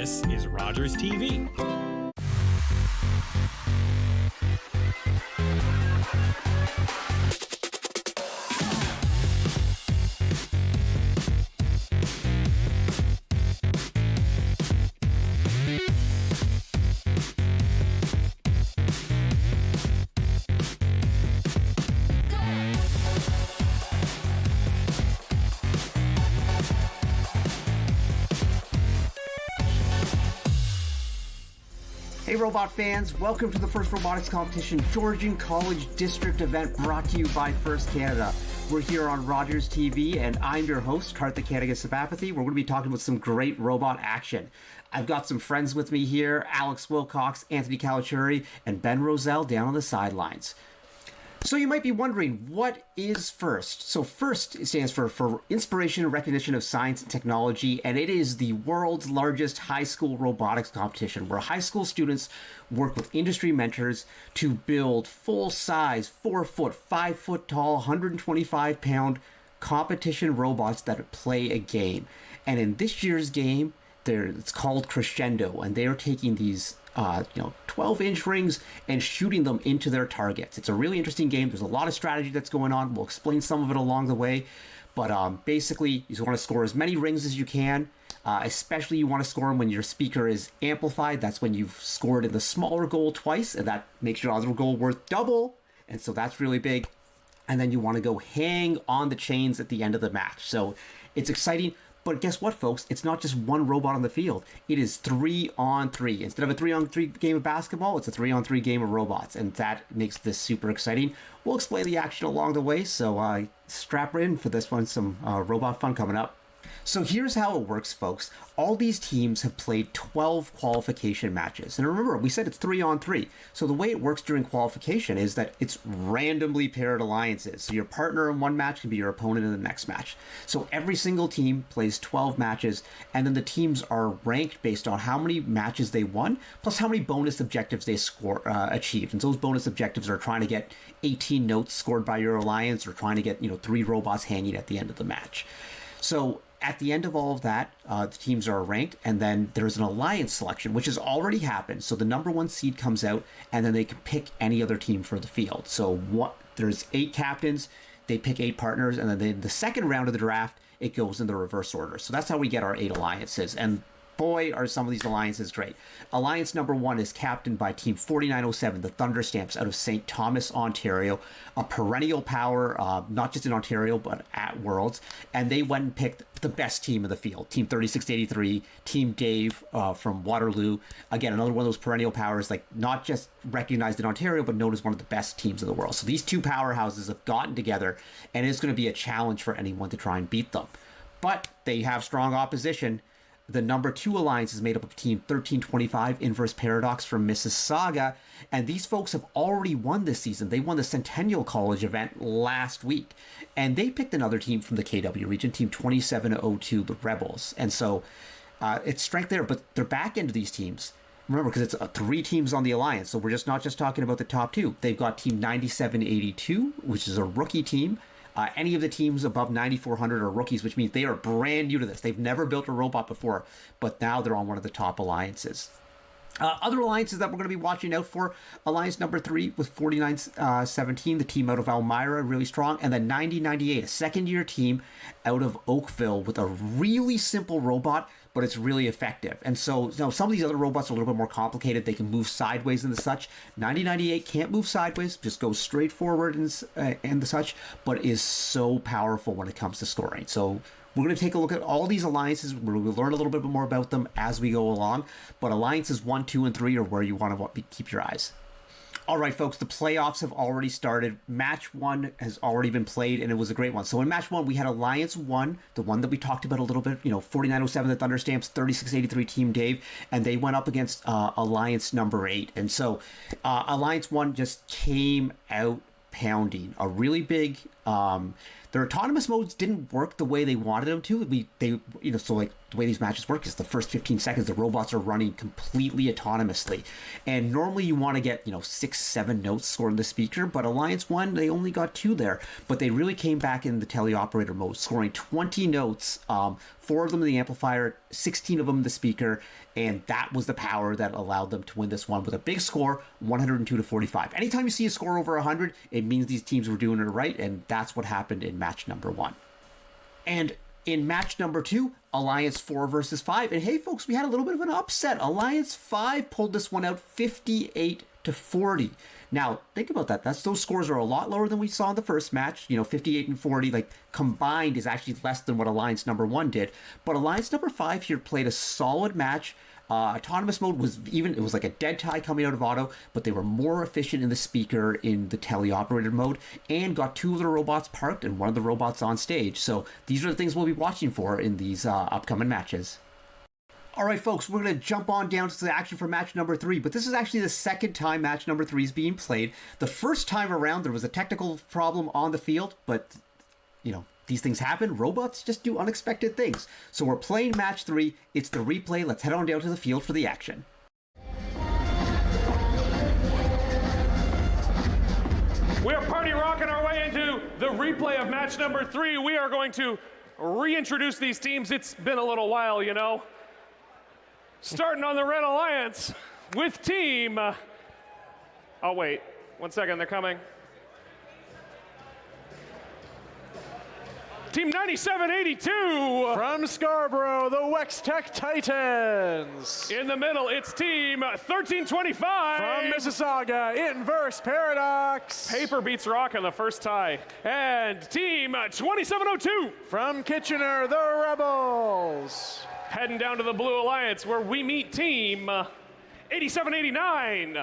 This is Rogers TV. Hey robot fans, welcome to the FIRST Robotics Competition Georgian College District event brought to you by FIRST Canada. We're here on Rogers TV and I'm your host, Karthik Sapathy. We're going to be talking about some great robot action. I've got some friends with me here, Alex Wilcox, Anthony Calichuri, and Ben Roselle down on the sidelines. So you might be wondering, what is FIRST? So FIRST stands for Inspiration and Recognition of Science and Technology, and it is the world's largest high school robotics competition where high school students work with industry mentors to build full-size, 4-foot, 5-foot tall, 125-pound competition robots that play a game. And in this year's game, it's called Crescendo, and they are taking these 12-inch rings and shooting them into their targets. It's a really interesting game. There's a lot of strategy that's going on. We'll explain some of it along the way. But basically, you want to score as many rings as you can. Especially you want to score them when your speaker is amplified. That's when you've scored in the smaller goal twice, and that makes your other goal worth double. And so that's really big. And then you want to go hang on the chains at the end of the match. So it's exciting. But guess what, folks? It's not just one robot on the field. It is 3-on-3. Instead of a 3-on-3 game of basketball, it's a 3-on-3 game of robots. And that makes this super exciting. We'll explain the action along the way, so strap in for this one. Some robot fun coming up. So here's how it works, folks. All these teams have played 12 qualification matches. And remember, we said it's 3-on-3. So the way it works during qualification is that it's randomly paired alliances. So your partner in one match can be your opponent in the next match. So every single team plays 12 matches, and then the teams are ranked based on how many matches they won, plus how many bonus objectives they achieved. And those bonus objectives are trying to get 18 notes scored by your alliance, or trying to get 3 robots hanging at the end of the match. So at the end of all of that, the teams are ranked, and then there's an alliance selection, which has already happened. So the number 1 seed comes out, and then they can pick any other team for the field. So there's 8 captains, they pick 8 partners, and then the second round of the draft, it goes in the reverse order. So that's how we get our 8 alliances. And boy, are some of these alliances great. Alliance number 1 is captained by Team 4907, the Thunderstamps out of St. Thomas, Ontario, a perennial power, not just in Ontario, but at Worlds. And they went and picked the best team in the field, Team 3683, Team Dave from Waterloo. Again, another one of those perennial powers, like not just recognized in Ontario, but known as one of the best teams in the world. So these two powerhouses have gotten together, and it's going to be a challenge for anyone to try and beat them. But they have strong opposition. The number 2 alliance is made up of Team 1325, Inverse Paradox from Mississauga, and these folks have already won this season. They won the Centennial College event last week, and they picked another team from the KW region, Team 2702, the Rebels. And so it's strength there, but they're back into these teams. Remember, because it's 3 teams on the alliance, so we're not just talking about the top 2. They've got Team 9782, which is a rookie team. Any of the teams above 9,400 are rookies, which means they are brand new to this. They've never built a robot before, but now they're on one of the top alliances. Other alliances that we're going to be watching out for, alliance number 3 with 4917, the team out of Elmira, really strong, and then 9098, a second-year team out of Oakville with a really simple robot, but it's really effective. And so some of these other robots are a little bit more complicated. They can move sideways and such. 9098 can't move sideways, just goes straight forward and the such, but is so powerful when it comes to scoring. So we're going to take a look at all these alliances. We'll learn a little bit more about them as we go along. But alliances 1, 2, and 3 are where you want to keep your eyes. All right, folks, the playoffs have already started. Match 1 has already been played, and it was a great one. So in Match 1, we had Alliance 1, the one that we talked about a little bit, 4907, the Thunderstamps, 3683, Team Dave, and they went up against Alliance number 8. And so Alliance 1 just came out pounding. A really big, they're their autonomous modes didn't work the way they wanted them to. So like the way these matches work is the first 15 seconds, the robots are running completely autonomously. And normally you want to get, 6, 7 notes scored in the speaker, but Alliance 1, they only got 2 there. But they really came back in the teleoperator mode, scoring 20 notes, 4 of them in the amplifier, 16 of them in the speaker, and that was the power that allowed them to win this one with a big score, 102-45. Anytime you see a score over 100, it means these teams were doing it right, and that's what happened in match number 1. And in match number 2, Alliance 4 versus 5. And hey, folks, we had a little bit of an upset. Alliance 5 pulled this one out 58-40. Now, think about that. Those scores are a lot lower than we saw in the first match. 58 and 40, like, combined is actually less than what Alliance number 1 did. But Alliance number 5 here played a solid match. Autonomous mode it was like a dead tie coming out of auto, but they were more efficient in the speaker in the teleoperator mode and got 2 of the robots parked and 1 of the robots on stage. So these are the things we'll be watching for in these upcoming matches. All right, folks, we're going to jump on down to the action for match number 3, but this is actually the second time match number 3 is being played. The first time around, there was a technical problem on the field, but, these things happen. Robots just do unexpected things. So we're playing match 3. It's the replay. Let's head on down to the field for the action. We are party rocking our way into the replay of match number 3. We are going to reintroduce these teams. It's been a little while, Starting on the Red Alliance with team... oh, wait. 1 second. They're coming. Team 9782. From Scarborough, the Wex Tech Titans. In the middle, it's team 1325. From Mississauga, Inverse Paradox. Paper beats rock in the first tie. And team 2702. From Kitchener, the Rebels. Heading down to the Blue Alliance where we meet team 8789.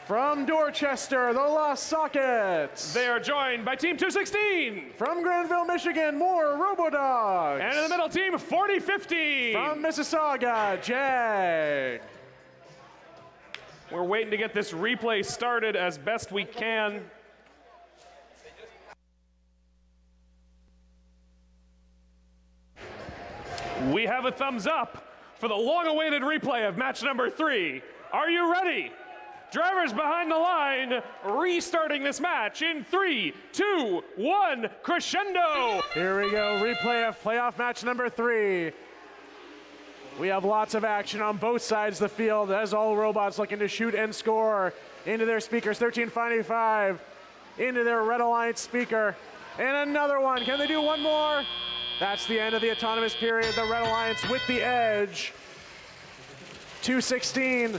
From Dorchester, the Lost Sockets. They are joined by team 216. From Granville, Michigan, more Robodogs. And in the middle, team 4050. From Mississauga, Jag. We're waiting to get this replay started as best we can. We have a thumbs up for the long-awaited replay of match number 3. Are you ready? Drivers behind the line, restarting this match in 3, 2, 1, crescendo! Here we go, replay of playoff match number 3. We have lots of action on both sides of the field as all robots looking to shoot and score into their speakers. 1355 into their Red Alliance speaker. And another one, can they do one more? That's the end of the autonomous period. The Red Alliance with the edge. 216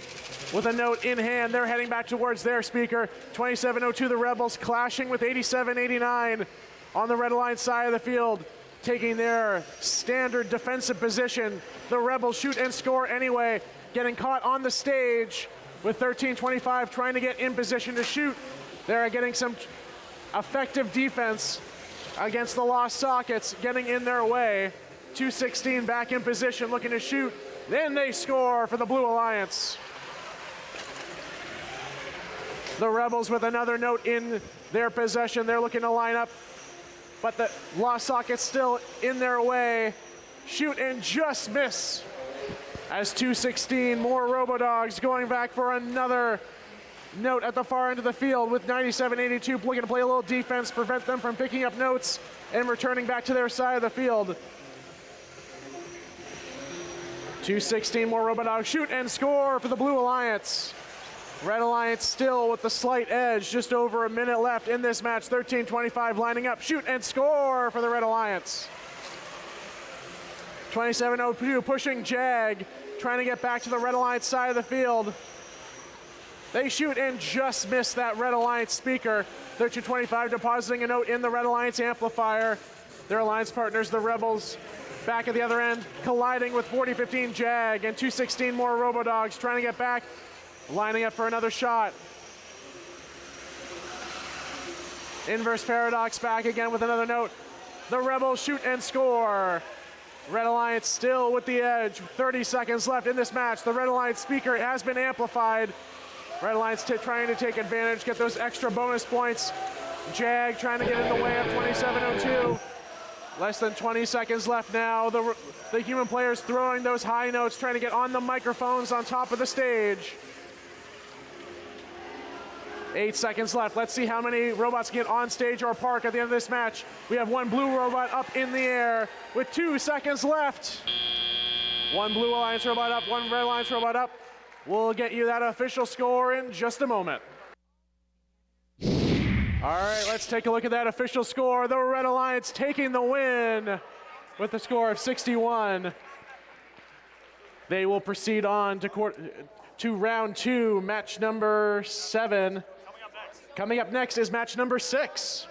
with a note in hand. They're heading back towards their speaker. 2702, the Rebels clashing with 8789 on the Red Alliance side of the field, taking their standard defensive position. The Rebels shoot and score anyway, getting caught on the stage with 1325 trying to get in position to shoot. They're getting some effective defense against the Lost Sockets, getting in their way. 216 back in position, looking to shoot. Then they score for the Blue Alliance. The Rebels with another note in their possession. They're looking to line up, but the Lost Sockets still in their way. Shoot and just miss. As 216, more Robodogs going back for another note at the far end of the field with 9782 looking to play a little defense, prevent them from picking up notes and returning back to their side of the field. 216 more Robodogs shoot and score for the Blue Alliance. Red Alliance still with the slight edge, just over a minute left in this match. 1325 lining up, shoot and score for the Red Alliance. 2702 pushing Jag, trying to get back to the Red Alliance side of the field. They shoot and just miss that Red Alliance speaker. 1325 depositing a note in the Red Alliance amplifier. Their alliance partners, the Rebels, back at the other end, colliding with 4015 Jag, and 216 more Robodogs trying to get back, lining up for another shot. Inverse Paradox back again with another note. The Rebels shoot and score. Red Alliance still with the edge. 30 seconds left in this match. The Red Alliance speaker has been amplified. Red Alliance trying to take advantage, get those extra bonus points. Jag trying to get in the way of 2702. Less than 20 seconds left now. The human players throwing those high notes, trying to get on the microphones on top of the stage. 8 seconds left. Let's see how many robots get on stage or park at the end of this match. We have one blue robot up in the air with 2 seconds left. One Blue Alliance robot up, one Red Alliance robot up. We'll get you that official score in just a moment. All right, let's take a look at that official score. The Red Alliance taking the win with the score of 61. They will proceed on to round 2, match number 7. Coming up next is match number 6.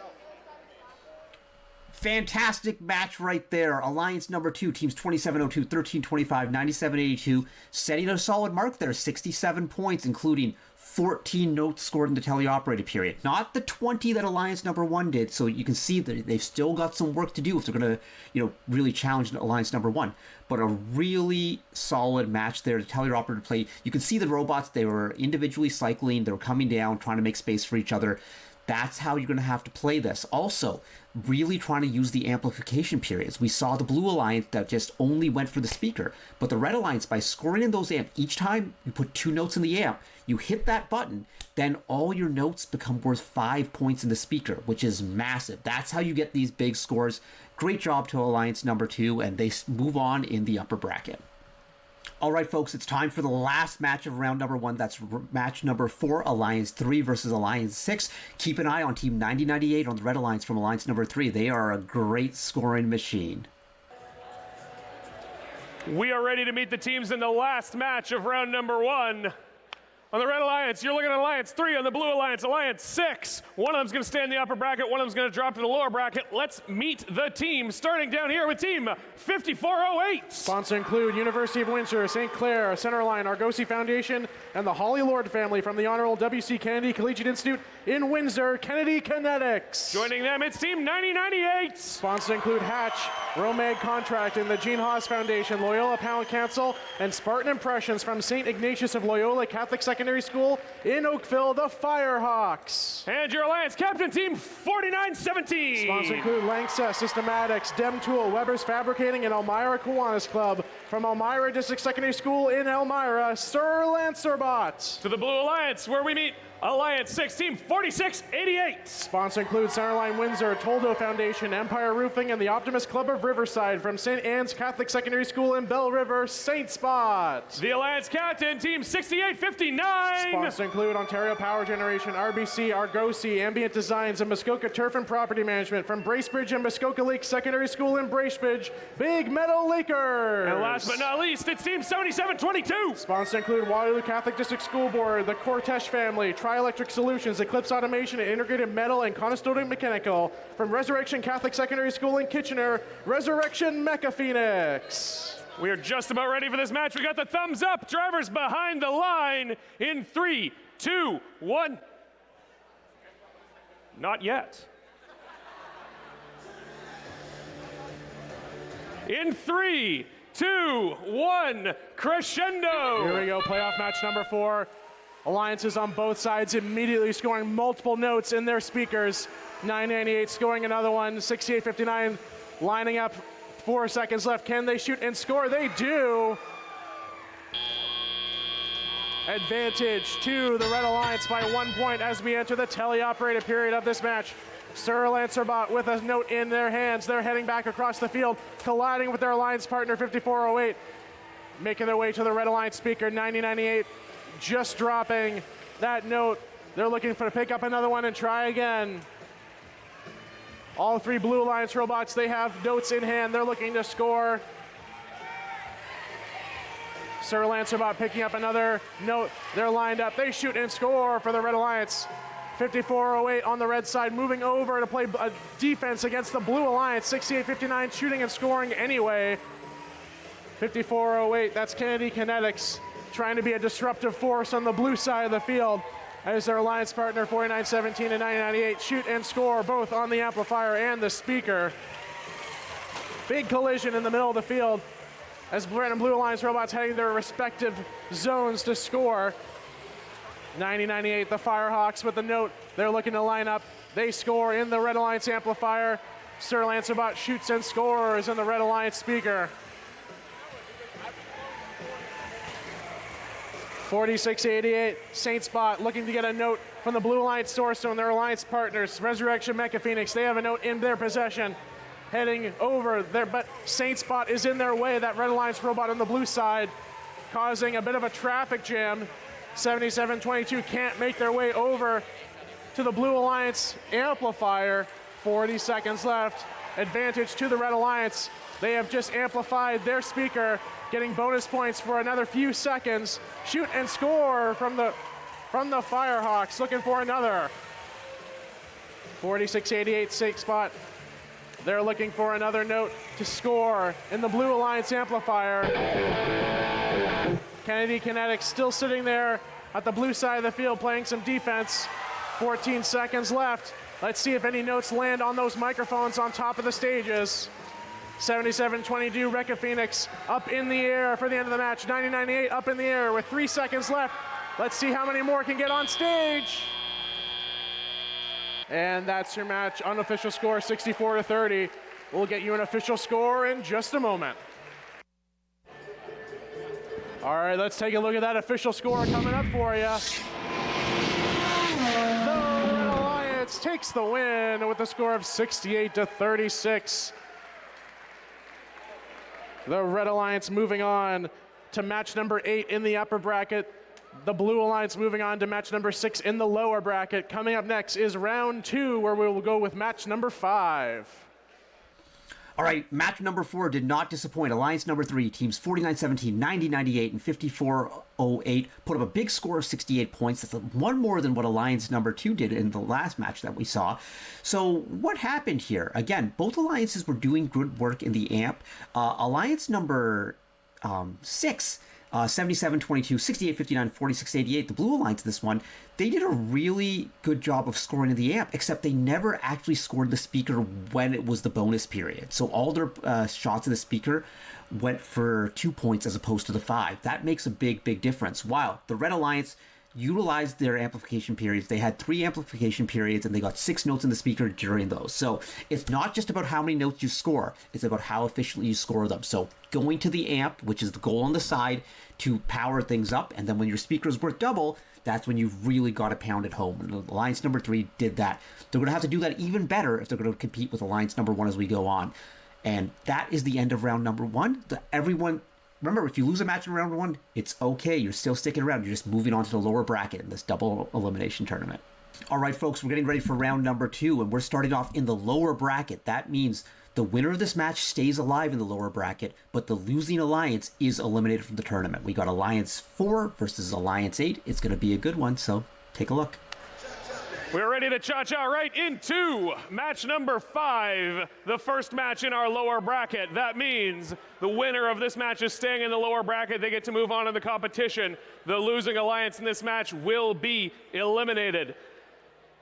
Fantastic match right there. Alliance number 2, teams 2702, 1325, 9782, setting a solid mark there, 67 points, including 14 notes scored in the teleoperated period. Not the 20 that Alliance number 1 did, so you can see that they've still got some work to do if they're going to, really challenge Alliance number 1. But a really solid match there. The teleoperated play, you can see the robots, they were individually cycling, they were coming down, trying to make space for each other. That's how you're going to have to play this. Also, really trying to use the amplification periods. We saw the Blue Alliance that just only went for the speaker, but the Red Alliance, by scoring in those amps, each time you put 2 notes in the amp, you hit that button, then all your notes become worth 5 points in the speaker, which is massive. That's how you get these big scores. Great job to Alliance number 2, and they move on in the upper bracket. All right, folks, it's time for the last match of round number 1. That's match number 4, Alliance 3 versus Alliance 6. Keep an eye on Team 9098 on the Red Alliance from Alliance number 3. They are a great scoring machine. We are ready to meet the teams in the last match of round number 1. On the Red Alliance, you're looking at Alliance 3. On the Blue Alliance, Alliance 6. One of them's going to stay in the upper bracket. One of them's going to drop to the lower bracket. Let's meet the team, starting down here with Team 5408. Sponsors include University of Windsor, St. Clair, Centerline, Argosy Foundation, and the Holly Lord family from the Honorable W.C. Kennedy Collegiate Institute in Windsor, Kennedy Kinetics. Joining them, it's Team 9098. Sponsors include Hatch, Romag Contract, and the Gene Haas Foundation, Loyola Pound Council, and Spartan Impressions from St. Ignatius of Loyola Catholic Secondary School in Oakville, the Firehawks. And your Alliance captain, Team 4917. Sponsors include Lanxa Systematics, Dem Tool, Weber's Fabricating, and Elmira Kiwanis Club from Elmira District Secondary School in Elmira, Sir Lancerbot. To the Blue Alliance, where we meet Alliance 6, Team 4688. Sponsor includes Centerline Windsor, Toldo Foundation, Empire Roofing, and the Optimist Club of Riverside from St. Anne's Catholic Secondary School in Bell River, St. Spot. The Alliance captain, Team 6859. Sponsors include Ontario Power Generation, RBC, Argosy, Ambient Designs, and Muskoka Turf and Property Management from Bracebridge and Muskoka Lake Secondary School in Bracebridge, Big Meadow Lakers. And last but not least, it's Team 7722. Sponsors include Waterloo Catholic District School Board, the Cortesh family, Tri-Electric Solutions, Eclipse Automation, and Integrated Metal and Conestoga Mechanical from Resurrection Catholic Secondary School in Kitchener, Resurrection Mecha Phoenix. We are just about ready for this match. We got the thumbs up. Drivers behind the line in 3, 2, 1. Not yet. In 3, 2, 1, crescendo. Here we go, playoff match number 4. Alliances on both sides immediately scoring multiple notes in their speakers. 998 scoring another one, 6859 lining up, 4 seconds left. Can they shoot and score? They do. Advantage to the Red Alliance by 1 point as we enter the teleoperated period of this match. Sir Lancerbot with a note in their hands. They're heading back across the field, colliding with their Alliance partner 5408. Making their way to the Red Alliance speaker, 9098. Just dropping that note. They're looking to pick up another one and try again. All 3 Blue Alliance robots, they have notes in hand. They're looking to score. Sir Lancerbot picking up another note. They're lined up. They shoot and score for the Red Alliance. 5408 on the red side, moving over to play a defense against the Blue Alliance. 6859 shooting and scoring anyway. 5408, that's Kennedy Kinetics, trying to be a disruptive force on the blue side of the field as their alliance partner 4917 and 998 shoot and score both on the amplifier and the speaker. Big collision in the middle of the field as Red and Blue Alliance robots heading their respective zones to score. 9098, the Firehawks with the note. They're looking to line up. They score in the Red Alliance amplifier. Sir Lancerbot shoots and scores in the Red Alliance speaker. 46-88, Saint Spot looking to get a note from the Blue Alliance Sourcestone, their alliance partners. Resurrection Mecha Phoenix, they have a note in their possession. Heading over there, but Saint Spot is in their way, that Red Alliance robot on the blue side, causing a bit of a traffic jam. 77-22 can't make their way over to the Blue Alliance amplifier. 40 seconds left, advantage to the Red Alliance. They have just amplified their speaker, getting bonus points for another few seconds. Shoot and score from the Firehawks, looking for another. 46-88, Saint Spot. They're looking for another note to score in the Blue Alliance amplifier. Kennedy Kinetics still sitting there at the blue side of the field playing some defense. 14 seconds left. Let's see if any notes land on those microphones on top of the stages. 77-22, Mecha Phoenix up in the air for the end of the match. 90-98 up in the air with 3 seconds left. Let's see how many more can get on stage. And that's your match. Unofficial score 64-30. We'll get you an official score in just a moment. All right, let's take a look at that official score coming up for you. The Red Alliance takes the win with a score of 68-36. The Red Alliance moving on to match number 8 in the upper bracket. The Blue Alliance moving on to match number 6 in the lower bracket. Coming up next is round 2, where we will go with match number 5. All right, match number 4 did not disappoint. Alliance number 3, teams 49-17, 90-98, and 54-08 put up a big score of 68 points. That's one more than what Alliance number 2 did in the last match that we saw. So what happened here? Again, both alliances were doing good work in the AMP. Alliance number 6, 77-22, 68-59, 46-88. The Blue Alliance, this one, they did a really good job of scoring in the AMP, except they never actually scored the speaker when it was the bonus period. So all their shots of the speaker went for 2 points as opposed to the 5. That makes a big difference. While the Red Alliance utilized their amplification periods. They had 3 amplification periods and they got 6 notes in the speaker during those. So it's not just about how many notes you score, it's about how efficiently you score them. So going to the amp, which is the goal on the side, to power things up, and then when your speaker is worth double, that's when you've really got to pound it home. And Alliance number 3 did that. They're going to have to do that even better if they're going to compete with Alliance number 1 as we go on. And that is the end of round number 1. Everyone, remember, if you lose a match in round 1, it's okay. You're still sticking around. You're just moving on to the lower bracket in this double elimination tournament. All right, folks, we're getting ready for round number 2, and we're starting off in the lower bracket. That means the winner of this match stays alive in the lower bracket, but the losing alliance is eliminated from the tournament. We got Alliance 4 versus Alliance 8. It's going to be a good one, so take a look. We're ready to cha-cha right into match number 5, the first match in our lower bracket. That means the winner of this match is staying in the lower bracket. They get to move on in the competition. The losing alliance in this match will be eliminated.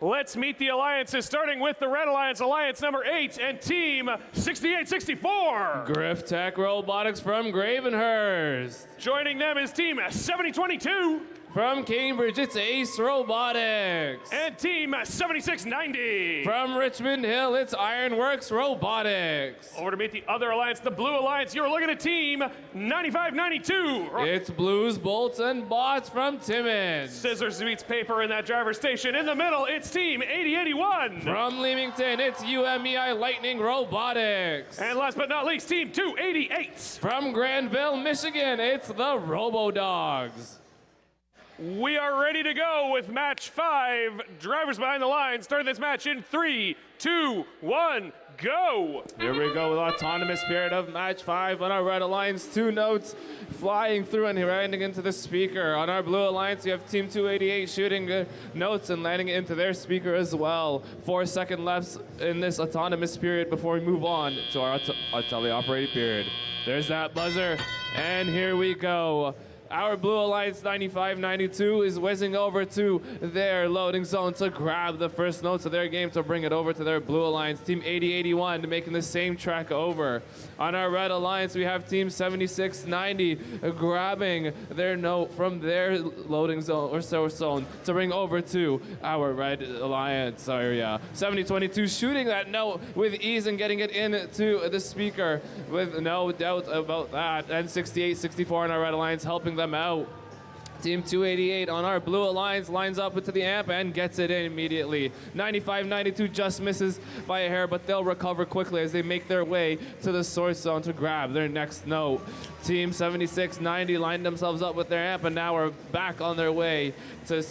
Let's meet the alliances, starting with the Red Alliance, Alliance number 8, and Team 6864. Griff Tech Robotics from Gravenhurst. Joining them is Team 7022. From Cambridge, it's Ace Robotics. And Team 7690. From Richmond Hill, it's Ironworks Robotics. Over to meet the other alliance, the Blue Alliance. You're looking at Team 9592. It's Blues, Bolts, and Bots from Timmins. Scissors meets paper in that driver's station. In the middle, it's Team 8081. From Leamington, it's UMEI Lightning Robotics. And last but not least, Team 288. From Granville, Michigan, it's the Robo-Dogs. We are ready to go with match 5. Drivers behind the line. Starting this match in 3, 2, 1, go. Here we go with Autonomous Spirit of match 5 on our Red Alliance. 2 notes flying through and landing into the speaker. On our Blue Alliance, you have Team 288 shooting notes and landing into their speaker as well. 4 seconds left in this Autonomous period before we move on to our teleoperated period. There's that buzzer, and here we go. Our Blue Alliance 95-92 is whizzing over to their loading zone to grab the first notes of their game to bring it over to their Blue Alliance. Team 80-81 making the same track over. On our Red Alliance, we have Team 76-90 grabbing their note from their loading zone or source zone to bring over to our Red Alliance area. 70-22 shooting that note with ease and getting it into the speaker with no doubt about that. And 68-64 on our Red Alliance helping them out. Team 288 on our Blue Alliance lines up into the amp and gets it in immediately. 95-92 just misses by a hair, but they'll recover quickly as they make their way to the source zone to grab their next note. Team 76-90 lined themselves up with their amp and now are back on their way to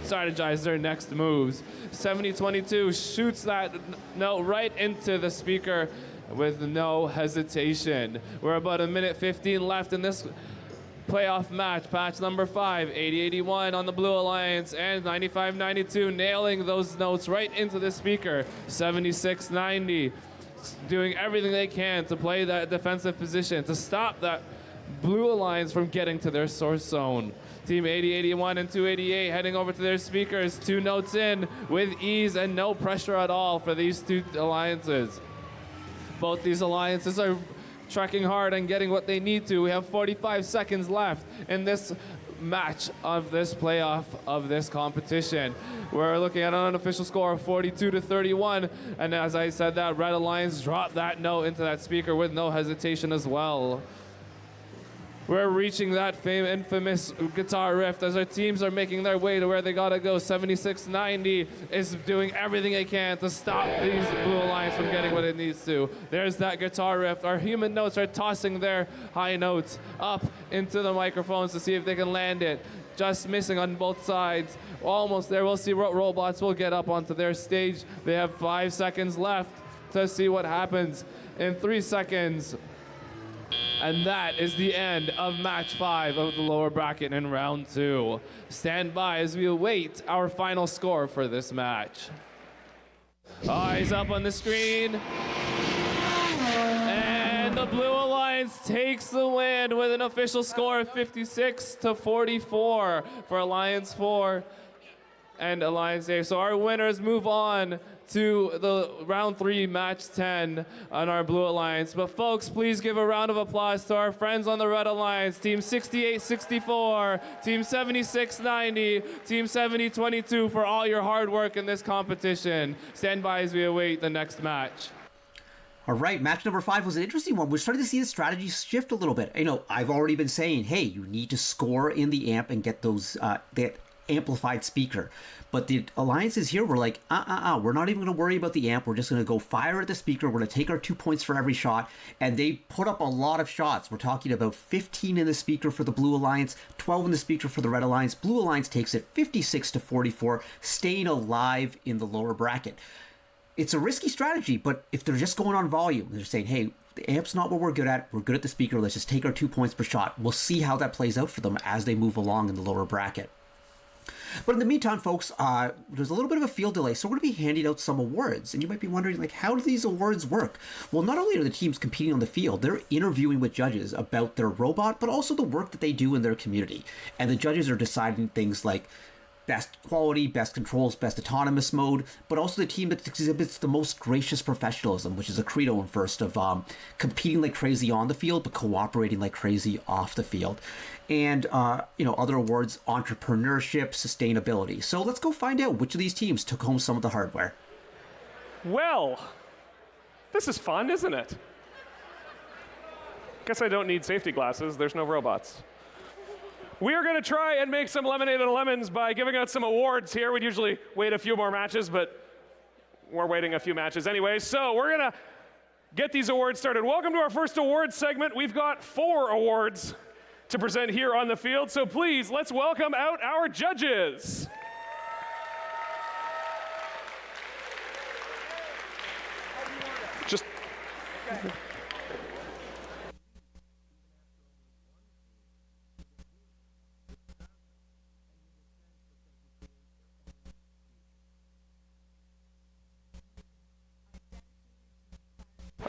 strategize their next moves. 70-22 shoots that note right into the speaker with no hesitation. We're about a minute 15 left in this playoff match. Patch number 5, 80-81 on the Blue Alliance and 95-92 nailing those notes right into the speaker. 76-90 doing everything they can to play that defensive position to stop that Blue Alliance from getting to their source zone. Team 80-81 and 288 heading over to their speakers. 2 notes in with ease and no pressure at all for these two alliances. Both these alliances are trekking hard and getting what they need to. We have 45 seconds left in this match of this playoff of this competition. We're looking at an unofficial score of 42-31, and as I said, that Red Alliance dropped that note into that speaker with no hesitation as well. We're reaching that infamous guitar riff as our teams are making their way to where they gotta go. 76-90 is doing everything they can to stop these Blue Alliance from getting what it needs to. There's that guitar riff. Our human notes are tossing their high notes up into the microphones to see if they can land it. Just missing on both sides. Almost there. We'll see what robots will get up onto their stage. They have 5 seconds left to see what happens in 3 seconds. And that is the end of match 5 of the lower bracket in round 2. Stand by as we await our final score for this match. Eyes up on the screen. And the Blue Alliance takes the win with an official score of 56-44 for Alliance 4 and Alliance A. So our winners move on to the round 3 match 10 on our Blue Alliance. But folks, please give a round of applause to our friends on the Red Alliance, Team 68-64, Team 76-90, Team 70-22 for all your hard work in this competition. Stand by as we await the next match. All right, match number 5 was an interesting one. We're starting to see the strategy shift a little bit. You know, I've already been saying, hey, you need to score in the amp and get those that amplified speaker. But the alliances here were like, we're not even going to worry about the amp. We're just going to go fire at the speaker. We're going to take our 2 points for every shot. And they put up a lot of shots. We're talking about 15 in the speaker for the Blue Alliance, 12 in the speaker for the Red Alliance. Blue Alliance takes it 56-44, staying alive in the lower bracket. It's a risky strategy, but if they're just going on volume, they're saying, hey, the amp's not what we're good at. We're good at the speaker. Let's just take our 2 points per shot. We'll see how that plays out for them as they move along in the lower bracket. But in the meantime, folks, there's a little bit of a field delay, so we're going to be handing out some awards. And you might be wondering, like, how do these awards work? Well, not only are the teams competing on the field, they're interviewing with judges about their robot, but also the work that they do in their community. And the judges are deciding things like best quality, best controls, best autonomous mode, but also the team that exhibits the most gracious professionalism, which is a credo in FIRST of competing like crazy on the field, but cooperating like crazy off the field. And, other awards, entrepreneurship, sustainability. So let's go find out which of these teams took home some of the hardware. Well, this is fun, isn't it? Guess I don't need safety glasses. There's no robots. We are going to try and make some lemonade and lemons by giving out some awards here. We'd usually wait a few more matches, but we're waiting a few matches anyway. So we're going to get these awards started. Welcome to our first awards segment. We've got 4 awards to present here on the field. So please, let's welcome out our judges. Just...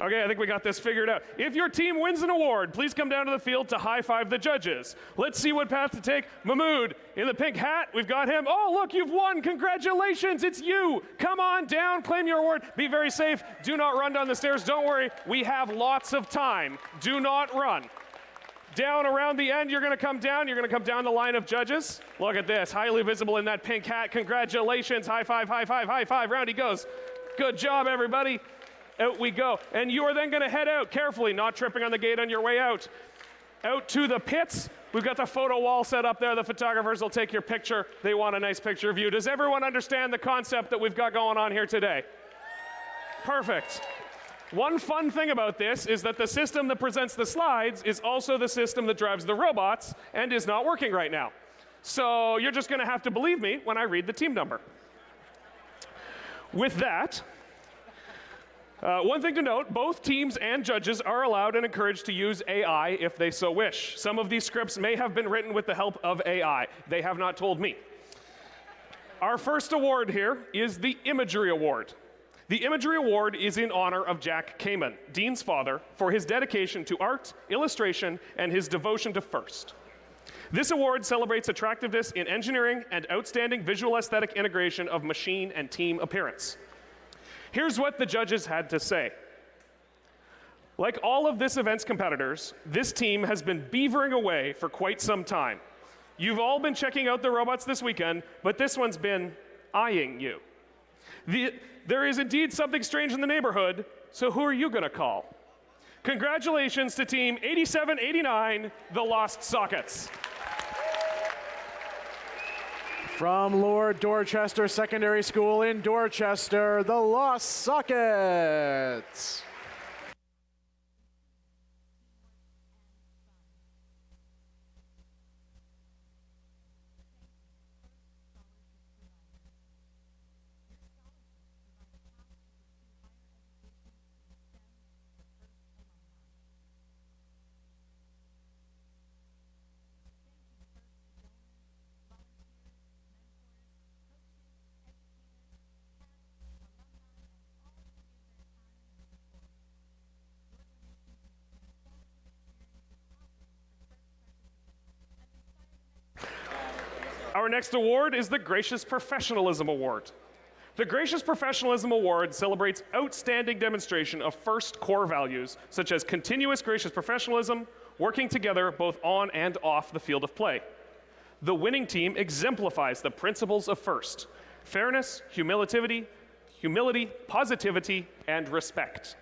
Okay, I think we got this figured out. If your team wins an award, please come down to the field to high-five the judges. Let's see what path to take. Mahmood, in the pink hat, we've got him. Oh, look, you've won. Congratulations, it's you. Come on down, claim your award. Be very safe. Do not run down the stairs. Don't worry, we have lots of time. Do not run. Down around the end, you're going to come down. You're going to come down the line of judges. Look at this, highly visible in that pink hat. Congratulations, high five, high five, high five. Round he goes. Good job, everybody. Out we go. And you are then going to head out carefully, not tripping on the gate on your way out. Out to the pits. We've got the photo wall set up there. The photographers will take your picture. They want a nice picture of you. Does everyone understand the concept that we've got going on here today? Perfect. One fun thing about this is that the system that presents the slides is also the system that drives the robots and is not working right now. So you're just going to have to believe me when I read the team number. With that, one thing to note, both teams and judges are allowed and encouraged to use AI if they so wish. Some of these scripts may have been written with the help of AI. They have not told me. Our first award here is the Imagery Award. The Imagery Award is in honor of Jack Kamen, Dean's father, for his dedication to art, illustration, and his devotion to FIRST. This award celebrates attractiveness in engineering and outstanding visual aesthetic integration of machine and team appearance. Here's what the judges had to say. Like all of this event's competitors, this team has been beavering away for quite some time. You've all been checking out the robots this weekend, but this one's been eyeing you. There is indeed something strange in the neighborhood, so who are you going to call? Congratulations to Team 8789, the Lost Sockets. From Lord Dorchester Secondary School in Dorchester, the Lost Sockets. Our next award is the Gracious Professionalism Award. The Gracious Professionalism Award celebrates outstanding demonstration of FIRST core values, such as continuous gracious professionalism, working together both on and off the field of play. The winning team exemplifies the principles of FIRST: fairness, humility, positivity, and respect.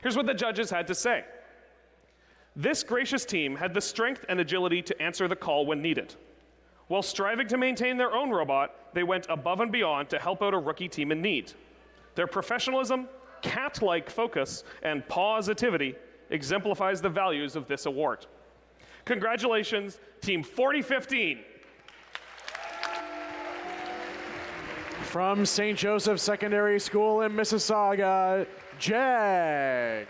Here's what the judges had to say. This gracious team had the strength and agility to answer the call when needed. While striving to maintain their own robot, they went above and beyond to help out a rookie team in need. Their professionalism, cat-like focus, and positivity exemplifies the values of this award. Congratulations, Team 4015. From St. Joseph Secondary School in Mississauga, Jag.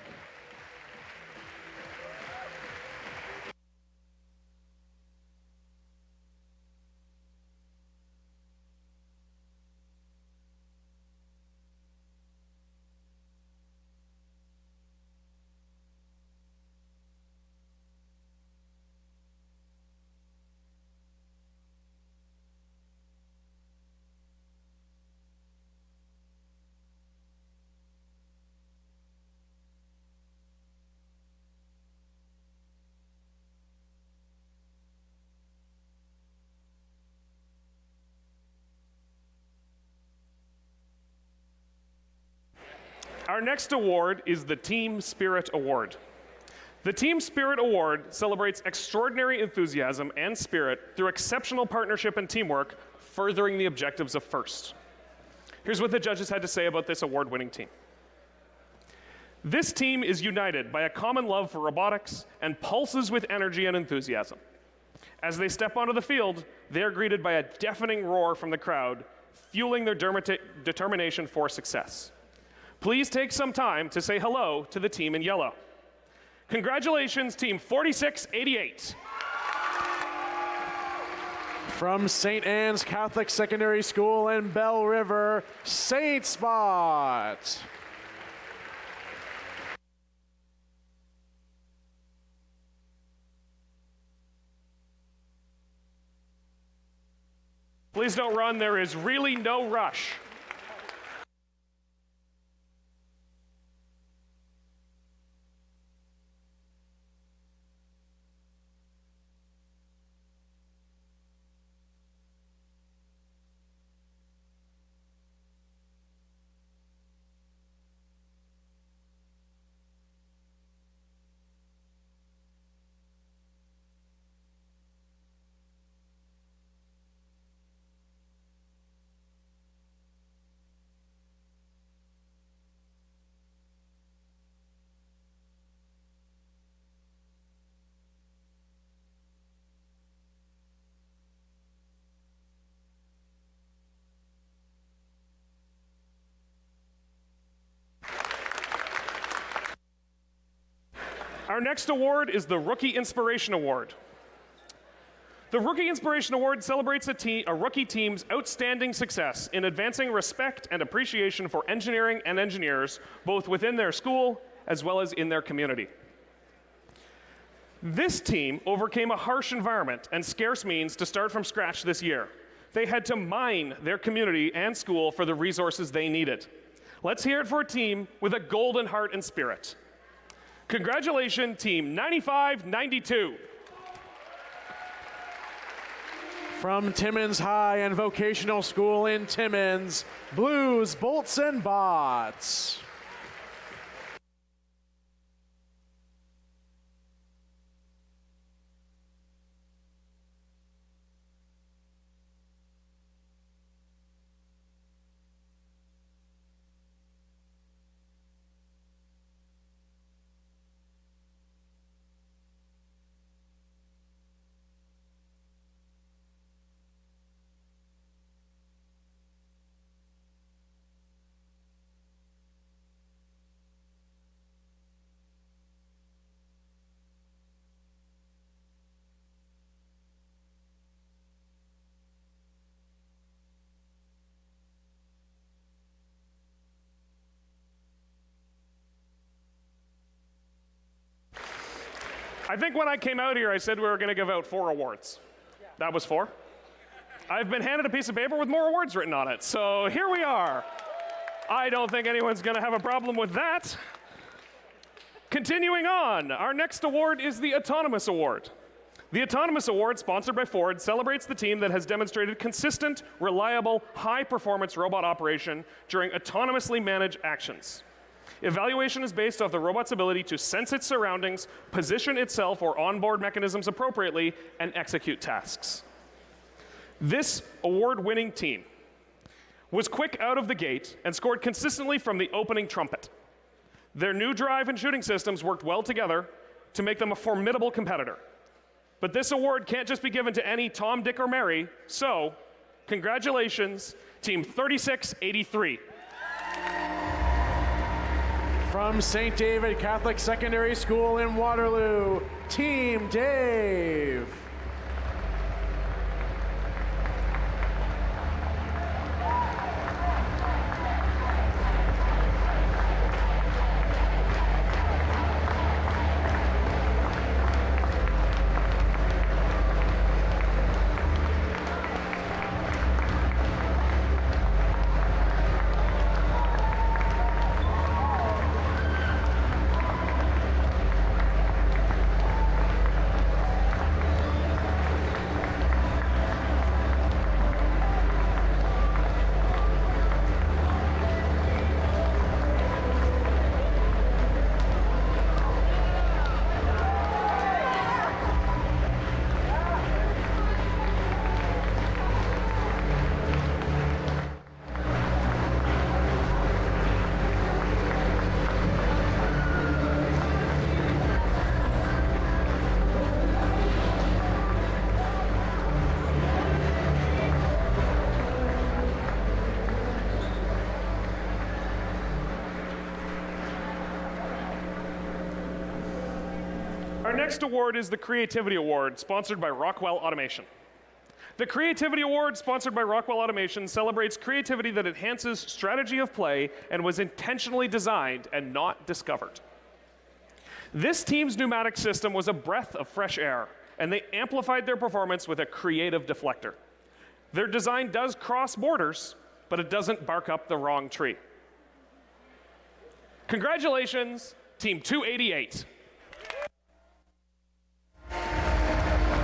Our next award is the Team Spirit Award. The Team Spirit Award celebrates extraordinary enthusiasm and spirit through exceptional partnership and teamwork, furthering the objectives of FIRST. Here's what the judges had to say about this award-winning team. This team is united by a common love for robotics and pulses with energy and enthusiasm. As they step onto the field, they are greeted by a deafening roar from the crowd, fueling their determination for success. Please take some time to say hello to the team in yellow. Congratulations, Team 4688. From St. Anne's Catholic Secondary School in Bell River, Saint Spot. Please don't run. There is really no rush. Our next award is the Rookie Inspiration Award. The Rookie Inspiration Award celebrates a rookie team's outstanding success in advancing respect and appreciation for engineering and engineers, both within their school as well as in their community. This team overcame a harsh environment and scarce means to start from scratch this year. They had to mine their community and school for the resources they needed. Let's hear it for a team with a golden heart and spirit. Congratulations, Team 9592. From Timmins High and Vocational School in Timmins, Blues, Bolts, and Bots. I think when I came out here, I said we were going to give out 4 awards. That was 4. I've been handed a piece of paper with more awards written on it, so here we are. I don't think anyone's going to have a problem with that. Continuing on, our next award is the Autonomous Award. The Autonomous Award, sponsored by Ford, celebrates the team that has demonstrated consistent, reliable, high-performance robot operation during autonomously managed actions. Evaluation is based off the robot's ability to sense its surroundings, position itself or onboard mechanisms appropriately, and execute tasks. This award-winning team was quick out of the gate and scored consistently from the opening trumpet. Their new drive and shooting systems worked well together to make them a formidable competitor. But this award can't just be given to any Tom, Dick, or Mary, so congratulations, Team 3683. From St. David Catholic Secondary School in Waterloo, Team Dave. Our next award is the Creativity Award, sponsored by Rockwell Automation. The Creativity Award, sponsored by Rockwell Automation, celebrates creativity that enhances strategy of play and was intentionally designed and not discovered. This team's pneumatic system was a breath of fresh air, and they amplified their performance with a creative deflector. Their design does cross borders, but it doesn't bark up the wrong tree. Congratulations, Team 288.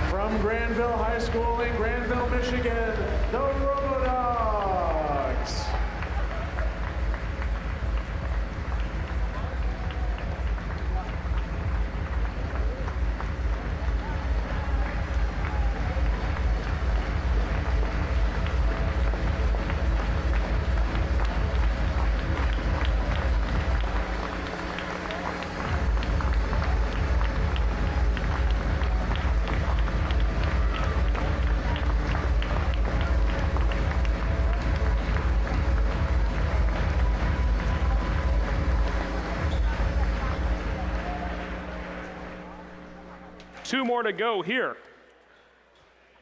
From Granville High School in Granville, Michigan, the Robodogs. Two more to go here.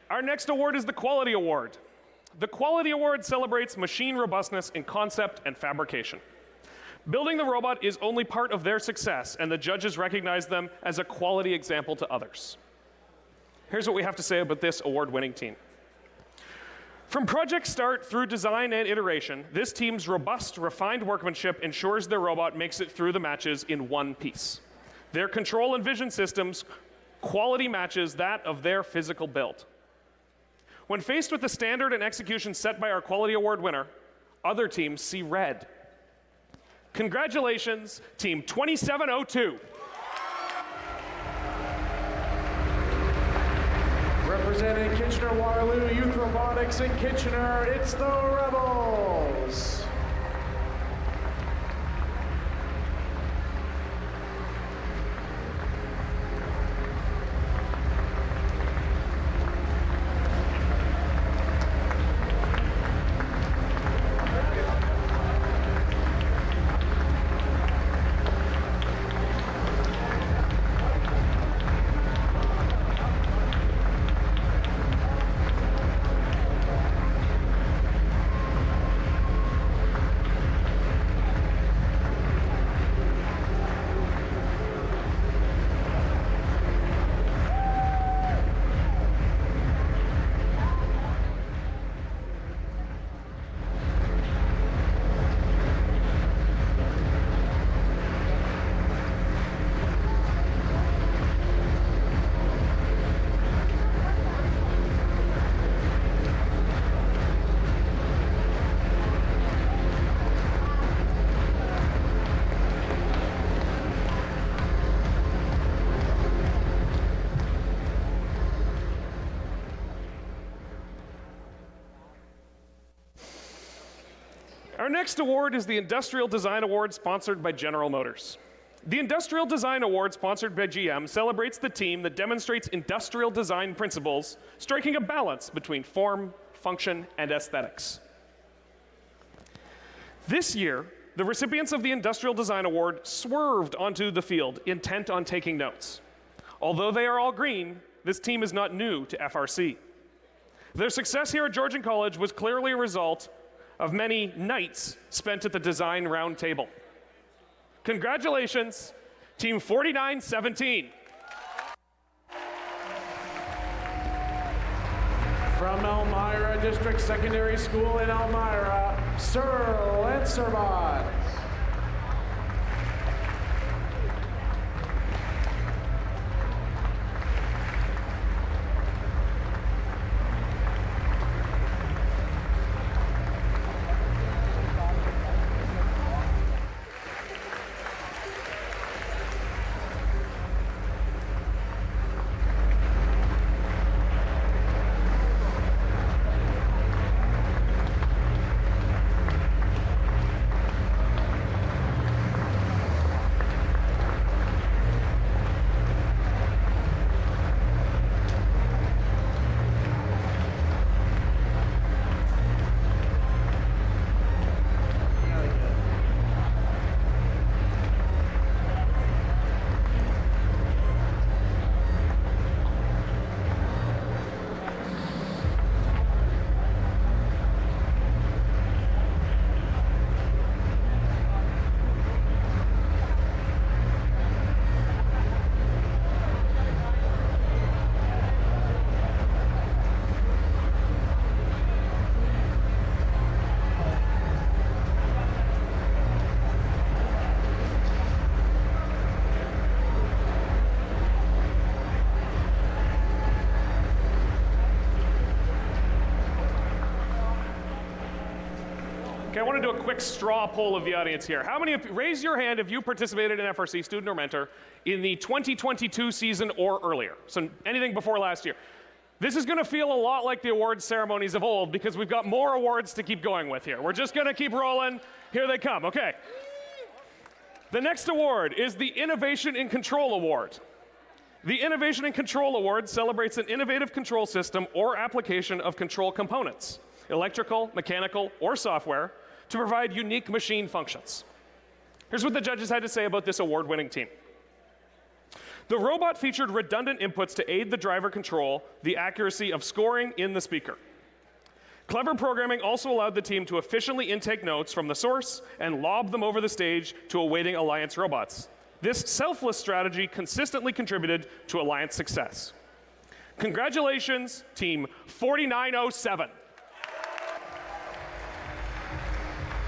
Our next award is the Quality Award. The Quality Award celebrates machine robustness in concept and fabrication. Building the robot is only part of their success, and the judges recognize them as a quality example to others. Here's what we have to say about this award-winning team. From project start through design and iteration, this team's robust, refined workmanship ensures their robot makes it through the matches in one piece. Their control and vision systems quality matches that of their physical build. When faced with the standard and execution set by our Quality Award winner, other teams see red. Congratulations, Team 2702. Representing Kitchener-Waterloo Youth Robotics in Kitchener, it's the Rebels. Our next award is the Industrial Design Award sponsored by General Motors. The Industrial Design Award sponsored by GM celebrates the team that demonstrates industrial design principles, striking a balance between form, function, and aesthetics. This year, the recipients of the Industrial Design Award swerved onto the field, intent on taking notes. Although they are all green, this team is not new to FRC. Their success here at Georgian College was clearly a result of many nights spent at the design round table. Congratulations, Team 4917. From Elmira District Secondary School in Elmira, Searle and Servat. Okay, I want to do a quick straw poll of the audience here. How many of you, raise your hand if you participated in FRC, student or mentor, in the 2022 season or earlier? So anything before last year. This is going to feel a lot like the awards ceremonies of old because we've got more awards to keep going with here. We're just going to keep rolling. Here they come. Okay. The next award is the Innovation in Control Award. The Innovation in Control Award celebrates an innovative control system or application of control components, electrical, mechanical, or software, to provide unique machine functions. Here's what the judges had to say about this award-winning team. The robot featured redundant inputs to aid the driver control the accuracy of scoring in the speaker. Clever programming also allowed the team to efficiently intake notes from the source and lob them over the stage to awaiting Alliance robots. This selfless strategy consistently contributed to Alliance success. Congratulations, Team 4907.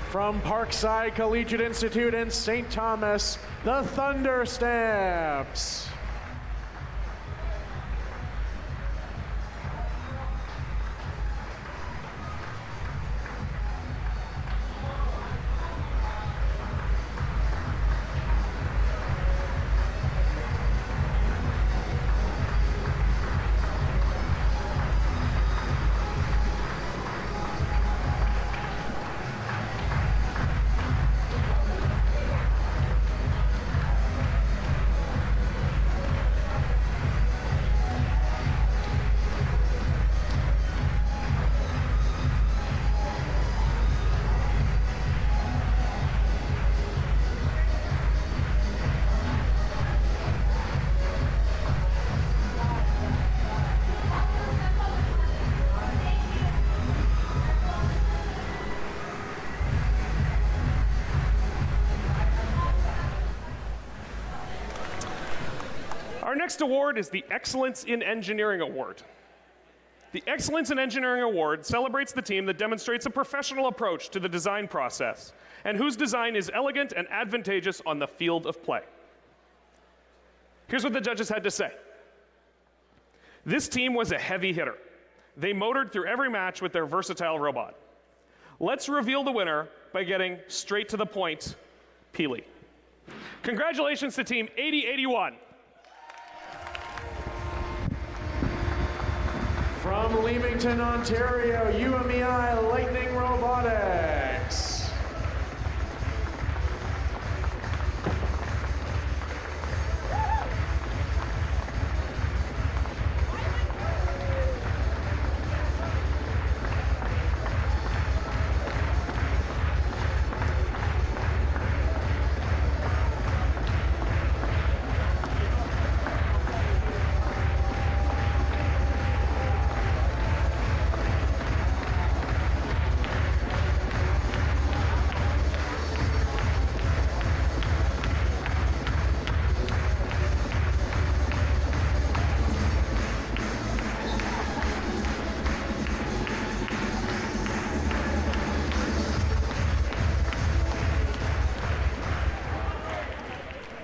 From Parkside Collegiate Institute in St. Thomas, the Thunder Stamps. Our next award is the Excellence in Engineering Award. The Excellence in Engineering Award celebrates the team that demonstrates a professional approach to the design process and whose design is elegant and advantageous on the field of play. Here's what the judges had to say. This team was a heavy hitter. They motored through every match with their versatile robot. Let's reveal the winner by getting straight to the point, Peely. Congratulations to Team 8081. From Leamington, Ontario, UMEI Lightning Robotics.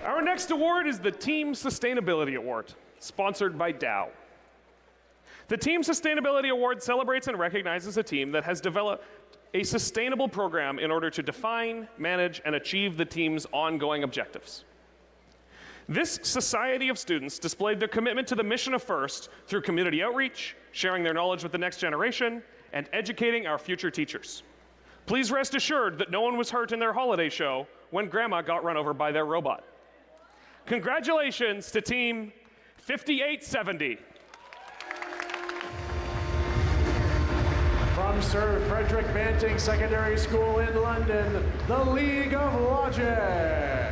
Our next award is the Team Sustainability Award, sponsored by Dow. The Team Sustainability Award celebrates and recognizes a team that has developed a sustainable program in order to define, manage, and achieve the team's ongoing objectives. This society of students displayed their commitment to the mission of FIRST through community outreach, sharing their knowledge with the next generation, and educating our future teachers. Please rest assured that no one was hurt in their holiday show when Grandma got run over by their robot. Congratulations to Team 5870. From Sir Frederick Banting Secondary School in London, the League of Logic.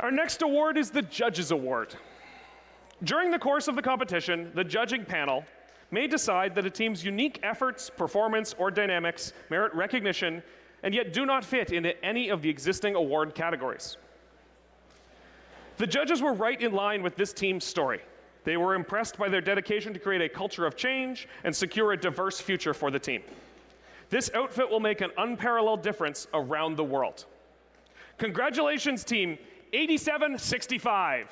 Our next award is the Judges Award. During the course of the competition, the judging panel may decide that a team's unique efforts, performance, or dynamics merit recognition and yet do not fit into any of the existing award categories. The judges were right in line with this team's story. They were impressed by their dedication to create a culture of change and secure a diverse future for the team. This outfit will make an unparalleled difference around the world. Congratulations, Team 8765.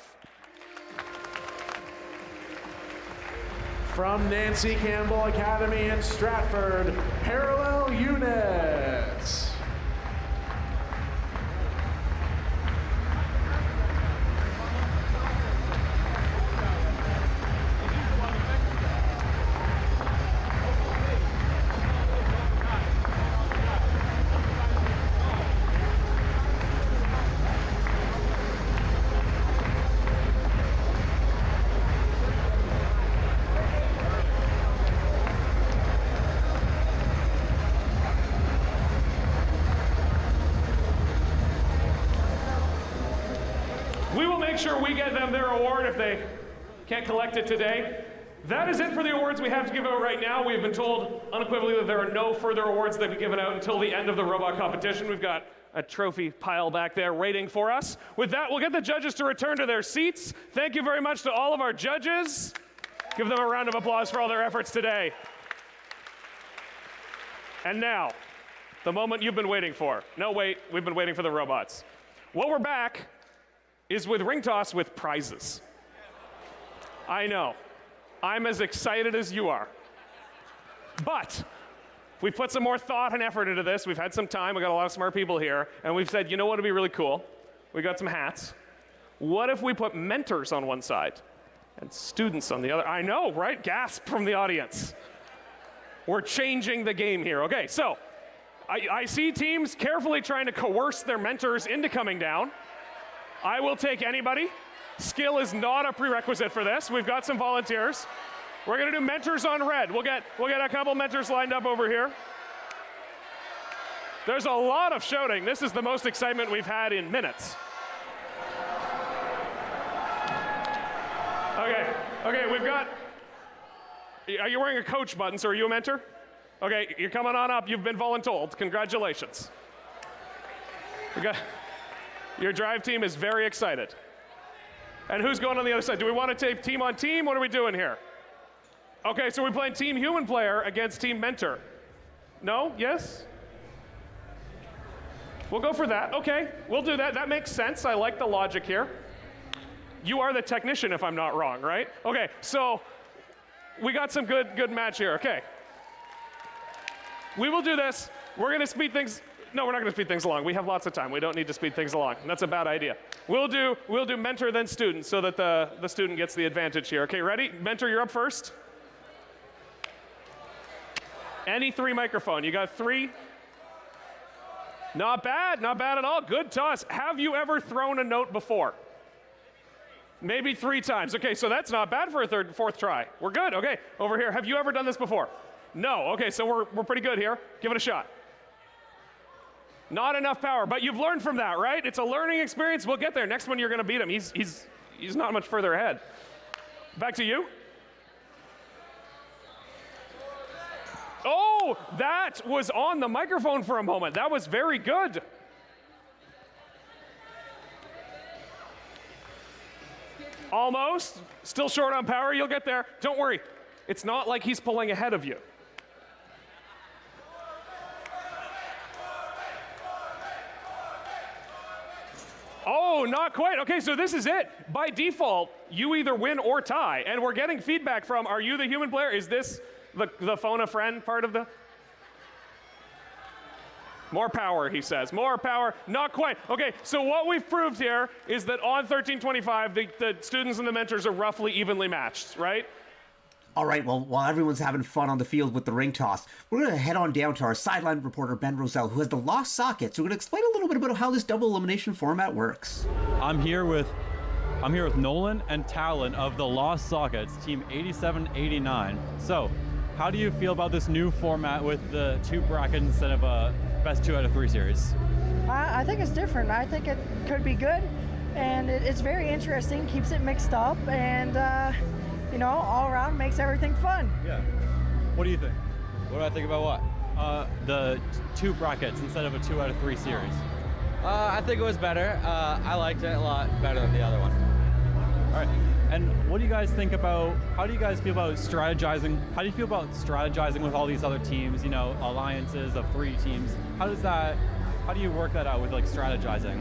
From Nancy Campbell Academy in Stratford, Parallel Units. Make sure we get them their award if they can't collect it today. That is it for the awards we have to give out right now. We have been told unequivocally that there are no further awards that will be given out until the end of the robot competition. We've got a trophy pile back there waiting for us. With that, we'll get the judges to return to their seats. Thank you very much to all of our judges. Give them a round of applause for all their efforts today. And now, the moment you've been waiting for. No, wait, we've been waiting for the robots. Well, we're back. Is with ring toss with prizes. I know, I'm as excited as you are. But we've put some more thought and effort into this. We've had some time, we've got a lot of smart people here, and we've said, you know what would be really cool? We got some hats. What if we put mentors on one side and students on the other? I know, right? Gasp from the audience. We're changing the game here. Okay, so I see teams carefully trying to coerce their mentors into coming down. I will take anybody. Skill is not a prerequisite for this. We've got some volunteers. We're going to do mentors on red. We'll get a couple mentors lined up over here. There's a lot of shouting. This is the most excitement we've had in minutes. Okay, we've got, are you wearing a coach button, so are you a mentor? Okay, you're coming on up. You've been voluntold. Congratulations. Your drive team is very excited. And who's going on the other side? Do we want to take team on team? What are we doing here? Okay, so we're playing team human player against team mentor. No? Yes? We'll go for that. Okay, we'll do that. That makes sense. I like the logic here. You are the technician, if I'm not wrong, right? Okay, so we got some good match here. Okay. We will do this. We're going to speed things. No, we're not going to speed things along. We have lots of time. We don't need to speed things along. That's a bad idea. We'll do mentor then student so that the student gets the advantage here. Okay, ready? Mentor, you're up first. Any three microphone. You got three? Not bad at all. Good toss. Have you ever thrown a note before? Maybe 3 times. Okay, so that's not bad for a fourth try. We're good. Okay, over here. Have you ever done this before? No. Okay, so we're pretty good here. Give it a shot. Not enough power, but you've learned from that, right? It's a learning experience. We'll get there. Next one, you're going to beat him. He's not much further ahead. Back to you. Oh, that was on the microphone for a moment. That was very good. Almost. Still short on power. You'll get there. Don't worry. It's not like he's pulling ahead of you. Oh, not quite. Okay, so this is it. By default, you either win or tie. And we're getting feedback from, are you the human player? Is this the phone a friend part of the? More power, he says. More power. Not quite. Okay, so what we've proved here is that on 1325, the students and the mentors are roughly evenly matched, right? All right, well, while everyone's having fun on the field with the ring toss, we're going to head on down to our sideline reporter, Ben Roselle, who has the lost sockets. We're going to explain a little bit about how this double elimination format works. I'm here with Nolan and Talon of the Lost Sockets, team 8789. So, how do you feel about this new format with the 2 brackets instead of a best 2 out of 3 series? I think it's different. I think it could be good. and it's very interesting, keeps it mixed up, and you know, all around makes everything fun. Yeah. What do you think? What do I think about what? The 2 brackets instead of a 2 out of 3 series. I think it was better. I liked it a lot better than the other one. All right. And what do you guys think about, how do you guys feel about strategizing? How do you feel about strategizing with all these other teams, you know, alliances of 3 teams? How do you work that out with like strategizing?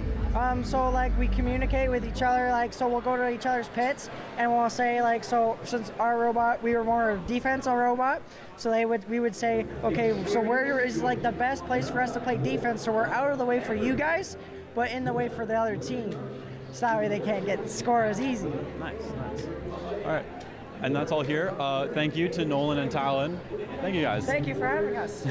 So like we communicate with each other, like, so we'll go to each other's pits and we'll say like, so since our robot, we were more of a defensive robot, so we would say, okay, so where is like the best place for us to play defense, so we're out of the way for you guys, but in the way for the other team. So that way they can't score as easy. Nice. All right. And that's all here. Thank you to Nolan and Talon. Thank you guys. Thank you for having us.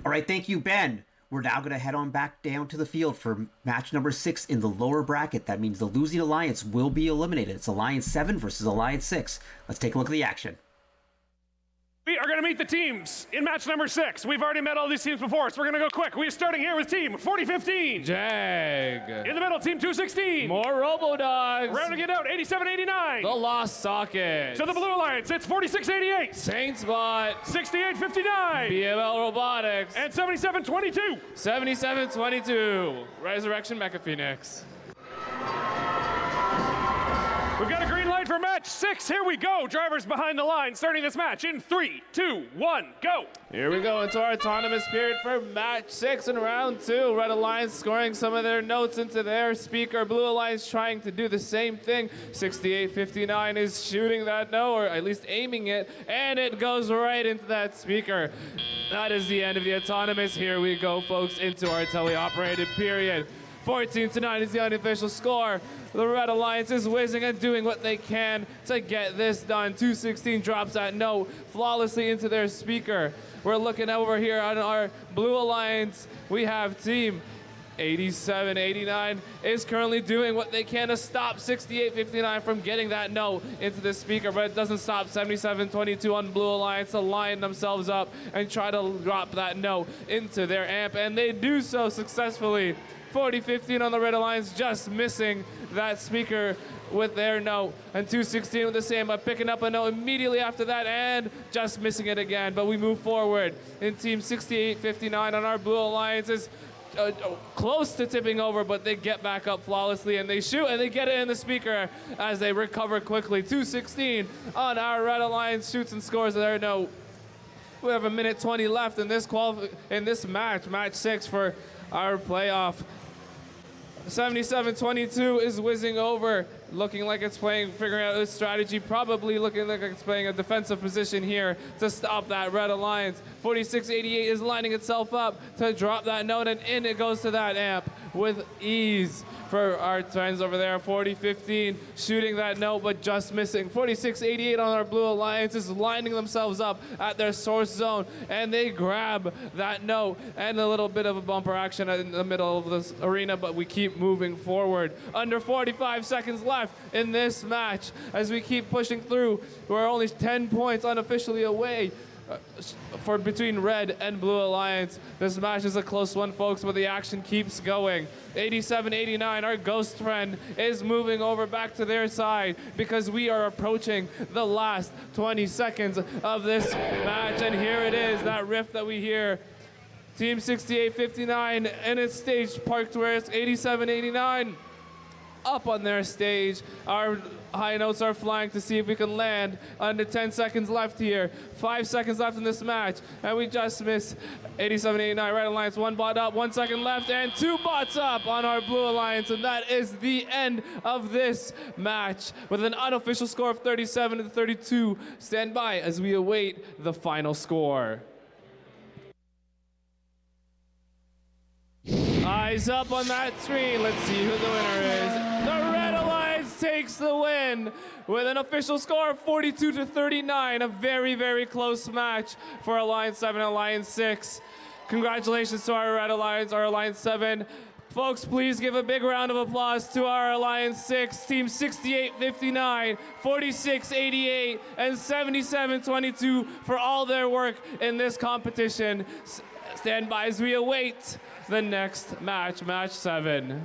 All right, thank you, Ben. We're now going to head on back down to the field for match number 6 in the lower bracket. That means the losing alliance will be eliminated. It's Alliance 7 versus Alliance 6. Let's take a look at the action. We are going to meet the teams in match number 6. We've already met all these teams before, so we're going to go quick. We are starting here with team 4015. Jag. In the middle, team 216. More Robo-Dogs. Rounding it out, 8789. The Lost Sockets. To the blue alliance, it's 4688. Saints Bot. 6859. BML Robotics. And 7722. 7722. Resurrection Mecha Phoenix. We've got a green light for match 6. Here we go. Drivers behind the line, starting this match in 3, 2, 1, go. Here we go into our autonomous period for match 6 in round 2. Red Alliance scoring some of their notes into their speaker. Blue Alliance trying to do the same thing. 6859 is shooting that note, or at least aiming it, and it goes right into that speaker. That is the end of the autonomous. Here we go, folks, into our teleoperated period. 14-9 is the unofficial score. The Red Alliance is whizzing and doing what they can to get this done. 216 drops that note flawlessly into their speaker. We're looking over here on our Blue Alliance. We have team 8789 is currently doing what they can to stop 6859 from getting that note into the speaker, but it doesn't stop 7722 on Blue Alliance to line themselves up and try to drop that note into their amp, and they do so successfully. 4015 on the Red Alliance just missing that speaker with their note, and 216 with the same, but picking up a note immediately after that and just missing it again. But we move forward in team 6859 on our Blue Alliance is close to tipping over, but they get back up flawlessly and they shoot and they get it in the speaker as they recover quickly. 216 on our Red Alliance shoots and scores their note. We have 1:20 left in this match 6 for our playoff. 7722 is whizzing over, looking like it's figuring out its strategy, probably looking like it's playing a defensive position here to stop that Red Alliance. 4688 is lining itself up to drop that note, and in it goes to that amp with ease for our friends over there. 4015 shooting that note, but just missing. 4688 on our Blue Alliance is lining themselves up at their source zone, and they grab that note, and a little bit of a bumper action in the middle of this arena, but we keep moving forward. Under 45 seconds left in this match as we keep pushing through. We're only 10 points unofficially away for between Red and Blue Alliance. This match is a close one, folks, but the action keeps going. 8789, our ghost friend, is moving over back to their side because we are approaching the last 20 seconds of this match, and here it is, that riff that we hear. Team 6859 and its stage parked where it's 8789 up on their stage. Our high notes are flying to see if we can land. Under 10 seconds left here. 5 seconds left in this match, and we just missed 8789. Red Alliance, 1 bot up, 1 second left, and 2 bots up on our Blue Alliance, and that is the end of this match with an unofficial score of 37-32. Stand by as we await the final score. Eyes up on that screen. Let's see who the winner is. The Red Alliance takes the win with an official score of 42-39. A very, very close match for Alliance 7 and Alliance 6. Congratulations to our Red Alliance, our Alliance 7. Folks, please give a big round of applause to our Alliance 6, Team 6859, 4688, and 7722 for all their work in this competition. Stand by as we await the next match, match 7.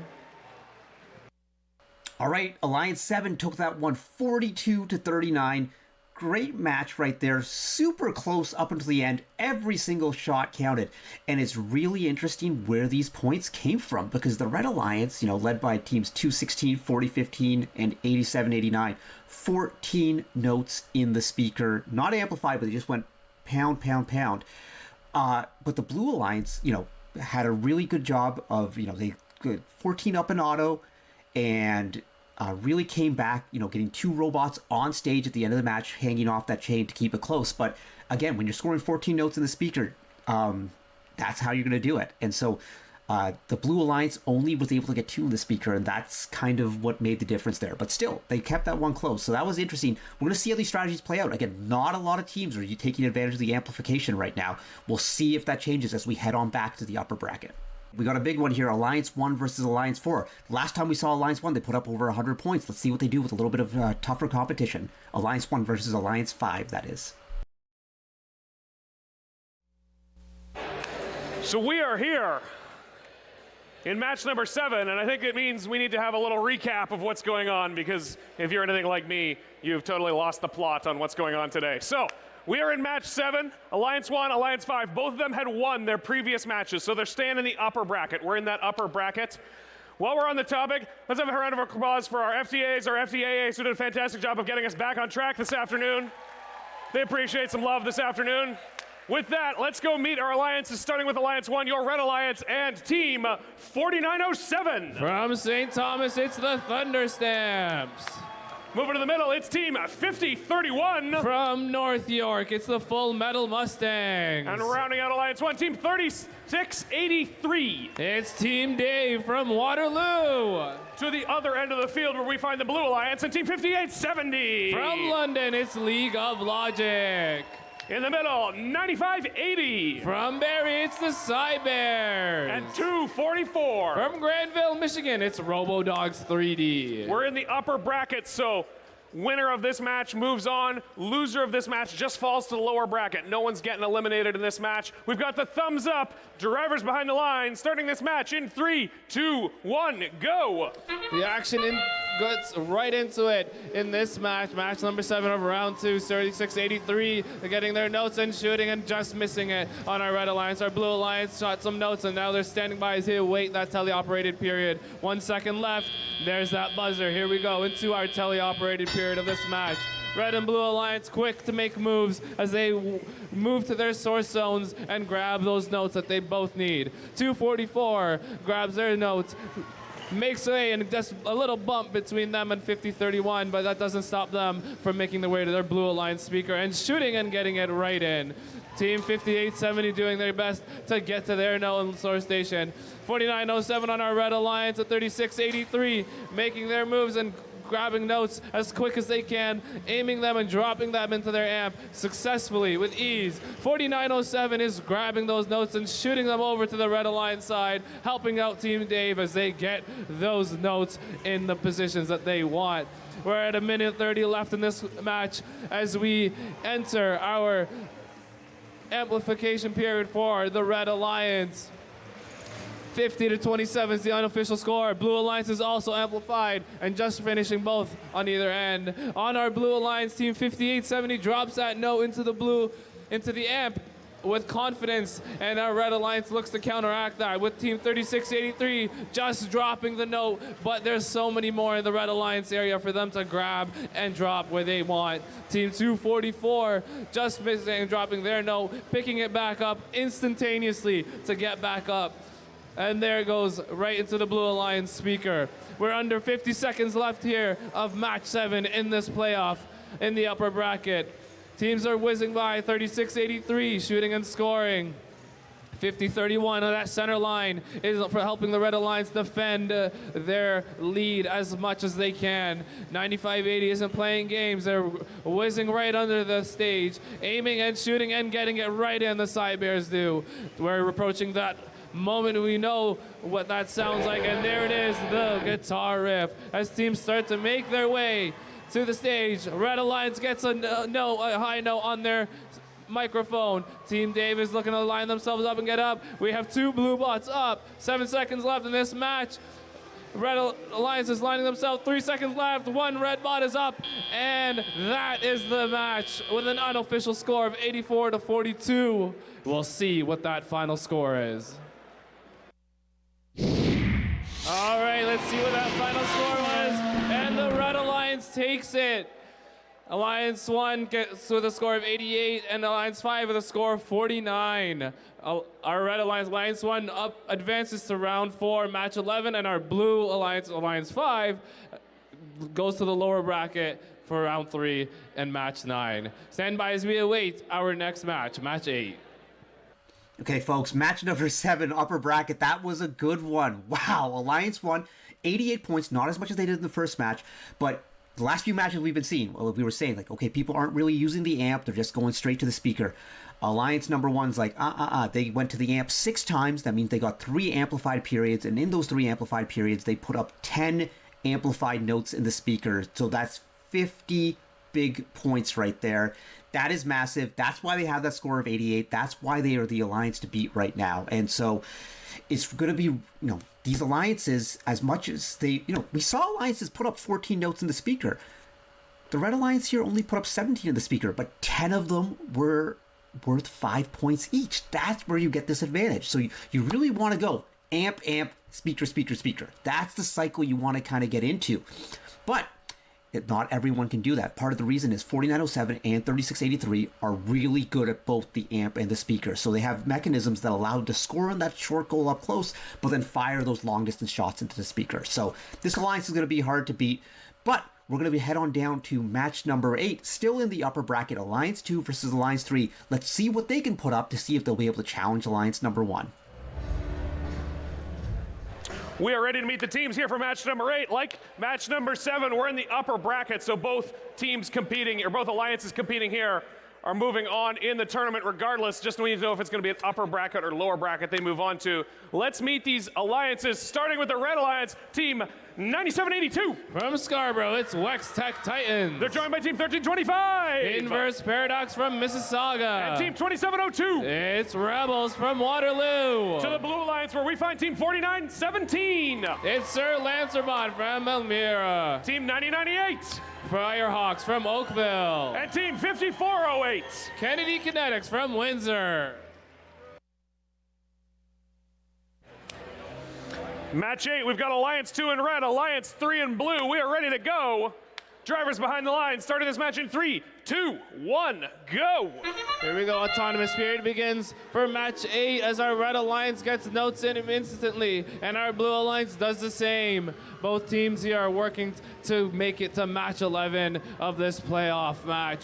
All right, Alliance 7 took that one 42-39. Great match right there. Super close up until the end. Every single shot counted. And it's really interesting where these points came from, because the Red Alliance, led by teams 216, 4015, and 8789, 14 notes in the speaker. Not amplified, but they just went pound, pound, pound. But the Blue Alliance, had a really good job of, they good 14 up in auto, and really came back, getting 2 robots on stage at the end of the match, hanging off that chain to keep it close. But again, when you're scoring 14 notes in the speaker, that's how you're going to do it. And so the Blue Alliance only was able to get 2 in the speaker, and that's kind of what made the difference there. But still, they kept that one close. So that was interesting. We're going to see how these strategies play out. Again, not a lot of teams are taking advantage of the amplification right now. We'll see if that changes as we head on back to the upper bracket. We got a big one here, Alliance 1 versus Alliance 4. Last time we saw Alliance 1, they put up over 100 points. Let's see what they do with a little bit of tougher competition. Alliance 1 versus Alliance 5, that is. So we are here in match number 7, and I think it means we need to have a little recap of what's going on, because if you're anything like me, you've totally lost the plot on what's going on today. So we are in match 7, Alliance 1, Alliance 5. Both of them had won their previous matches, so they're staying in the upper bracket. We're in that upper bracket. While we're on the topic, let's have a round of applause for our FTAs, our FTAAs, who did a fantastic job of getting us back on track this afternoon. They appreciate some love this afternoon. With that, let's go meet our alliances, starting with Alliance 1, your Red Alliance, and Team 4907. From St. Thomas, it's the Thunder Stamps. Moving to the middle, it's Team 5031. From North York, it's the Full Metal Mustangs. And rounding out Alliance 1, Team 3683. It's Team Dave from Waterloo. To the other end of the field, where we find the Blue Alliance, and Team 5870. From London, it's League of Logic. In the middle, 9580. From Barrie, it's the Cybears. And 244. From Granville, Michigan, it's RoboDogs 3D. We're in the upper bracket, so winner of this match moves on. Loser of this match just falls to the lower bracket. No one's getting eliminated in this match. We've got the thumbs up. Drivers behind the line, starting this match in 3, 2, 1, go. The action gets right into it in this match. Match number 7 of round 2, 36-83. They're getting their notes and shooting and just missing it on our Red Alliance. Our Blue Alliance shot some notes, and now they're standing by as they wait that teleoperated period. 1 second left. There's that buzzer. Here we go into our teleoperated period of this match. Red and Blue Alliance quick to make moves as they move to their source zones and grab those notes that they both need. 244 grabs their notes, makes way, and just a little bump between them and 5031, but that doesn't stop them from making their way to their Blue Alliance speaker and shooting and getting it right in. Team 5870 doing their best to get to their note and source station. 4907 on our Red Alliance at 3683, making their moves and grabbing notes as quick as they can, aiming them and dropping them into their amp successfully with ease. 4907 is grabbing those notes and shooting them over to the Red Alliance side, helping out Team Dave as they get those notes in the positions that they want. We're at 1:30 left in this match as we enter our amplification period for the Red Alliance. 50-27 is the unofficial score. Blue Alliance is also amplified and just finishing both on either end. On our Blue Alliance, Team 5870 drops that note into the amp with confidence, and our Red Alliance looks to counteract that with Team 3683 just dropping the note, but there's so many more in the Red Alliance area for them to grab and drop where they want. Team 244 just missing and dropping their note, picking it back up instantaneously to get back up. And there it goes right into the Blue Alliance speaker. We're under 50 seconds left here of match 7 in this playoff in the upper bracket. Teams are whizzing by. 36-83 shooting and scoring. 50-31 on that center line is for helping the Red Alliance defend their lead as much as they can. 95-80 isn't playing games. They're whizzing right under the stage, aiming and shooting and getting it right in. The Cybears do. We're approaching that moment we know what that sounds like, and there it is, the guitar riff as teams start to make their way to the stage. Red Alliance gets a high note on their microphone. Team Dave is looking to line themselves up and get up. We have 2 blue bots up. 7 seconds left in this match. Red Alliance is lining themselves. 3 seconds left. One red bot is up. And that is the match with an unofficial score of 84-42. We'll see what that final score is. All right, let's see what that final score was. And the Red Alliance takes it. Alliance 1 gets with a score of 88, and Alliance 5 with a score of 49. Our Red Alliance, Alliance 1, advances to round 4, match 11, and our Blue Alliance, Alliance 5, goes to the lower bracket for round 3 and match 9. Stand by as we await our next match, match 8. Okay, folks, match number 7, upper bracket. That was a good one. Wow, Alliance won 88 points, not as much as they did in the first match, but the last few matches we've been seeing, well, we were saying, like, okay, people aren't really using the amp. They're just going straight to the speaker. Alliance number 1's like, They went to the amp 6 times. That means they got 3 amplified periods. And in those 3 amplified periods, they put up 10 amplified notes in the speaker. So that's 50 big points right there. That is massive. That's why they have that score of 88. That's why they are the Alliance to beat right now. And so it's going to be, these alliances, as much as they, we saw alliances put up 14 notes in the speaker. The Red Alliance here only put up 17 in the speaker, but 10 of them were worth 5 points each. That's where you get this advantage. So you really want to go amp, amp, speaker, speaker, speaker. That's the cycle you want to kind of get into. But not everyone can do that. Part of the reason is 4907 and 3683 are really good at both the amp and the speaker. So they have mechanisms that allow them to score on that short goal up close, but then fire those long distance shots into the speaker. So this alliance is going to be hard to beat, but we're going to head on down to match number 8, still in the upper bracket, Alliance 2 versus Alliance 3. Let's see what they can put up to see if they'll be able to challenge Alliance number 1. We are ready to meet the teams here for match number 8. Like match number 7, we're in the upper bracket, so both teams competing, or both alliances competing here, are moving on in the tournament regardless. Just need to know if it's going to be an upper bracket or lower bracket they move on to. Let's meet these alliances, starting with the Red Alliance, team 9782. From Scarborough, it's Wex Tech Titans. They're joined by team 1325. Inverse Paradox from Mississauga. And team 2702. It's Rebels from Waterloo. To the Blue Alliance, where we find team 4917. It's Sir Lancerbot from Elmira. Team 9098. Firehawks from Oakville. And team 5408. Kennedy Kinetics from Windsor. Match 8, we've got Alliance 2 in red, Alliance 3 in blue. We are ready to go. Drivers behind the line, starting this match in 3, 2, 1, go. Here we go, autonomous period begins for match 8 as our Red Alliance gets notes in instantly, and our Blue Alliance does the same. Both teams here are working to make it to match 11 of this playoff match.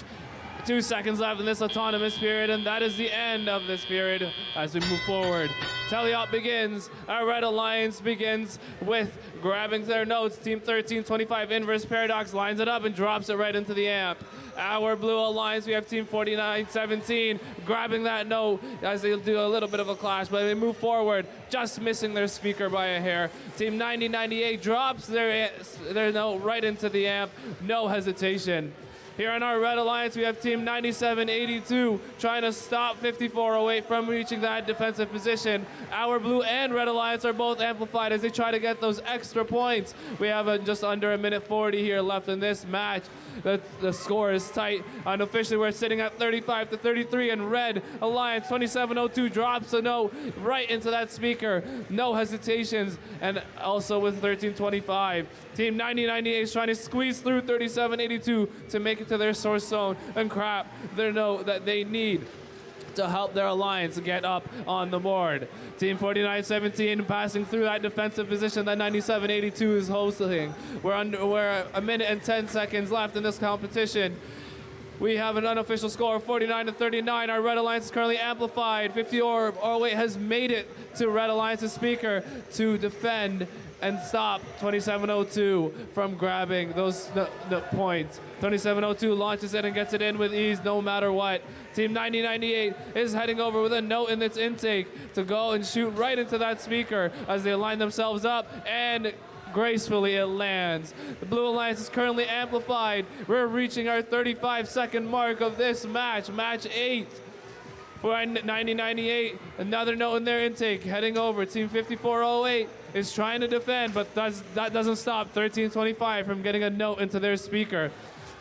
2 seconds left in this autonomous period, and that is the end of this period as we move forward. Teleop begins. Our Red Alliance begins with grabbing their notes. Team 1325 Inverse Paradox lines it up and drops it right into the amp. Our Blue Alliance, we have Team 4917 grabbing that note as they do a little bit of a clash, but they move forward, just missing their speaker by a hair. Team 9098 drops their note right into the amp, no hesitation. Here on our Red Alliance, we have Team 9782 trying to stop 5408 from reaching that defensive position. Our Blue and Red Alliance are both amplified as they try to get those extra points. We have just under a minute 40 here left in this match. The score is tight. Unofficially, we're sitting at 35-33, and Red Alliance 2702 drops a note right into that speaker. No hesitations, and also with 1325. Team 9098 is trying to squeeze through 3782 to make it to their source zone and grab their note that they need to help their alliance get up on the board. Team 4917 passing through that defensive position that 9782 is hosting. We're a minute and 10 seconds left in this competition. We have an unofficial score of 49-39. Our Red Alliance is currently amplified. 5008 has made it to Red Alliance's speaker to defend and stop 2702 from grabbing those points. 2702 launches it and gets it in with ease no matter what. Team 9098 is heading over with a note in its intake to go and shoot right into that speaker as they line themselves up, and gracefully it lands. The Blue Alliance is currently amplified. We're reaching our 35-second mark of this match, match 8. for 9098. Another note in their intake, heading over. Team 5408 is trying to defend, but that doesn't stop 1325 from getting a note into their speaker.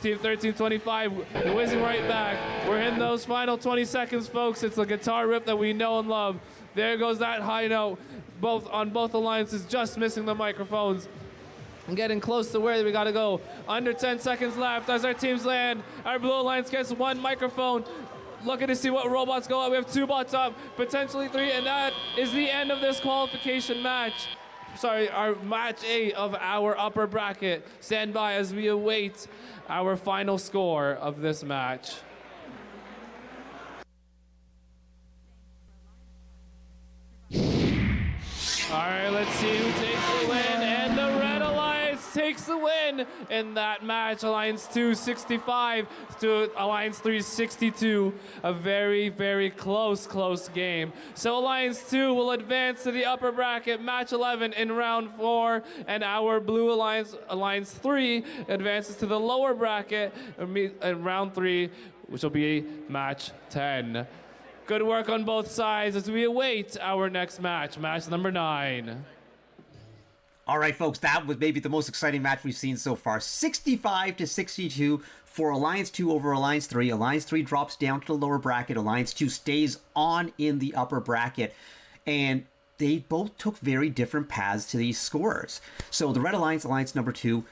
Team 1325 whizzing right back. We're in those final 20 seconds, folks. It's a guitar riff that we know and love. There goes that high note, on both alliances, just missing the microphones. And getting close to where we gotta go. Under 10 seconds left as our teams land. Our Blue Alliance gets one microphone. Looking to see what robots go up. We have 2 bots up, potentially 3, and that is the end of this qualification match. Sorry, our match 8 of our upper bracket. Stand by as we await our final score of this match. All right, let's see who takes the win, and the Red Alliance takes the win in that match. Alliance 2 65 to Alliance 3 62. A very, very close game. So Alliance 2 will advance to the upper bracket, match 11 in round 4, and our Blue Alliance, Alliance 3, advances to the lower bracket in round 3, which will be match 10. Good work on both sides as we await our next match, match number 9. All right, folks, that was maybe the most exciting match we've seen so far. 65 to 62 for Alliance 2 over Alliance 3. Alliance 3 drops down to the lower bracket. Alliance 2 stays on in the upper bracket. And they both took very different paths to these scores. So the Red Alliance, Alliance number 2,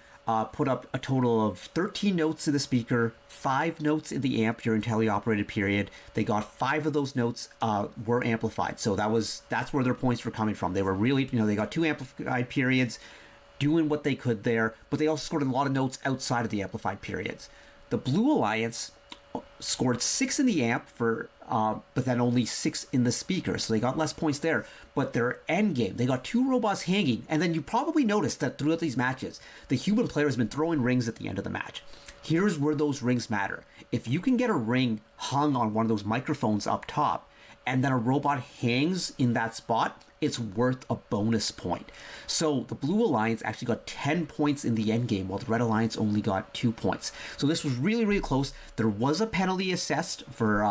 put up a total of 13 notes in the speaker, 5 notes in the amp during teleoperated period. They got 5 of those notes were amplified. So that's where their points were coming from. They were really, they got 2 amplified periods, doing what they could there, but they also scored a lot of notes outside of the amplified periods. The Blue Alliance scored 6 in the amp but then only 6 in the speaker, so they got less points there. But their end game, they got 2 robots hanging, and then you probably noticed that throughout these matches, the human player has been throwing rings at the end of the match. Here's where those rings matter. If you can get a ring hung on one of those microphones up top, and then a robot hangs in that spot, it's worth a bonus point. So the Blue Alliance actually got 10 points in the end game, while the Red Alliance only got 2 points. So this was really, really close. There was a penalty assessed for,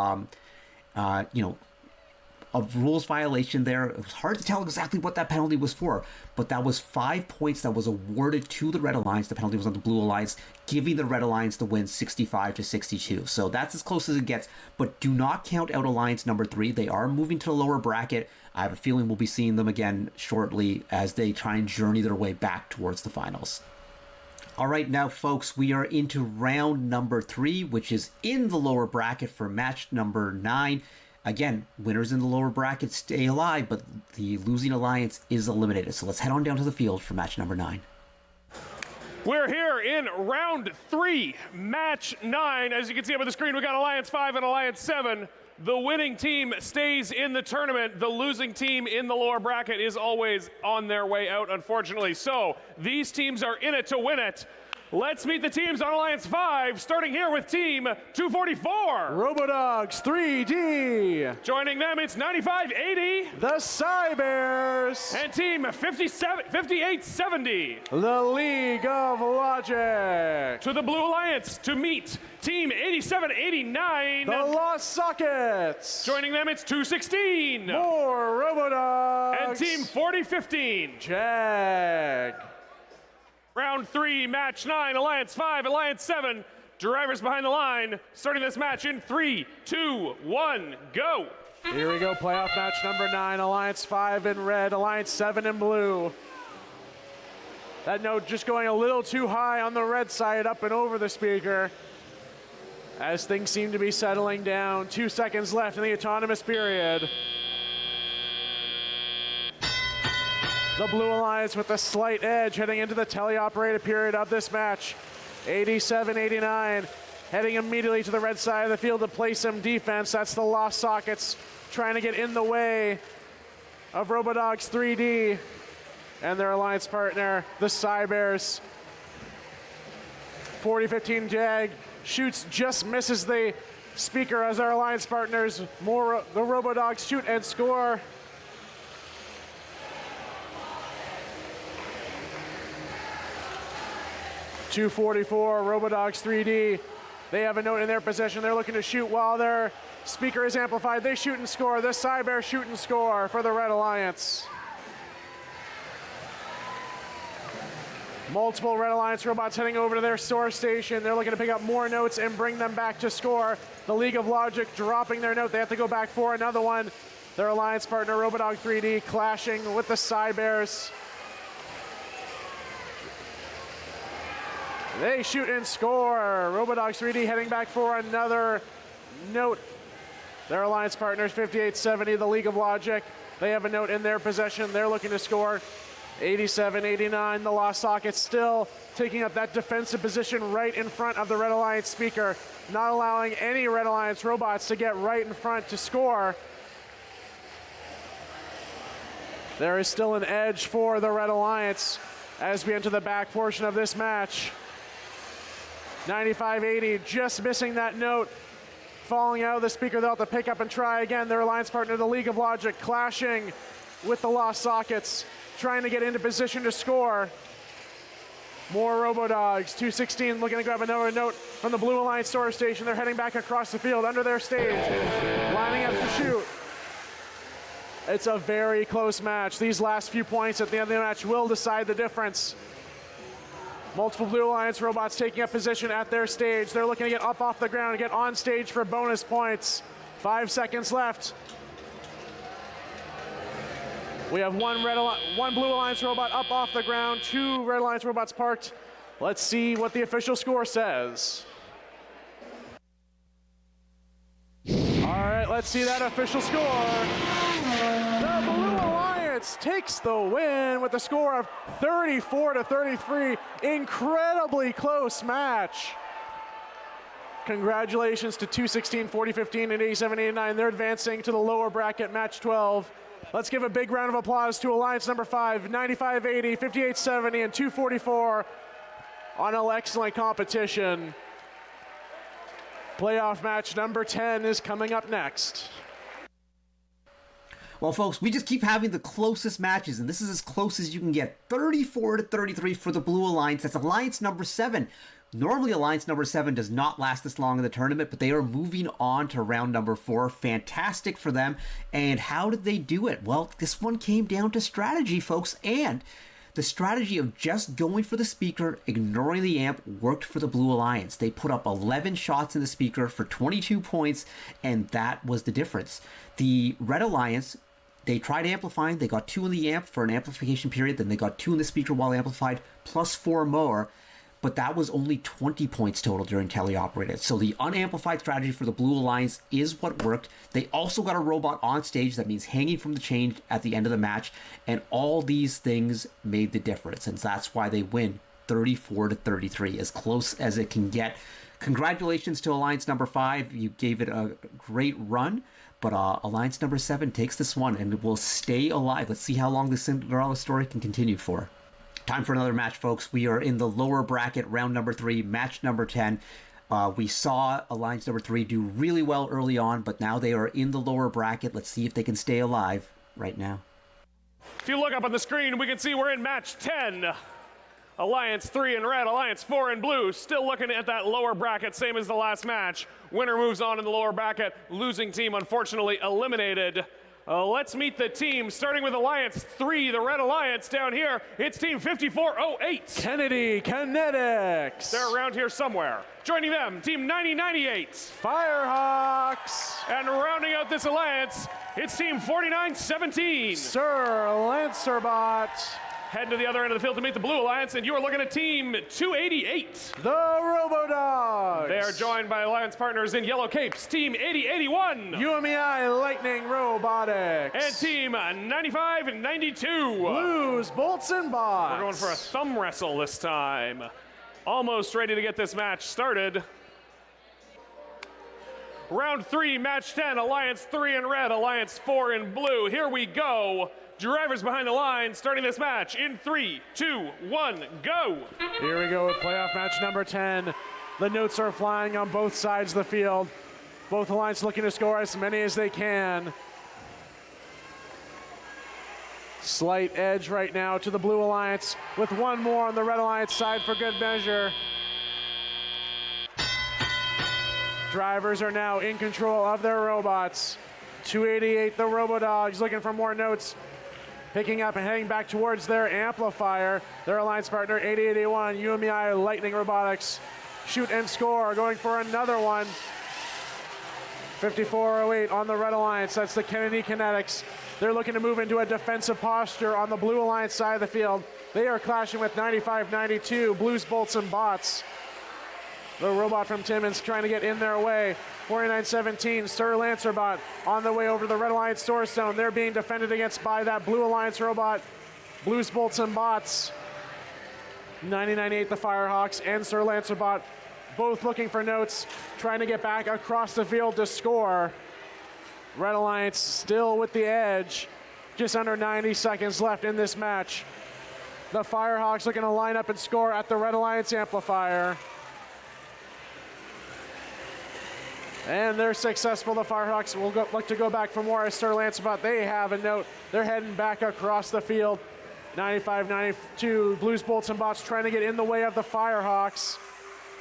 a rules violation there. It was hard to tell exactly what that penalty was for, but that was 5 points that was awarded to the Red Alliance. The penalty was on the Blue Alliance, giving the Red Alliance the win 65 to 62. So that's as close as it gets, but do not count out Alliance number 3. They are moving to the lower bracket. I have a feeling we'll be seeing them again shortly as they try and journey their way back towards the finals. All right, now, folks, we are into round number 3, which is in the lower bracket for match number 9. Again, winners in the lower bracket stay alive, but the losing alliance is eliminated. So let's head on down to the field for match number 9. We're here in round 3, match 9. As you can see up on the screen, we got Alliance 5 and Alliance 7. The winning team stays in the tournament. The losing team in the lower bracket is always on their way out, unfortunately. So these teams are in it to win it. Let's meet the teams on Alliance 5, starting here with Team 244. Robodogs 3D. Joining them, it's 9580. The Cybers. And Team 5870. The League of Logic. To the Blue Alliance to meet Team 8789. The Lost Sockets. Joining them, it's 216. More Robodogs. And Team 4015. Jag. Round 3, match 9, Alliance 5, Alliance 7. Drivers behind the line, starting this match in 3, 2, 1, go. Here we go, playoff match number 9, Alliance 5 in red, Alliance 7 in blue. That note just going a little too high on the red side, up and over the speaker. As things seem to be settling down, 2 seconds left in the autonomous period. The Blue Alliance with a slight edge heading into the teleoperated period of this match. 87-89, heading immediately to the red side of the field to play some defense. That's the Lost Sockets trying to get in the way of Robodogs 3D and their alliance partner, the Cybers. 40-15 Jag shoots, just misses the speaker as our alliance partners, the Robodogs shoot and score. .244, Robodogs 3D They have a note in their possession. They're looking to shoot while their speaker is amplified. They shoot and score. The Cybear shoot and score for the Red Alliance. Multiple Red Alliance robots heading over to their store station. They're looking to pick up more notes and bring them back to score. The League of Logic dropping their note. They have to go back for another one. Their alliance partner, Robodog 3D, clashing with the Cybears. They shoot and score. Robodogs 3D heading back for another note. Their alliance partners, 5870, the League of Logic. They have a note in their possession. They're looking to score. 8789, the Lost Socket still taking up that defensive position right in front of the Red Alliance speaker, not allowing any Red Alliance robots to get right in front to score. There is still an edge for the Red Alliance as we enter the back portion of this match. 9580 just missing that note, falling out of the speaker. They'll have to pick up and try again. Their alliance partner, the League of Logic, clashing with the Lost Sockets, trying to get into position to score. More Robodogs. 216 looking to grab another note from the Blue Alliance store station. They're heading back across the field under their stage, lining up to shoot. It's a very close match. These last few points at the end of the match will decide the difference. Multiple Blue Alliance robots taking up position at their stage. They're looking to get up off the ground and get on stage for bonus points. 5 seconds left. We have one Blue Alliance robot up off the ground, 2 Red Alliance robots parked. Let's see what the official score says. All right, let's see that official score. The Blue Alliance takes the win with a score of 34-33. Incredibly close match. Congratulations to 216, 4015, and 8789. They're advancing to the lower bracket, match 12. Let's give a big round of applause to Alliance number 5, 9580, 5870, and 244 on an excellent competition. Playoff match number 10 is coming up next. Well, folks, we just keep having the closest matches, and this is as close as you can get. 34-33 for the Blue Alliance. That's Alliance number 7. Normally, Alliance number 7 does not last this long in the tournament, but they are moving on to round number 4. Fantastic for them. And how did they do it? Well, this one came down to strategy, folks, and the strategy of just going for the speaker, ignoring the amp, worked for the Blue Alliance. They put up 11 shots in the speaker for 22 points, and that was the difference. The Red Alliance, they tried amplifying. They got 2 in the amp for an amplification period. Then they got 2 in the speaker while amplified, plus 4 more. But that was only 20 points total during teleoperated. So the unamplified strategy for the Blue Alliance is what worked. They also got a robot on stage. That means hanging from the chain at the end of the match. And all these things made the difference. And that's why they win 34-33, as close as it can get. Congratulations to Alliance number 5. You gave it a great run. But Alliance number 7 takes this one and will stay alive. Let's see how long this Cinderella story can continue for. Time for another match, folks. We are in the lower bracket, round number 3, match number 10. We saw Alliance number 3 do really well early on, but now they are in the lower bracket. Let's see if they can stay alive right now. If you look up on the screen, we can see we're in match 10. Alliance 3 in red, Alliance 4 in blue. Still looking at that lower bracket, same as the last match. Winner moves on in the lower bracket. Losing team, unfortunately, eliminated. Let's meet the team, starting with Alliance 3, the Red Alliance down here. It's team 5408. Kennedy Kinetics. They're around here somewhere. Joining them, team 9098. Firehawks. And rounding out this alliance, it's team 4917. Sir Lancerbot. Heading to the other end of the field to meet the Blue Alliance, and you are looking at team 288. The Robodogs. They are joined by alliance partners in yellow capes, team 8081. UMEI Lightning Robotics. And team 9592. Blues, Bolts, and Bots. We're going for a thumb wrestle this time. Almost ready to get this match started. Round 3, match 10, Alliance 3 in red, Alliance 4 in blue. Here we go. Drivers behind the line, starting this match in 3, 2, 1, go. Here we go with playoff match number 10. The notes are flying on both sides of the field. Both alliances looking to score as many as they can. Slight edge right now to the Blue Alliance with one more on the Red Alliance side for good measure. Drivers are now in control of their robots. 288, the Robodogs looking for more notes. Picking up and heading back towards their amplifier. Their alliance partner, 8881, UMEI Lightning Robotics. Shoot and score, going for another one. 5408 on the Red Alliance, that's the Kennedy Kinetics. They're looking to move into a defensive posture on the Blue Alliance side of the field. They are clashing with 9592, Blues, Bolts, and Bots. The robot from Timmins trying to get in their way. 4917, Sir Lancerbot on the way over to the Red Alliance Source Zone. They're being defended against by that Blue Alliance robot. Blues, Bolts, and Bots. 9098, the Firehawks, and Sir Lancerbot both looking for notes, trying to get back across the field to score. Red Alliance still with the edge. Just under 90 seconds left in this match. The Firehawks looking to line up and score at the Red Alliance amplifier. And they're successful. The Firehawks will look to go back for more as Sir Lancerbot. They have a note. They're heading back across the field. 95-92, Blues, Bolts, and Bots trying to get in the way of the Firehawks.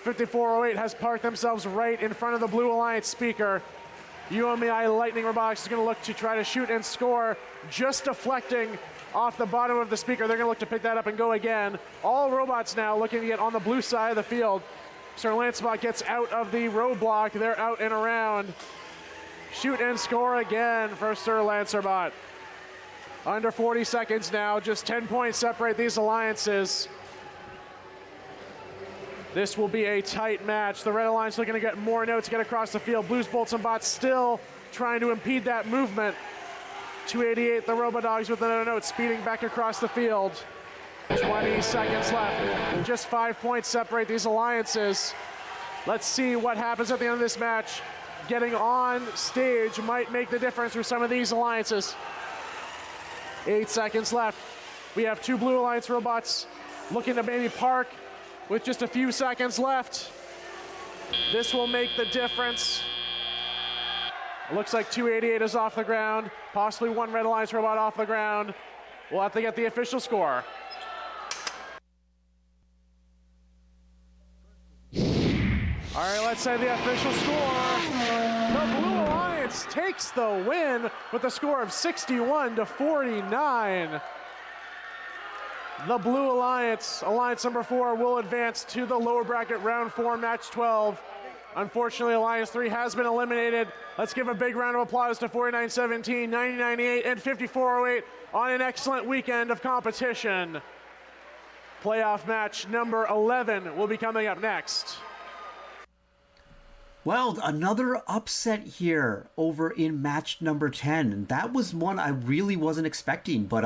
5408 has parked themselves right in front of the Blue Alliance speaker. UMEI Lightning Robotics is going to look to try to shoot and score, just deflecting off the bottom of the speaker. They're going to look to pick that up and go again. All robots now looking to get on the blue side of the field. Sir Lancerbot gets out of the roadblock. They're out and around. Shoot and score again for Sir Lancerbot. Under 40 seconds now, just 10 points separate these alliances. This will be a tight match. The Red Alliance looking to get more notes, get across the field. Blues, Bolts, and Bots still trying to impede that movement. 288, the Robodogs with another note, speeding back across the field. 20 seconds left. Just 5 points separate these alliances. Let's see what happens at the end of this match. Getting on stage might make the difference for some of these alliances. 8 seconds left. We have two Blue Alliance robots looking to maybe park with just a few seconds left. This will make the difference. It looks like 288 is off the ground, possibly one Red Alliance robot off the ground. We'll have to get the official score. All right, let's say the official score. The Blue Alliance takes the win with a score of 61-49. The Blue Alliance, Alliance number 4, will advance to the lower bracket round 4, match 12. Unfortunately, Alliance 3 has been eliminated. Let's give a big round of applause to 4917, 9098, and 5408 on an excellent weekend of competition. Playoff match number 11 will be coming up next. Well, another upset here over in match number 10. And that was one I really wasn't expecting, but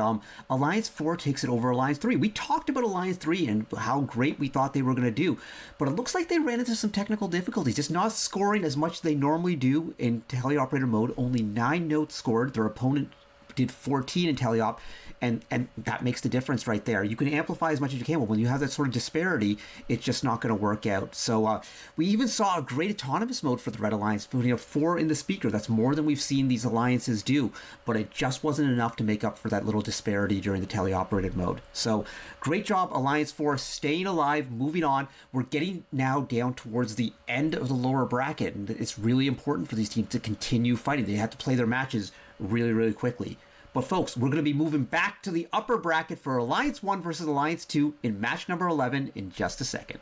Alliance 4 takes it over Alliance 3. We talked about Alliance 3 and how great we thought they were going to do, but it looks like they ran into some technical difficulties, just not scoring as much as they normally do in teleoperator mode. Only 9 notes scored. Their opponent did 14 in teleop, and that makes the difference right there. You can amplify as much as you can, but when you have that sort of disparity, it's just not going to work out. So we even saw a great autonomous mode for the Red Alliance, putting up 4 in the speaker. That's more than we've seen these alliances do, but it just wasn't enough to make up for that little disparity during the teleoperated mode. So great job, Alliance 4, staying alive, moving on. We're getting now down towards the end of the lower bracket, and it's really important for these teams to continue fighting. They have to play their matches really, really quickly. But folks, we're going to be moving back to the upper bracket for Alliance 1 versus Alliance 2 in match number 11 in just a second.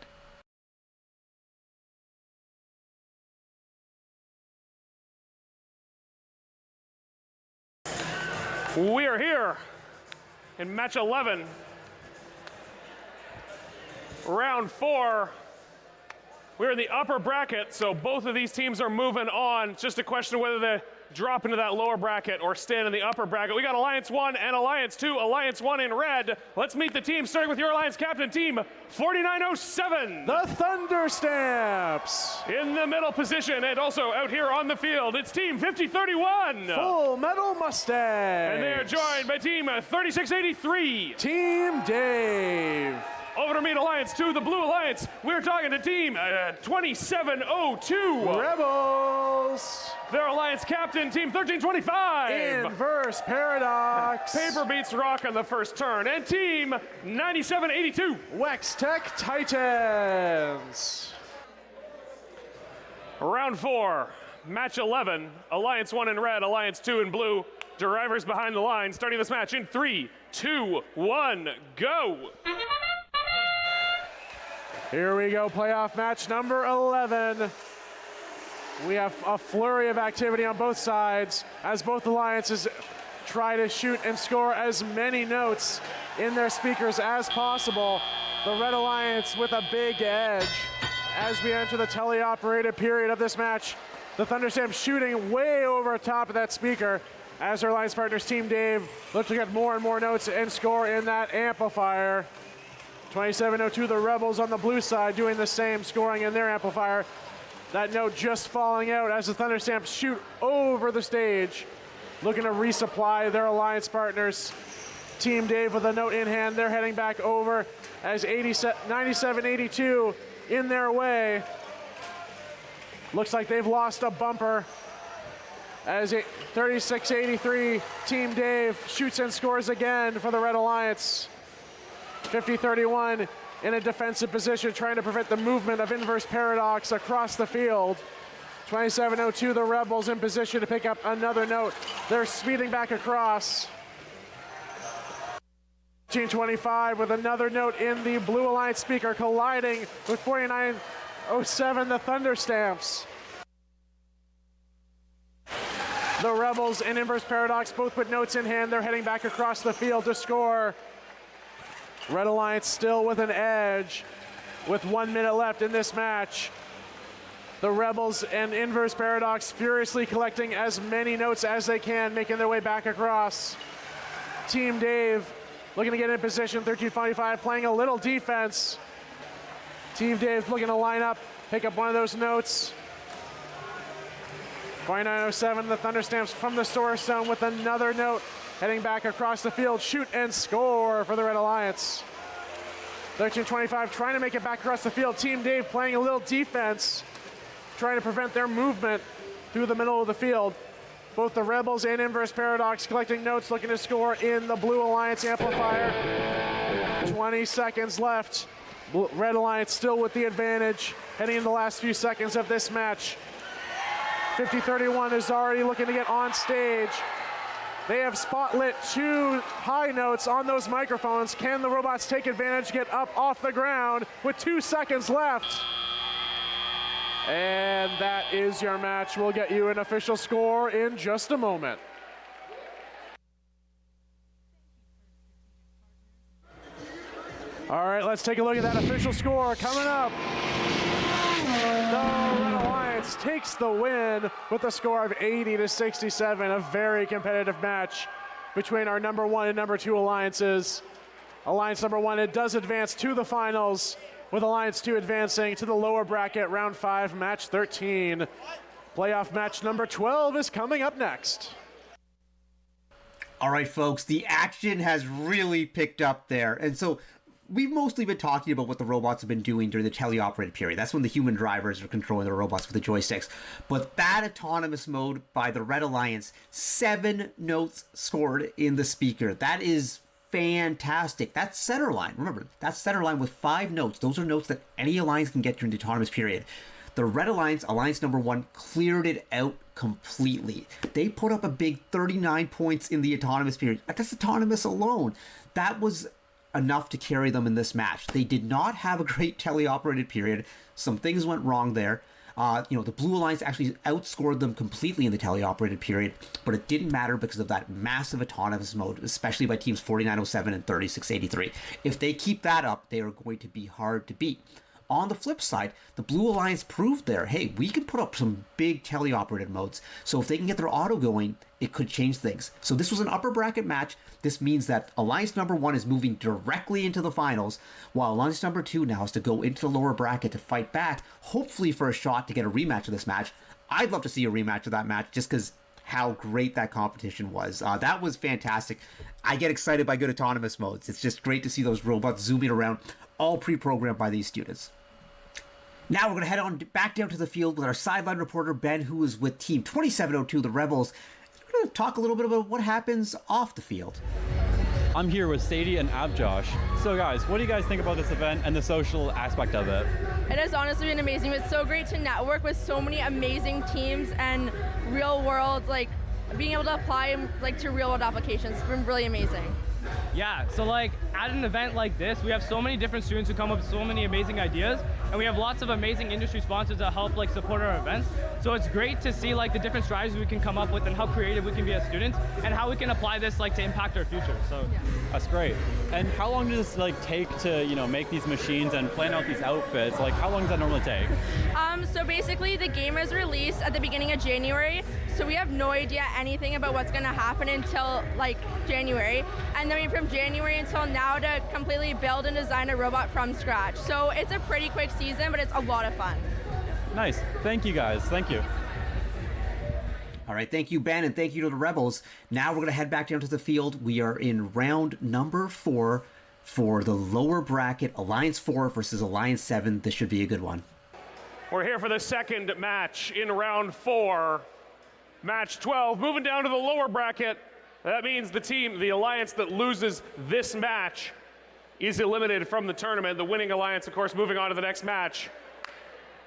We are here in match 11, round 4. We're in the upper bracket, so both of these teams are moving on. It's just a question of whether they drop into that lower bracket or stand in the upper bracket. We got Alliance 1 and Alliance 2. Alliance 1 in red. Let's meet the team, starting with your Alliance captain, team 4907. The Thunder Stamps. In the middle position, and also out here on the field, it's team 5031. Full Metal Mustang. And they are joined by team 3683. Team Dave. Over to meet Alliance 2, the Blue Alliance. We're talking to team 2702. Rebels. Their Alliance captain, team 1325. Inverse Paradox. Paper beats rock on the first turn. And team 9782. Wex Tech Titans. Round 4, match 11, Alliance 1 in red, Alliance 2 in blue. Drivers behind the line, starting this match in 3, 2, 1, go! Here we go, playoff match number 11. We have a flurry of activity on both sides as both alliances try to shoot and score as many notes in their speakers as possible. The Red Alliance with a big edge as we enter the teleoperated period of this match. The Thunderstamp shooting way over top of that speaker as our alliance partners Team Dave look to get more and more notes and score in that amplifier. 2702, the Rebels on the blue side doing the same, scoring in their amplifier. That note just falling out as the Thunderstamps shoot over the stage, looking to resupply their alliance partners. Team Dave with a note in hand, they're heading back over as 9782 in their way. Looks like they've lost a bumper as 3683, Team Dave shoots and scores again for the Red Alliance. 5031 in a defensive position, trying to prevent the movement of Inverse Paradox across the field. 2702, the Rebels in position to pick up another note. They're speeding back across. 1325 with another note in the Blue Alliance speaker, colliding with 4907, the Thunderstamps. The Rebels and Inverse Paradox both put notes in hand. They're heading back across the field to score. Red Alliance still with an edge with 1 minute left in this match. The Rebels and Inverse Paradox furiously collecting as many notes as they can, making their way back across. Team Dave looking to get in position, 1325, playing a little defense. Team Dave looking to line up, pick up one of those notes. 4907, the Thunderstamps from the source zone with another note, heading back across the field, shoot and score for the Red Alliance. 1325 trying to make it back across the field. Team Dave playing a little defense, trying to prevent their movement through the middle of the field. Both the Rebels and Inverse Paradox collecting notes, looking to score in the Blue Alliance amplifier. 20 seconds left. Red Alliance still with the advantage, heading into the last few seconds of this match. 5031 is already looking to get on stage. They have spotlit 2 high notes on those microphones. Can the robots take advantage, get up off the ground with 2 seconds left? And that is your match. We'll get you an official score in just a moment. All right, let's take a look at that official score coming up. The Red Alliance takes the win with a score of 80-67, a very competitive match between our number 1 and number 2 alliances. Alliance number 1, it does advance to the finals, with Alliance 2 advancing to the lower bracket, round 5, match 13. Playoff match number 12 is coming up next. All right, folks, the action has really picked up there. And so we've mostly been talking about what the robots have been doing during the teleoperated period. That's when the human drivers are controlling the robots with the joysticks. But that autonomous mode by the Red Alliance, 7 notes scored in the speaker. That is fantastic. That's center line. Remember, that's center line with 5 notes. Those are notes that any alliance can get during the autonomous period. The Red Alliance, Alliance number 1, cleared it out completely. They put up a big 39 points in the autonomous period. That's autonomous alone. That was enough to carry them in this match. They did not have a great teleoperated period. Some things went wrong there. The Blue Alliance actually outscored them completely in the teleoperated period, but it didn't matter because of that massive autonomous mode, especially by teams 4907 and 3683. If they keep that up, they are going to be hard to beat. On the flip side, the Blue Alliance proved there, hey, we can put up some big teleoperated modes. So if they can get their auto going, it could change things. So this was an upper bracket match. This means that Alliance number 1 is moving directly into the finals, while Alliance number 2 now has to go into the lower bracket to fight back, hopefully for a shot to get a rematch of this match. I'd love to see a rematch of that match just because how great that competition was. That was fantastic. I get excited by good autonomous modes. It's just great to see those robots zooming around, all pre-programmed by these students. Now we're going to head on back down to the field with our sideline reporter, Ben, who is with Team 2702, the Rebels. We're going to talk a little bit about what happens off the field. I'm here with Sadie and Abjosh. So guys, what do you guys think about this event and the social aspect of it? It has honestly been amazing. It's so great to network with so many amazing teams and real world, like being able to apply like to real world applications. It's been really amazing. Yeah, so like at an event like this, we have so many different students who come up with so many amazing ideas, and we have lots of amazing industry sponsors that help like support our events. So it's great to see like the different strategies we can come up with and how creative we can be as students and how we can apply this like to impact our future. So yeah. That's great. And how long does it like take to, you know, make these machines and plan out these outfits? Like how long does that normally take? So basically the game is released at the beginning of January, so we have no idea anything about what's going to happen until like January, and then from January until now to completely build and design a robot from scratch. So it's a pretty quick season, but it's a lot of fun. Nice. Thank you guys. Thank you. All right, thank you, Ben, and thank you to the Rebels. Now we're going to head back down to the field. We are in round number 4 for the lower bracket, Alliance 4 versus Alliance 7. This should be a good one. We're here for the second match in round 4. Match 12, moving down to the lower bracket. That means the alliance that loses this match is eliminated from the tournament. The winning alliance, of course, moving on to the next match.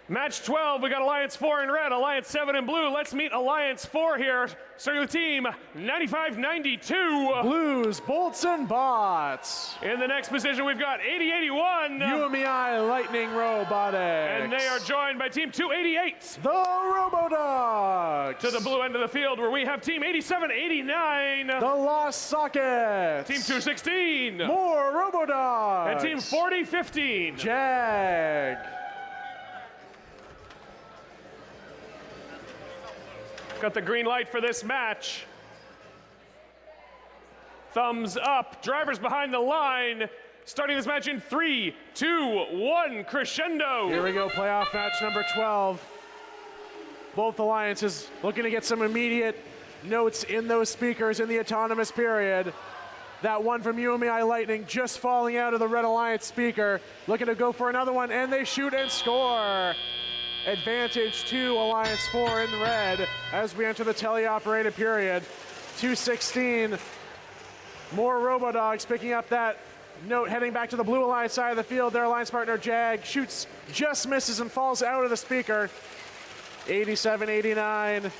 Match 12, we got Alliance 4 in red, Alliance 7 in blue. Let's meet Alliance 4 here, starting with team 9592. Blues, Bolts and Bots. In the next position, we've got 8081. UMEI Lightning Robotics. And they are joined by team 288. The Robodogs. To the blue end of the field, where we have team 8789. The Lost Sockets. Team 216. More Robodogs. And team 4015. Jag. Got the green light for this match. Thumbs up. Drivers behind the line. Starting this match in 3, 2, 1, crescendo. Here we go, playoff match number 12. Both alliances looking to get some immediate notes in those speakers in the autonomous period. That one from UMEI Lightning just falling out of the Red Alliance speaker. Looking to go for another one, and they shoot and score. Advantage to Alliance 4 in red as we enter the teleoperated period. 2:16. More Robodogs picking up that note, heading back to the Blue Alliance side of the field. Their alliance partner Jag shoots, just misses, and falls out of the speaker. 87-89.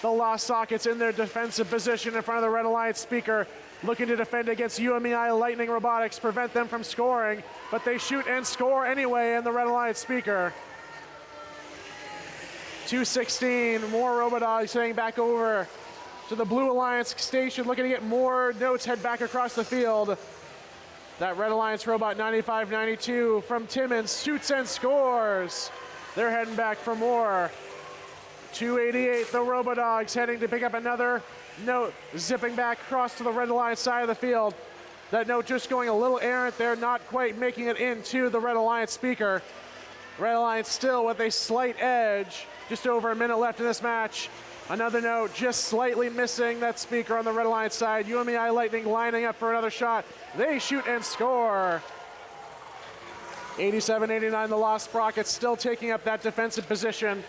The Lost Sockets in their defensive position in front of the Red Alliance speaker, looking to defend against UMEI Lightning Robotics, prevent them from scoring, but they shoot and score anyway in the Red Alliance speaker. 2:16, more Robodogs heading back over to the Blue Alliance station, looking to get more notes, head back across the field. That Red Alliance robot 9592 from Timmins shoots and scores. They're heading back for more. 288, the Robodogs heading to pick up another note, zipping back across to the Red Alliance side of the field. That note just going a little errant there, not quite making it into the Red Alliance speaker. Red Alliance still with a slight edge. Just over a minute left in this match. Another note just slightly missing that speaker on the Red Alliance side. UMEI Lightning lining up for another shot. They shoot and score. 87-89, the Lost Sprockets still taking up that defensive position.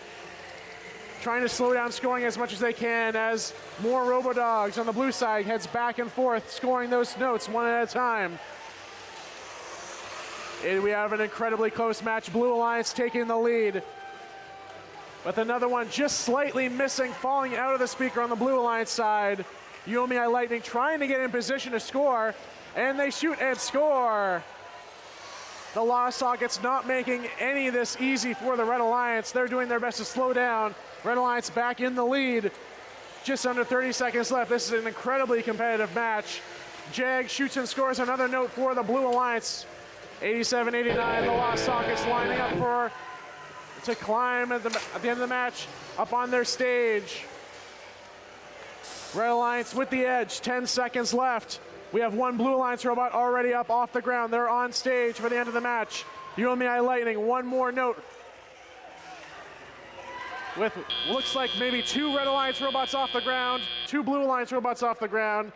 Trying to slow down scoring as much as they can as more Robodogs on the blue side heads back and forth, scoring those notes one at a time. And we have an incredibly close match. Blue Alliance taking the lead. With another one just slightly missing, falling out of the speaker on the Blue Alliance side. UMEI Lightning trying to get in position to score, and they shoot and score. The Lost Sockets not making any of this easy for the Red Alliance. They're doing their best to slow down. Red Alliance back in the lead. Just under 30 seconds left. This is an incredibly competitive match. Jag shoots and scores another note for the Blue Alliance. 87-89, the Lost Sockets lining up to climb at the end of the match up on their stage. Red Alliance with the edge, 10 seconds left. We have one Blue Alliance robot already up off the ground. They're on stage for the end of the match. UMEI Lightning, one more note. With looks like maybe 2 Red Alliance robots off the ground, 2 Blue Alliance robots off the ground.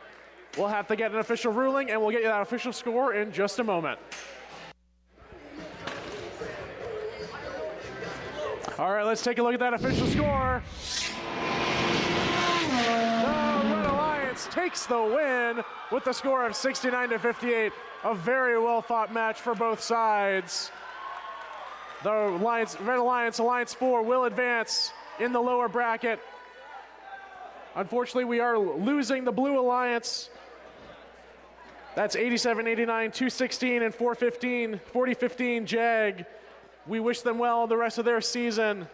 We'll have to get an official ruling, and we'll get you that official score in just a moment. All right, let's take a look at that official score. The Red Alliance takes the win with the score of 69-58. A very well fought match for both sides. The Red Alliance, Alliance 4 will advance in the lower bracket. Unfortunately, we are losing the Blue Alliance. That's 87-89, 216, and 415, 40-15 Jag. We wish them well the rest of their season.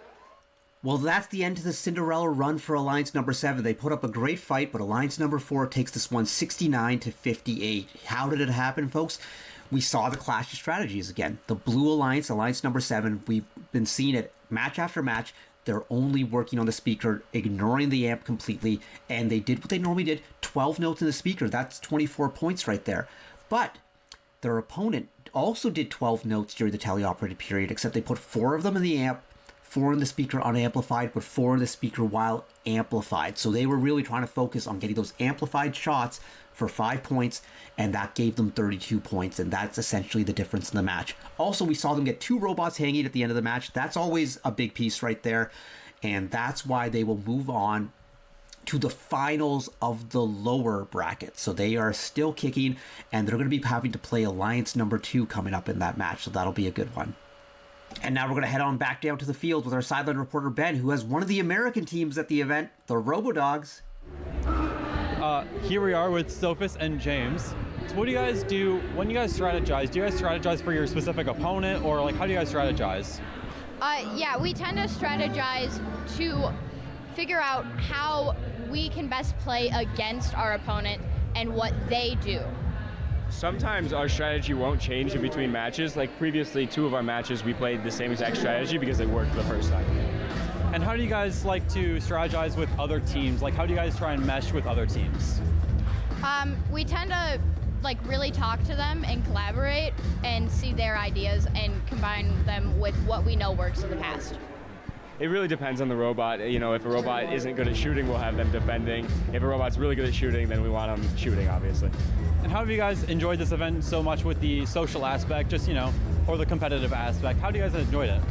Well, that's the end to the Cinderella run for Alliance number 7. They put up a great fight, but Alliance number 4 takes this one 69-58. How did it happen, folks? We saw the clash of strategies again. The Blue Alliance, Alliance number 7, we've been seeing it match after match. They're only working on the speaker, ignoring the amp completely, and they did what they normally did, 12 notes in the speaker. That's 24 points right there. But their opponent also did 12 notes during the teleoperated period, except they put 4 of them in the amp, 4 in the speaker unamplified, but 4 in the speaker while amplified. So they were really trying to focus on getting those amplified shots for 5 points, and that gave them 32 points, and that's essentially the difference in the match. Also, we saw them get 2 robots hanging at the end of the match. That's always a big piece right there, and that's why they will move on to the finals of the lower bracket. So they are still kicking, and they're going to be having to play Alliance number 2 coming up in that match, so that'll be a good one. And now we're going to head on back down to the field with our sideline reporter Ben, who has one of the American teams at the event, the RoboDogs. Here we are with Sophus and James. So what do you guys do when you guys strategize? Do you guys strategize for your specific opponent, or like how do you guys strategize? Yeah, we tend to strategize to figure out how we can best play against our opponent and what they do. Sometimes our strategy won't change in between matches. Like previously, 2 of our matches, we played the same exact strategy because it worked the first time. And how do you guys like to strategize with other teams? Like how do you guys try and mesh with other teams? We tend to like really talk to them and collaborate and see their ideas and combine them with what we know works in the past. It really depends on the robot. You know, if a robot isn't good at shooting, we'll have them defending. If a robot's really good at shooting, then we want them shooting, obviously. And how have you guys enjoyed this event so much with the social aspect, just, you know, or the competitive aspect? How do you guys enjoyed it?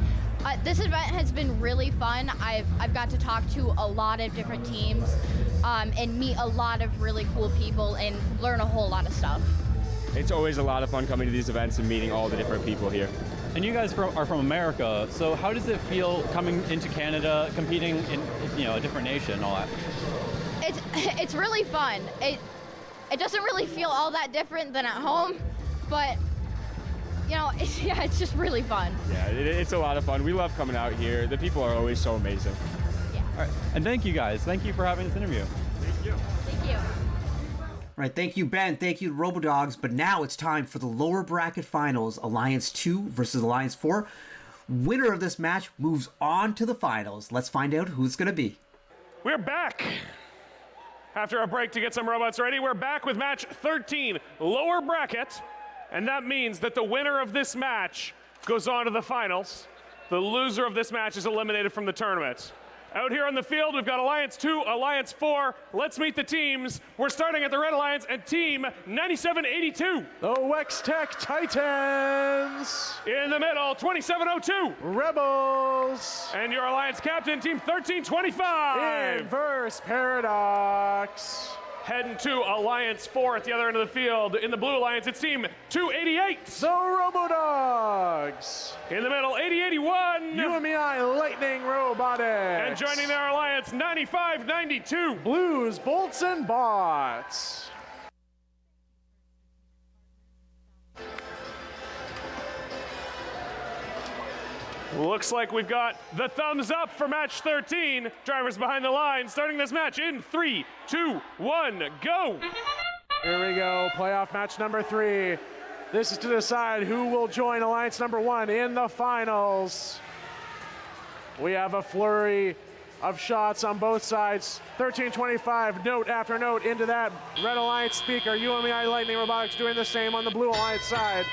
This event has been really fun. I've got to talk to a lot of different teams and meet a lot of really cool people and learn a whole lot of stuff. It's always a lot of fun coming to these events and meeting all the different people here. And you guys are from America, so how does it feel coming into Canada, competing in, you know, a different nation and all that? It's really fun. It doesn't really feel all that different than at home, but you know, it's just really fun. Yeah, it's a lot of fun. We love coming out here. The people are always so amazing. Yeah. All right, and thank you guys. Thank you for having this interview. Thank you. Thank you. All right, thank you, Ben. Thank you, RoboDogs. But now it's time for the lower bracket finals, Alliance 2 versus Alliance 4. Winner of this match moves on to the finals. Let's find out who it's going to be. We're back. After a break to get some robots ready, we're back with match 13, lower bracket. And that means that the winner of this match goes on to the finals. The loser of this match is eliminated from the tournament. Out here on the field, we've got Alliance 2, Alliance 4. Let's meet the teams. We're starting at the Red Alliance and Team 9782. The Wex Tech Titans. In the middle, 2702. Rebels. And your Alliance captain, Team 1325. Inverse Paradox. Heading to Alliance 4 at the other end of the field. In the Blue Alliance, it's Team 288. The RoboDogs. In the middle, 8081. UMEI Lightning Robotics. And joining their alliance, 9592. Blues, Bolts, and Bots. Looks like we've got the thumbs up for match 13. Drivers behind the line, starting this match in 3, 2, 1, go. Here we go, playoff match number 3. This is to decide who will join Alliance number 1 in the finals. We have a flurry of shots on both sides. 1325, note after note into that Red Alliance speaker. UMEI Lightning Robotics doing the same on the Blue Alliance side.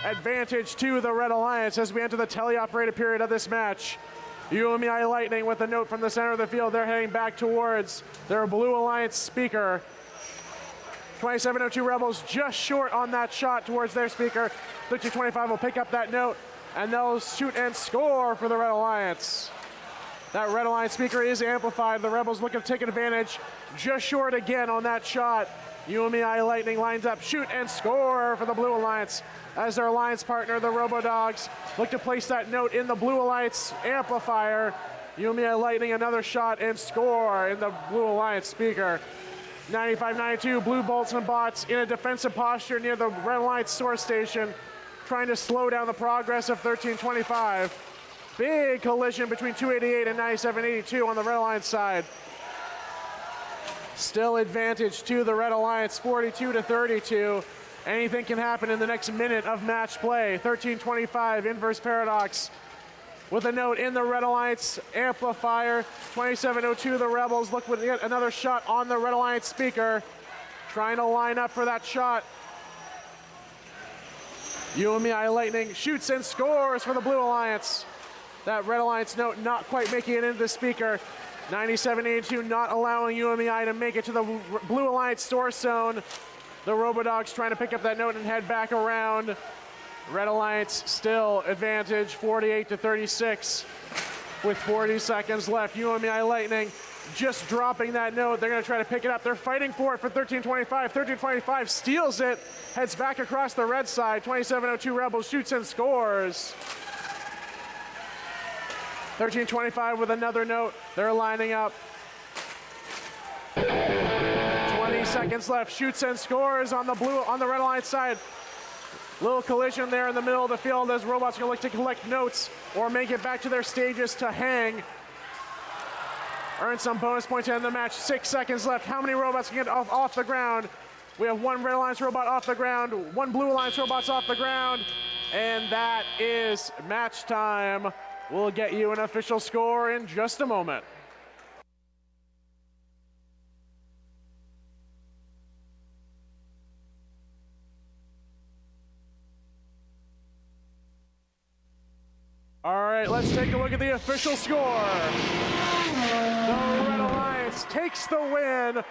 Advantage to the Red Alliance as we enter the teleoperated period of this match. UMEI Lightning with a note from the center of the field. They're heading back towards their Blue Alliance speaker. 2702 Rebels just short on that shot towards their speaker. 1325 will pick up that note and they'll shoot and score for the Red Alliance. That Red Alliance speaker is amplified. The Rebels looking to take advantage. Just short again on that shot. UMEI Lightning lines up, shoot and score for the Blue Alliance. As their alliance partner, the RoboDogs, look to place that note in the Blue Alliance amplifier. UMEI Lightning another shot and score in the Blue Alliance speaker. 95-92, Blue Bolts and Bots in a defensive posture near the Red Alliance source station, trying to slow down the progress of 1325. Big collision between 288 and 9782 on the Red Alliance side. Still advantage to the Red Alliance, 42-32. Anything can happen in the next minute of match play. 1325, Inverse Paradox with a note in the Red Alliance amplifier. 2702, the Rebels look with yet another shot on the Red Alliance speaker, trying to line up for that shot. UMEI Lightning shoots and scores for the Blue Alliance. That Red Alliance note not quite making it into the speaker. 9782 not allowing UMEI to make it to the Blue Alliance source zone. The RoboDogs trying to pick up that note and head back around. Red Alliance still advantage, 48-36 with 40 seconds left. UMEI Lightning just dropping that note. They're going to try to pick it up. They're fighting for it for 1325. 1325 steals it, heads back across the red side. 2702 Rebels shoots and scores. 1325 with another note. They're lining up. 20 seconds left. Shoots and scores on the Red Alliance side. Little collision there in the middle of the field as robots are going to look to collect notes or make it back to their stages to hang. Earn some bonus points to end the match. 6 seconds left. How many robots can get off the ground? We have one Red Alliance robot off the ground, one Blue Alliance robot's off the ground, and that is match time. We'll get you an official score in just a moment. All right, let's take a look at the official score. The Red Alliance takes the win.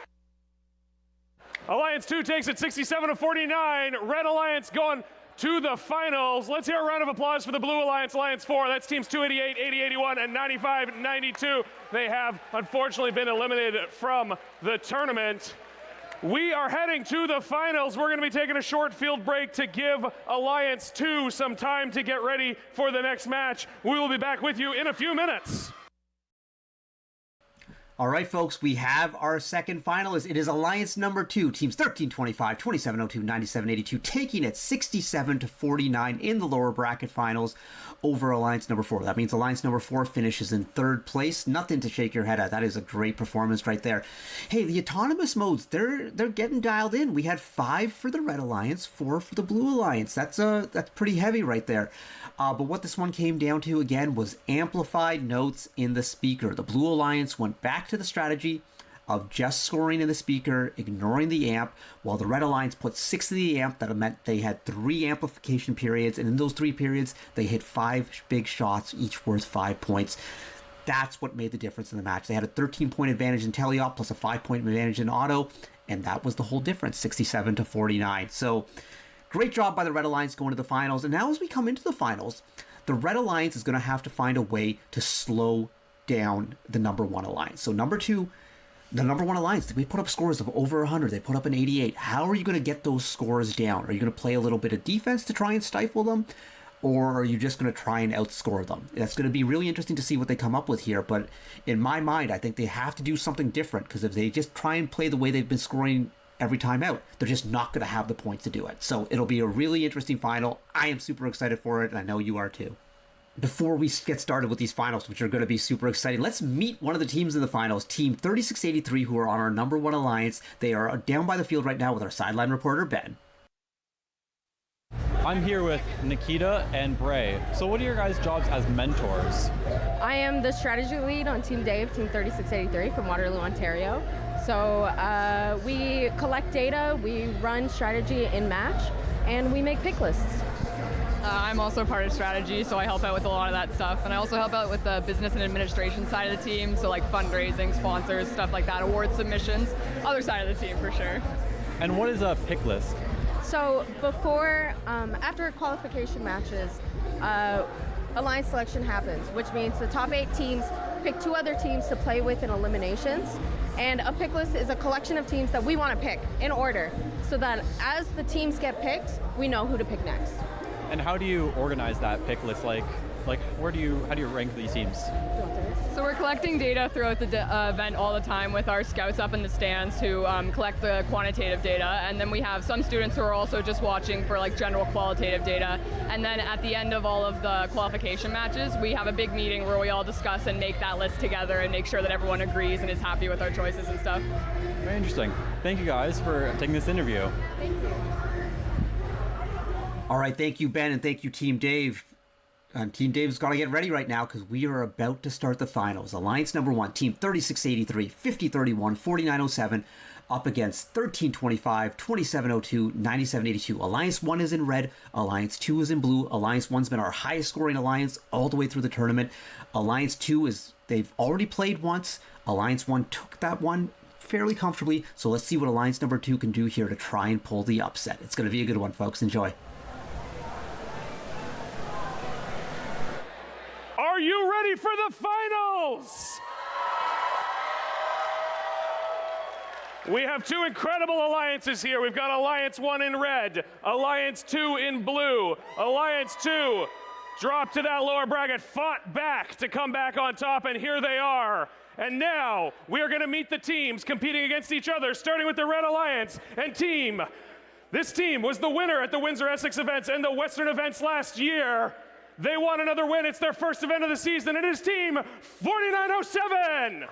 Alliance 2 takes it 67-49. Red Alliance going to the finals. Let's hear a round of applause for the Blue Alliance, Alliance 4. That's teams 288, 8081, and 9592. They have unfortunately been eliminated from the tournament. We are heading to the finals. We're going to be taking a short field break to give Alliance 2 some time to get ready for the next match. We will be back with you in a few minutes. All right, folks, we have our second finalist. It is Alliance number 2, teams 1325, 2702, 9782, taking it 67-49 in the lower bracket finals over Alliance number 4. That means Alliance number 4 finishes in third place. Nothing to shake your head at. That is a great performance right there. Hey, the autonomous modes, they're getting dialed in. We had 5 for the Red Alliance, 4 for the Blue Alliance. That's pretty heavy right there. But what this one came down to, again, was amplified notes in the speaker. The Blue Alliance went back to the strategy of just scoring in the speaker, ignoring the amp, while the Red Alliance put 6 of the amp. That meant they had 3 amplification periods, and in those 3 periods, they hit 5 big shots, each worth 5 points. That's what made the difference in the match. They had a 13-point advantage in teleop, plus a 5-point advantage in auto, and that was the whole difference, 67-49. So, great job by the Red Alliance going to the finals. And now as we come into the finals, the Red Alliance is going to have to find a way to slow down the number 1 Alliance. So number 2, the number 1 Alliance, they put up scores of over 100. They put up an 88. How are you going to get those scores down? Are you going to play a little bit of defense to try and stifle them? Or are you just going to try and outscore them? That's going to be really interesting to see what they come up with here. But in my mind, I think they have to do something different, because if they just try and play the way they've been scoring every time out, they're just not going to have the points to do it. So it'll be a really interesting final. I am super excited for it, and I know you are too. Before we get started with these finals, which are going to be super exciting, let's meet one of the teams in the finals, Team 3683, who are on our number 1 Alliance. They are down by the field right now with our sideline reporter, Ben. I'm here with Nikita and Bray. So what are your guys' jobs as mentors? I am the strategy lead on Team Dave, Team 3683 from Waterloo, Ontario. So we collect data, we run strategy in match, and we make pick lists. I'm also part of strategy, so I help out with a lot of that stuff. And I also help out with the business and administration side of the team, so like fundraising, sponsors, stuff like that, award submissions, other side of the team for sure. And what is a pick list? So before, after qualification matches, Alliance selection happens, which means the top 8 teams pick 2 other teams to play with in eliminations. And a pick list is a collection of teams that we want to pick in order, so that as the teams get picked, we know who to pick next. And how do you organize that pick list? Like how do you rank these teams? So we're collecting data throughout the event all the time with our scouts up in the stands who collect the quantitative data, and then we have some students who are also just watching for like general qualitative data. And then at the end of all of the qualification matches, we have a big meeting where we all discuss and make that list together and make sure that everyone agrees and is happy with our choices and stuff. Very interesting. Thank you guys for taking this interview. Thank you. All right, thank you, Ben, and thank you, Team Dave. Team Dave's got to get ready right now because we are about to start the finals. Alliance number 1, Team 3683, 5031, 4907, up against 1325, 2702, 9782. Alliance 1 is in red. Alliance 2 is in blue. Alliance 1's been our highest scoring alliance all the way through the tournament. Alliance 2 they've already played once. Alliance 1 took that one fairly comfortably. So let's see what Alliance number 2 can do here to try and pull the upset. It's going to be a good one, folks. Enjoy. Are you ready for the finals? We have 2 incredible alliances here. We've got Alliance 1 in red, Alliance 2 in blue. Alliance 2 dropped to that lower bracket, fought back to come back on top, and here they are. And now we are going to meet the teams competing against each other, starting with the Red Alliance and team. This team was the winner at the Windsor-Essex events and the Western events last year. They want another win. It's their first event of the season. It is Team 4907.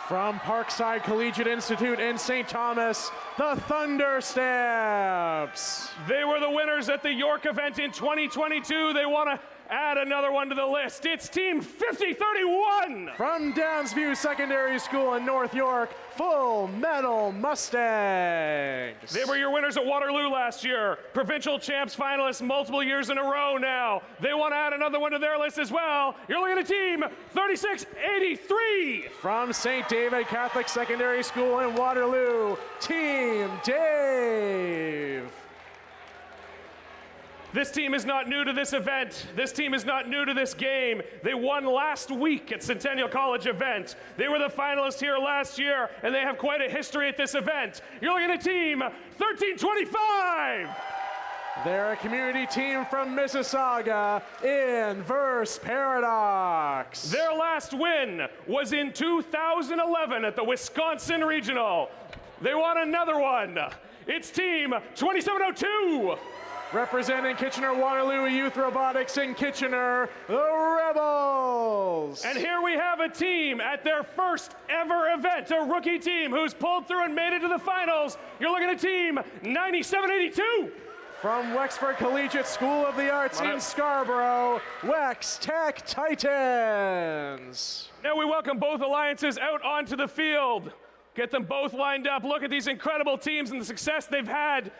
From Parkside Collegiate Institute in St. Thomas, the Thunder Stamps. They were the winners at the York event in 2022. They want to add another one to the list. It's Team 5031. From Downsview Secondary School in North York, Full Metal Mustangs. They were your winners at Waterloo last year. Provincial champs finalists multiple years in a row now. They want to add another one to their list as well. You're looking at Team 3683. From St. David Catholic Secondary School in Waterloo, Team Dave. This team is not new to this event. This team is not new to this game. They won last week at Centennial College event. They were the finalists here last year, and they have quite a history at this event. You're looking at Team 1325. They're a community team from Mississauga in Verse Paradox. Their last win was in 2011 at the Wisconsin Regional. They want another one. It's Team 2702. Representing Kitchener-Waterloo Youth Robotics in Kitchener, the Rebels. And here we have a team at their first ever event, a rookie team who's pulled through and made it to the finals. You're looking at Team 9782. From Wexford Collegiate School of the Arts in Scarborough, Wex Tech Titans. Now we welcome both alliances out onto the field. Get them both lined up. Look at these incredible teams and the success they've had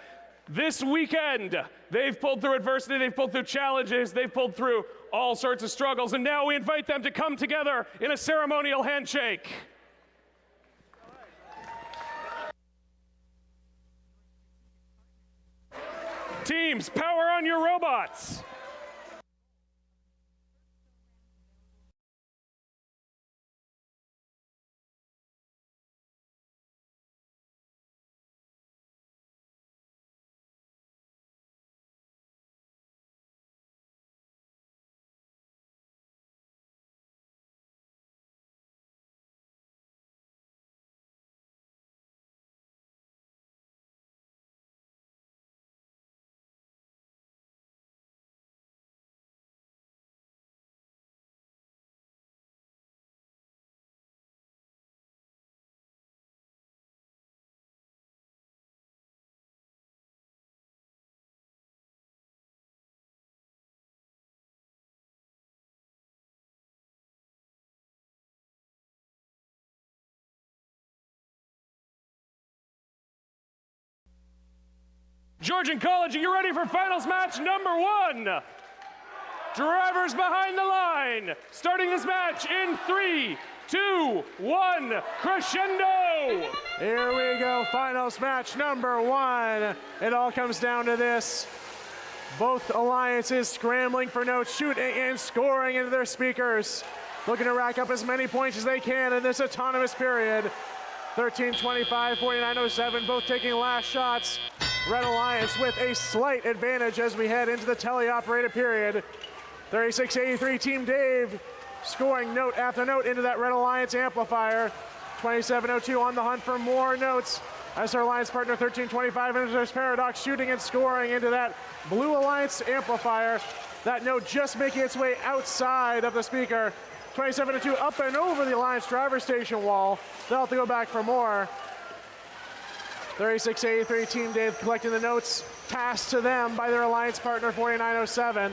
this weekend. They've pulled through adversity, they've pulled through challenges, they've pulled through all sorts of struggles, and now we invite them to come together in a ceremonial handshake. Teams, power on your robots. Georgian College, are you ready for finals match number 1? Drivers behind the line. Starting this match in 3, 2, 1, crescendo. Here we go, finals match number 1. It all comes down to this. Both alliances scrambling for notes, shooting and scoring into their speakers. looking to rack up as many points as they can in this autonomous period. 13-25, 49-07, both taking last shots. Red Alliance with a slight advantage as we head into the teleoperated period. 36-83, Team Dave scoring note after note into that Red Alliance amplifier. 27-02 on the hunt for more notes as our Alliance partner 13-25 enters Paradox, shooting and scoring into that Blue Alliance amplifier. That note just making its way outside of the speaker. 27-2 up and over the Alliance driver station wall. They'll have to go back for more. 36-83, Team Dave collecting the notes passed to them by their Alliance partner 49-07.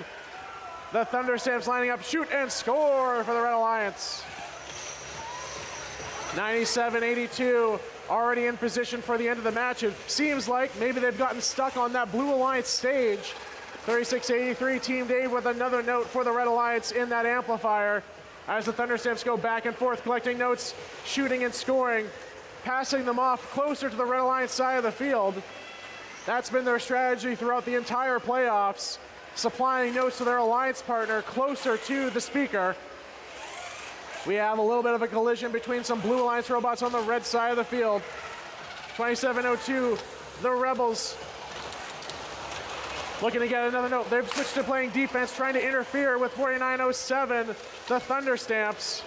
The Thunderstamps lining up, shoot and score for the Red Alliance. 97-82, already in position for the end of the match. It seems like maybe they've gotten stuck on that Blue Alliance stage. 36-83, Team Dave with another note for the Red Alliance in that amplifier. As the Thunderstamps go back and forth, collecting notes, shooting and scoring, passing them off closer to the Red Alliance side of the field. That's been their strategy throughout the entire playoffs, supplying notes to their Alliance partner closer to the speaker. We have a little bit of a collision between some Blue Alliance robots on the red side of the field. 27-02, the Rebels looking to get another note. They've switched to playing defense, trying to interfere with 49-07, the Thunderstamps.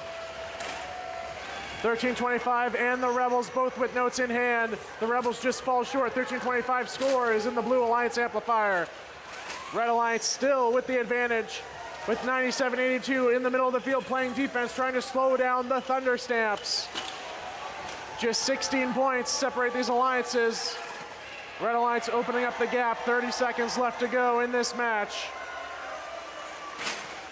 13-25 and the Rebels both with notes in hand. The Rebels just fall short. 13-25 scores in the Blue Alliance amplifier. Red Alliance still with the advantage with 97-82 in the middle of the field playing defense, trying to slow down the Thunderstamps. Just 16 points separate these alliances. Red Alliance opening up the gap, 30 seconds left to go in this match.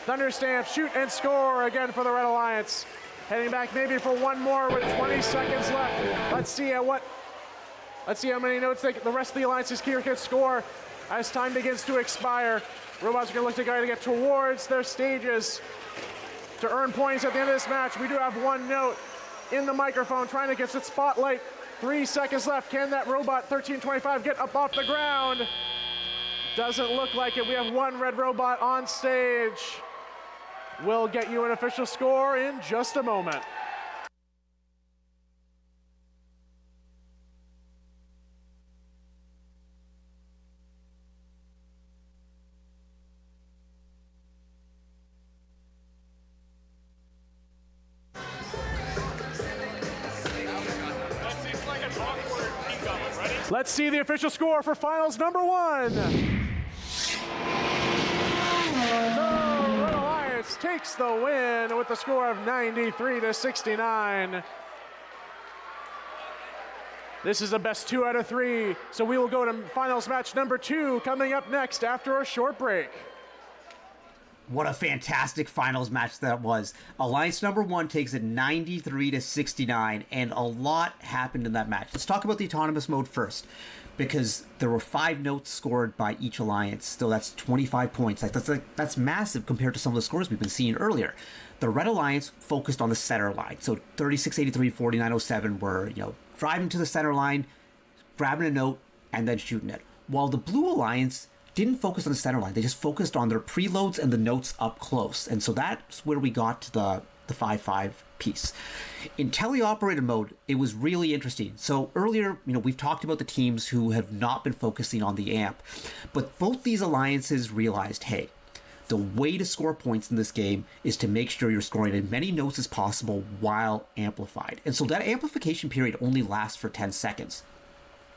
Thunderstamps shoot and score again for the Red Alliance. Heading back maybe for one more with 20 seconds left. Let's see how many notes the rest of the alliances here can score as time begins to expire. Robots are gonna look to get towards their stages to earn points at the end of this match. We do have one note in the microphone trying to get its spotlight. 3 seconds left. Can that robot 13-25 get up off the ground? Doesn't look like it. We have one red robot on stage. We'll get you an official score in just a moment. Let's see the official score for finals number one. The Red Alliance takes the win with the score of 93-69. This is a best 2 out of 3, so we will go to finals match number 2 coming up next after a short break. What a fantastic finals match that was. Alliance number 1 takes it 93-69, and a lot happened in that match. Let's talk about the autonomous mode first, because there were 5 notes scored by each alliance. So that's 25 points. That's massive compared to some of the scores we've been seeing earlier. The Red Alliance focused on the center line. So 36-83, 49-07 were, driving to the center line, grabbing a note, and then shooting it. While the Blue Alliance didn't focus on the center line. They just focused on their preloads and the notes up close. And so that's where we got to the 5-5 piece. In teleoperated mode, it was really interesting. So earlier, we've talked about the teams who have not been focusing on the amp. But both these alliances realized, hey, the way to score points in this game is to make sure you're scoring as many notes as possible while amplified. And so that amplification period only lasts for 10 seconds.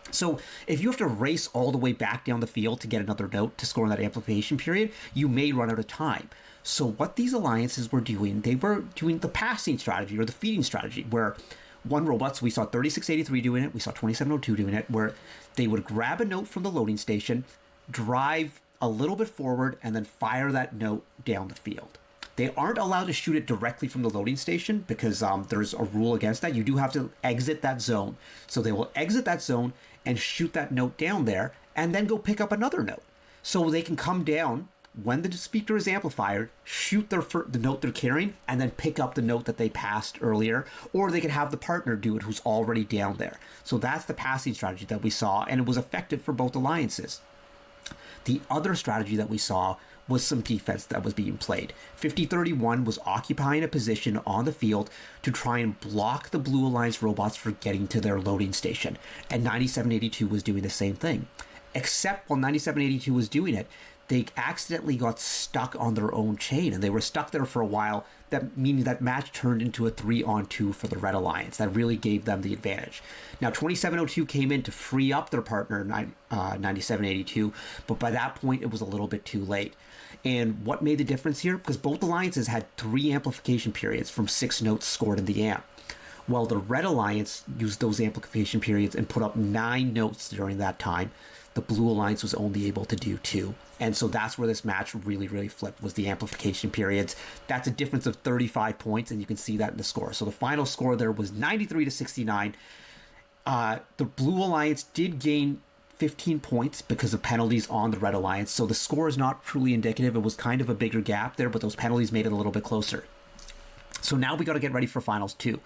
So if you have to race all the way back down the field to get another note to score in that amplification period, you may run out of time. So what these alliances were doing, they were doing the passing strategy or the feeding strategy, where one robot, so we saw 36-83 doing it, we saw 27-02 doing it, where they would grab a note from the loading station, drive a little bit forward, and then fire that note down the field. They aren't allowed to shoot it directly from the loading station because there's a rule against that. You do have to exit that zone. So they will exit that zone and shoot that note down there and then go pick up another note. So they can come down when the speaker is amplified, shoot the note they're carrying, and then pick up the note that they passed earlier, or they could have the partner do it who's already down there. So that's the passing strategy that we saw, and it was effective for both alliances. The other strategy that we saw was some defense that was being played. 5031 was occupying a position on the field to try and block the Blue Alliance robots from getting to their loading station. And 9782 was doing the same thing. Except while 9782 was doing it, they accidentally got stuck on their own chain, and they were stuck there for a while, meaning that match turned into a 3-on-2 for the Red Alliance. That really gave them the advantage. Now, 2702 came in to free up their partner, 9782, but by that point, it was a little bit too late. And what made the difference here? Because both alliances had 3 amplification periods from 6 notes scored in the amp. Well, the Red Alliance used those amplification periods and put up 9 notes during that time. The Blue Alliance was only able to do 2. And so that's where this match really, really flipped, was the amplification periods. That's a difference of 35 points, and you can see that in the score. So the final score there was 93-69. The Blue Alliance did gain 15 points because of penalties on the Red Alliance. So the score is not truly indicative. It was kind of a bigger gap there, but those penalties made it a little bit closer. So now we got to get ready for Finals 2.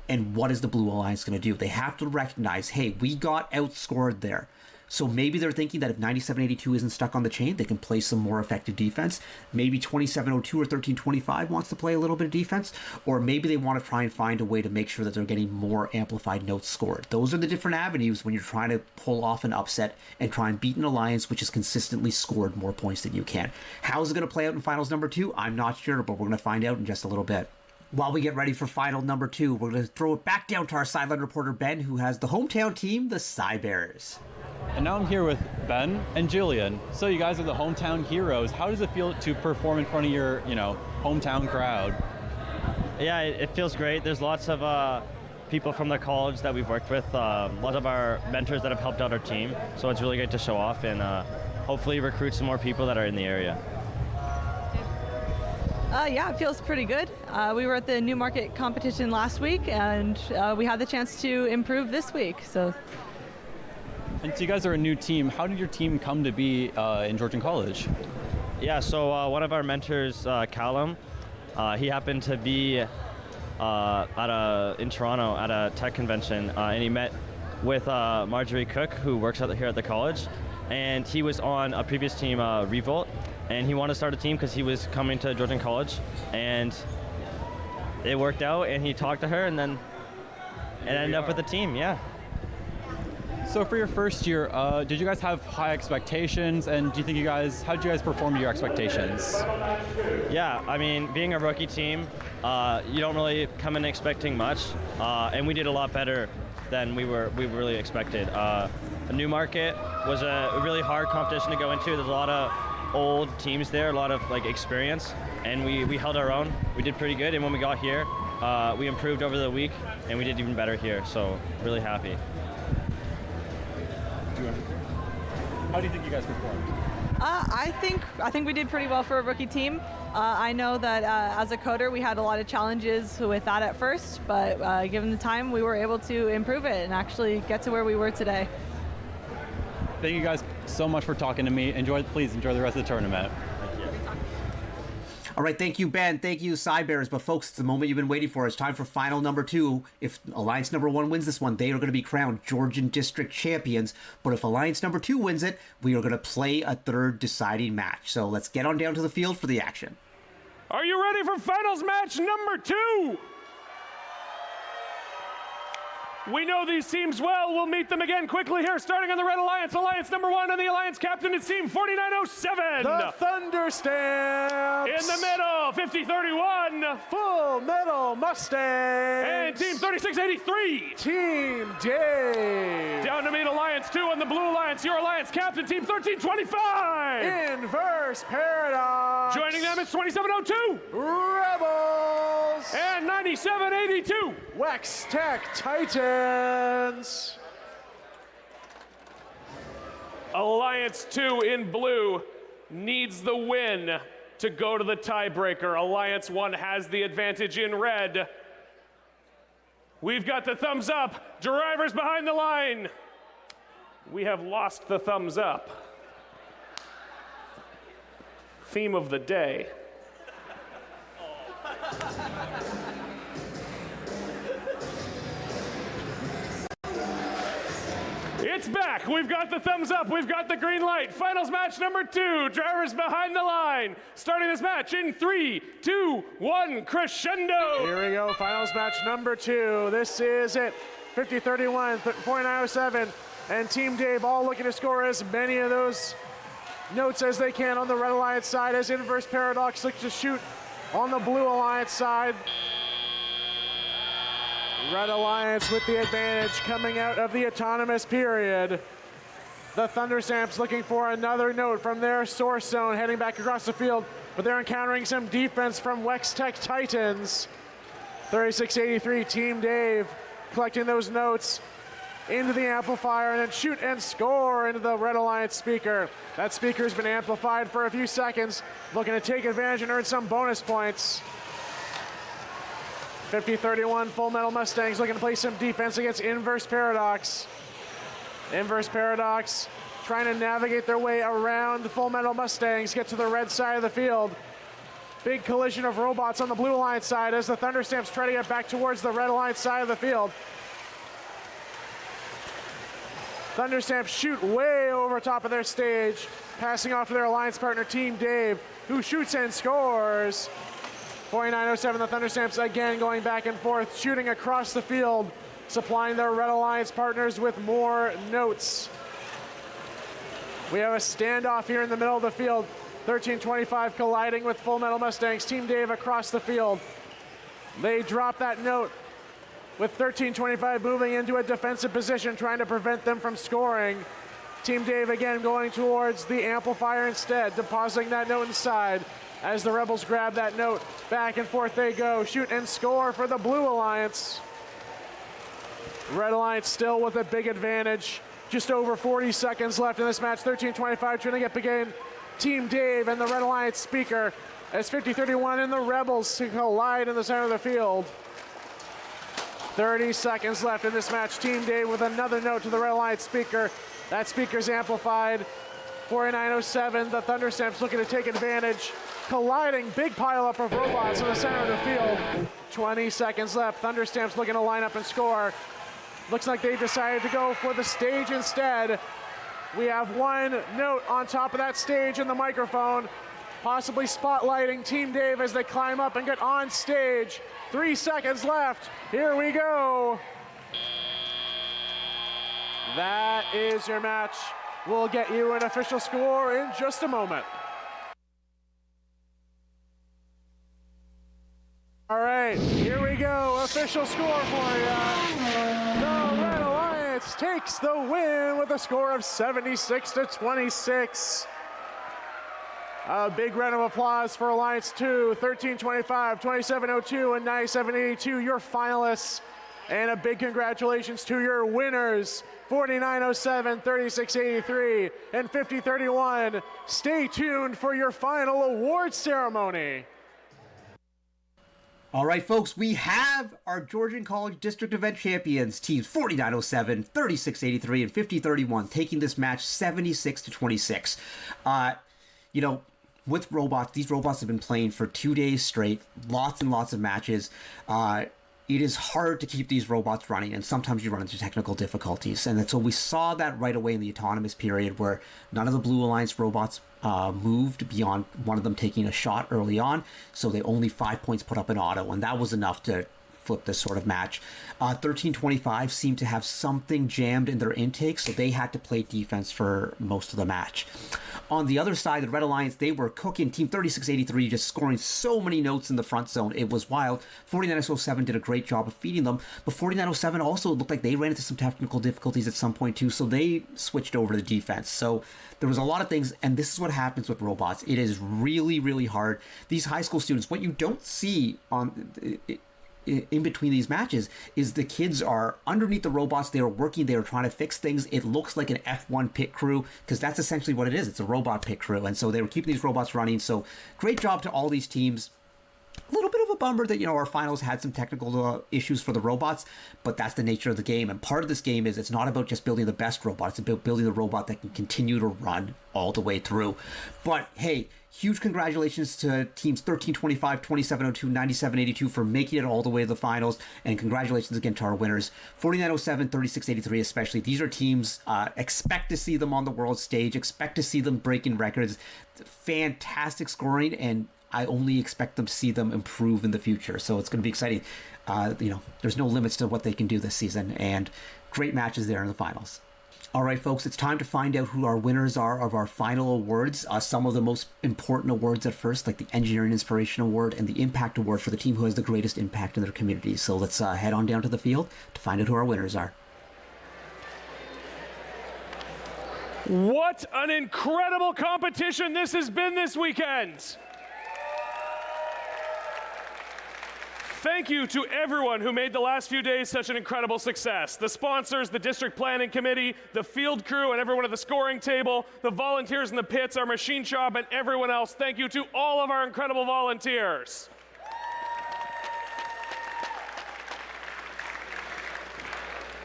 And what is the Blue Alliance going to do? They have to recognize, hey, we got outscored there. So maybe they're thinking that if 9782 isn't stuck on the chain, they can play some more effective defense. Maybe 2702 or 1325 wants to play a little bit of defense. Or maybe they want to try and find a way to make sure that they're getting more amplified notes scored. Those are the different avenues when you're trying to pull off an upset and try and beat an alliance which has consistently scored more points than you can. How is it going to play out in Finals number 2? I'm not sure, but we're going to find out in just a little bit. While we get ready for final number 2, we're going to throw it back down to our sideline reporter, Ben, who has the hometown team, the Cy Bears. And now I'm here with Ben and Julian. So you guys are the hometown heroes. How does it feel to perform in front of your, hometown crowd? Yeah, it feels great. There's lots of people from the college that we've worked with, a lot of our mentors that have helped out our team. So it's really great to show off and hopefully recruit some more people that are in the area. Yeah, it feels pretty good. We were at the New Market competition last week, and we had the chance to improve this week. And so you guys are a new team. How did your team come to be in Georgian College? Yeah, so one of our mentors, Callum, he happened to be in Toronto at a tech convention, and he met with Marjorie Cook, who works here at the college, and he was on a previous team, Revolt, and he wanted to start a team because he was coming to Georgian College, and it worked out, and he talked to her, and then it ended up with the team, yeah. So for your first year, did you guys have high expectations, and how did you guys perform to your expectations? Yeah, I mean, being a rookie team, you don't really come in expecting much, and we did a lot better than we really expected. The New Market was a really hard competition to go into. There's a lot of old teams there, a lot of experience, and we held our own. We did pretty good, and when we got here, we improved over the week, and we did even better here, so really happy. How do you think you guys performed? I think we did pretty well for a rookie team. I know that as a coder, we had a lot of challenges with that at first, but given the time, we were able to improve it and actually get to where we were today. Thank you guys so much for talking to me. Please enjoy the rest of the tournament. All right, thank you, Ben. Thank you, Cy Bears. But folks, it's the moment you've been waiting for. It's time for final number 2. If Alliance number 1 wins this one, they are going to be crowned Georgian District champions. But if Alliance number 2 wins it, we are going to play a third deciding match. So let's get on down to the field for the action. Are you ready for finals match number 2? We know these teams well. We'll meet them again quickly here, starting on the Red Alliance. Alliance number 1 and the Alliance captain is team 4907. The Thunder Stamps. In the middle, 5031. Full Metal Mustang. And team 3683. Team Dave. Down to meet Alliance 2 and the Blue Alliance. Your Alliance captain, team 1325. Inverse Paradox. Joining them is 2702. Rebels. And 9782. Wex Tech Titans. Alliance 2 in blue needs the win to go to the tiebreaker. Alliance 1 has the advantage in red. We've got the thumbs up. Drivers behind the line. We have lost the thumbs up. Theme of the day. It's back. We've got the thumbs up. We've got the green light. Finals match number 2. Drivers behind the line. Starting this match in 3, 2, 1, crescendo. Here we go. Finals match number 2. This is it. 50-31, 49.07. And Team Dave all looking to score as many of those notes as they can on the Red Alliance side as Inverse Paradox looks to shoot on the Blue Alliance side. Red Alliance with the advantage coming out of the autonomous period. The Thunderstamps looking for another note from their source zone heading back across the field, but they're encountering some defense from Wex Tech Titans. 36-83, Team Dave collecting those notes into the amplifier and then shoot and score into the Red Alliance speaker. That speaker's been amplified for a few seconds, looking to take advantage and earn some bonus points. 50-31, Full Metal Mustangs looking to play some defense against Inverse Paradox. Inverse Paradox trying to navigate their way around the Full Metal Mustangs, get to the red side of the field. Big collision of robots on the Blue Alliance side as the Thunderstamps try to get back towards the Red Alliance side of the field. Thunderstamps shoot way over top of their stage, passing off to their alliance partner Team Dave, who shoots and scores. 49.07, the Thunderstamps again going back and forth, shooting across the field, supplying their Red Alliance partners with more notes. We have a standoff here in the middle of the field. 1325 colliding with Full Metal Mustangs. Team Dave across the field. They drop that note with 1325 moving into a defensive position, trying to prevent them from scoring. Team Dave again going towards the amplifier instead, depositing that note inside. As the Rebels grab that note, back and forth they go. Shoot and score for the Blue Alliance. Red Alliance still with a big advantage. Just over 40 seconds left in this match. 1325 trying to get begin. Team Dave and the Red Alliance speaker as 50-31 and the Rebels collide in the center of the field. 30 seconds left in this match. Team Dave with another note to the Red Alliance speaker. That speaker's amplified. 49.07, the Thunderstamps looking to take advantage. Colliding, big pileup of robots in the center of the field. 20 seconds left. Thunderstamps looking to line up and score. Looks like they decided to go for the stage instead. We have one note on top of that stage in the microphone, possibly spotlighting Team Dave as they climb up and get on stage. 3 seconds left. Here we go. That is your match. We'll get you an official score in just a moment. All right, here we go. Official score for you. The Red Alliance takes the win with a score of 76-26. A big round of applause for Alliance 2, 1325, 2702, and 9782, your finalists. And a big congratulations to your winners, 4907, 3683, and 5031. Stay tuned for your final award ceremony. All right, folks, we have our Georgian College District Event Champions, teams 4907, 3683, and 5031, taking this match 76-26. You know, with robots, these robots have been playing for 2 days straight, lots and lots of matches. It is hard to keep these robots running, and sometimes you run into technical difficulties. And so we saw that right away in the autonomous period, where none of the Blue Alliance robots moved beyond one of them taking a shot early on. So they only 5 points put up in auto, and that was enough to flip this sort of match. 1325 seemed to have something jammed in their intake, so they had to play defense for most of the match. On the other side, the Red Alliance, they were cooking. Team 3683 just scoring so many notes in the front zone. It was wild. 4907 did a great job of feeding them, but 4907 also looked like they ran into some technical difficulties at some point too, so they switched over to defense. So there was a lot of things, and this is what happens with robots. It is really, really hard. These high school students, what you don't see on in between these matches is the kids are underneath the robots. They are working. They are trying to fix things. It looks like an F1 pit crew, because that's essentially what it is. It's a robot pit crew. And so they were keeping these robots running. So great job to all these teams. A little bit of a bummer that, our finals had some technical issues for the robots, but that's the nature of the game. And part of this game is it's not about just building the best robot. It's about building the robot that can continue to run all the way through. But hey, huge congratulations to teams 1325, 2702, 9782 for making it all the way to the finals. And congratulations again to our winners, 4907, 3683 especially. These are teams, expect to see them on the world stage, expect to see them breaking records. Fantastic scoring, and I only expect them to see them improve in the future. So it's going to be exciting. There's no limits to what they can do this season, and great matches there in the finals. All right, folks, it's time to find out who our winners are of our final awards. Some of the most important awards at FIRST, like the Engineering Inspiration Award and the Impact Award for the team who has the greatest impact in their community. So let's head on down to the field to find out who our winners are. What an incredible competition this has been this weekend! Thank you to everyone who made the last few days such an incredible success. The sponsors, the district planning committee, the field crew, and everyone at the scoring table, the volunteers in the pits, our machine shop, and everyone else. Thank you to all of our incredible volunteers.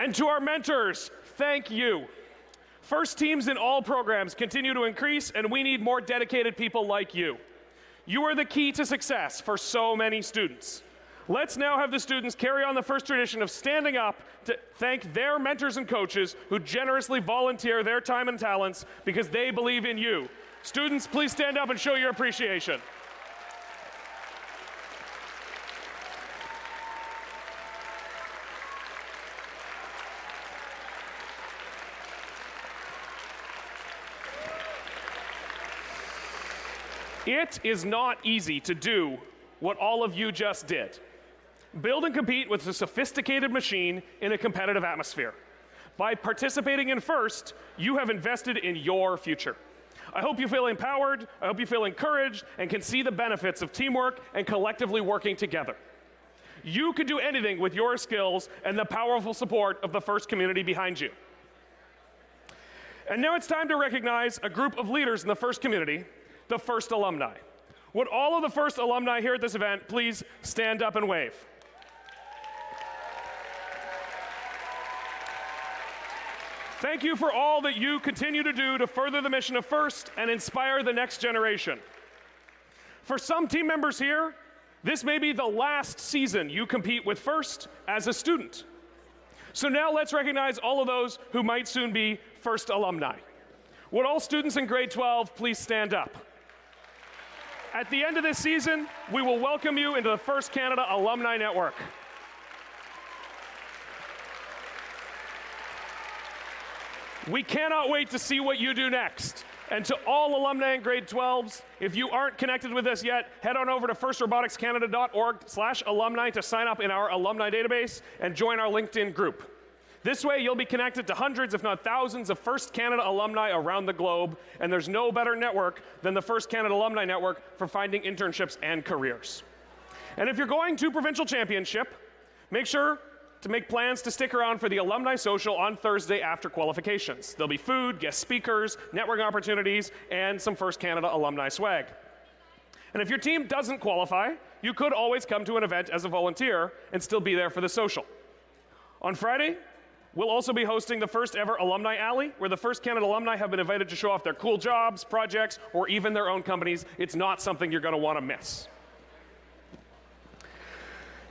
And to our mentors, thank you. FIRST teams in all programs continue to increase, and we need more dedicated people like you. You are the key to success for so many students. Let's now have the students carry on the FIRST tradition of standing up to thank their mentors and coaches who generously volunteer their time and talents because they believe in you. Students, please stand up and show your appreciation. It is not easy to do what all of you just did. Build and compete with a sophisticated machine in a competitive atmosphere. By participating in FIRST, you have invested in your future. I hope you feel empowered, I hope you feel encouraged, and can see the benefits of teamwork and collectively working together. You can do anything with your skills and the powerful support of the FIRST community behind you. And now it's time to recognize a group of leaders in the FIRST community, the FIRST alumni. Would all of the FIRST alumni here at this event please stand up and wave? Thank you for all that you continue to do to further the mission of FIRST and inspire the next generation. For some team members here, this may be the last season you compete with FIRST as a student. So now let's recognize all of those who might soon be FIRST alumni. Would all students in grade 12 please stand up? At the end of this season, we will welcome you into the FIRST Canada Alumni Network. We cannot wait to see what you do next. And to all alumni in grade 12s, if you aren't connected with us yet, head on over to firstroboticscanada.org/alumni to sign up in our alumni database and join our LinkedIn group. This way, you'll be connected to hundreds, if not thousands, of FIRST Canada alumni around the globe, and there's no better network than the FIRST Canada Alumni Network for finding internships and careers. And if you're going to Provincial Championship, make sure to make plans to stick around for the Alumni Social on Thursday after qualifications. There'll be food, guest speakers, networking opportunities, and some FIRST Canada alumni swag. And if your team doesn't qualify, you could always come to an event as a volunteer and still be there for the social. On Friday, we'll also be hosting the first ever Alumni Alley, where the FIRST Canada alumni have been invited to show off their cool jobs, projects, or even their own companies. It's not something you're going to want to miss.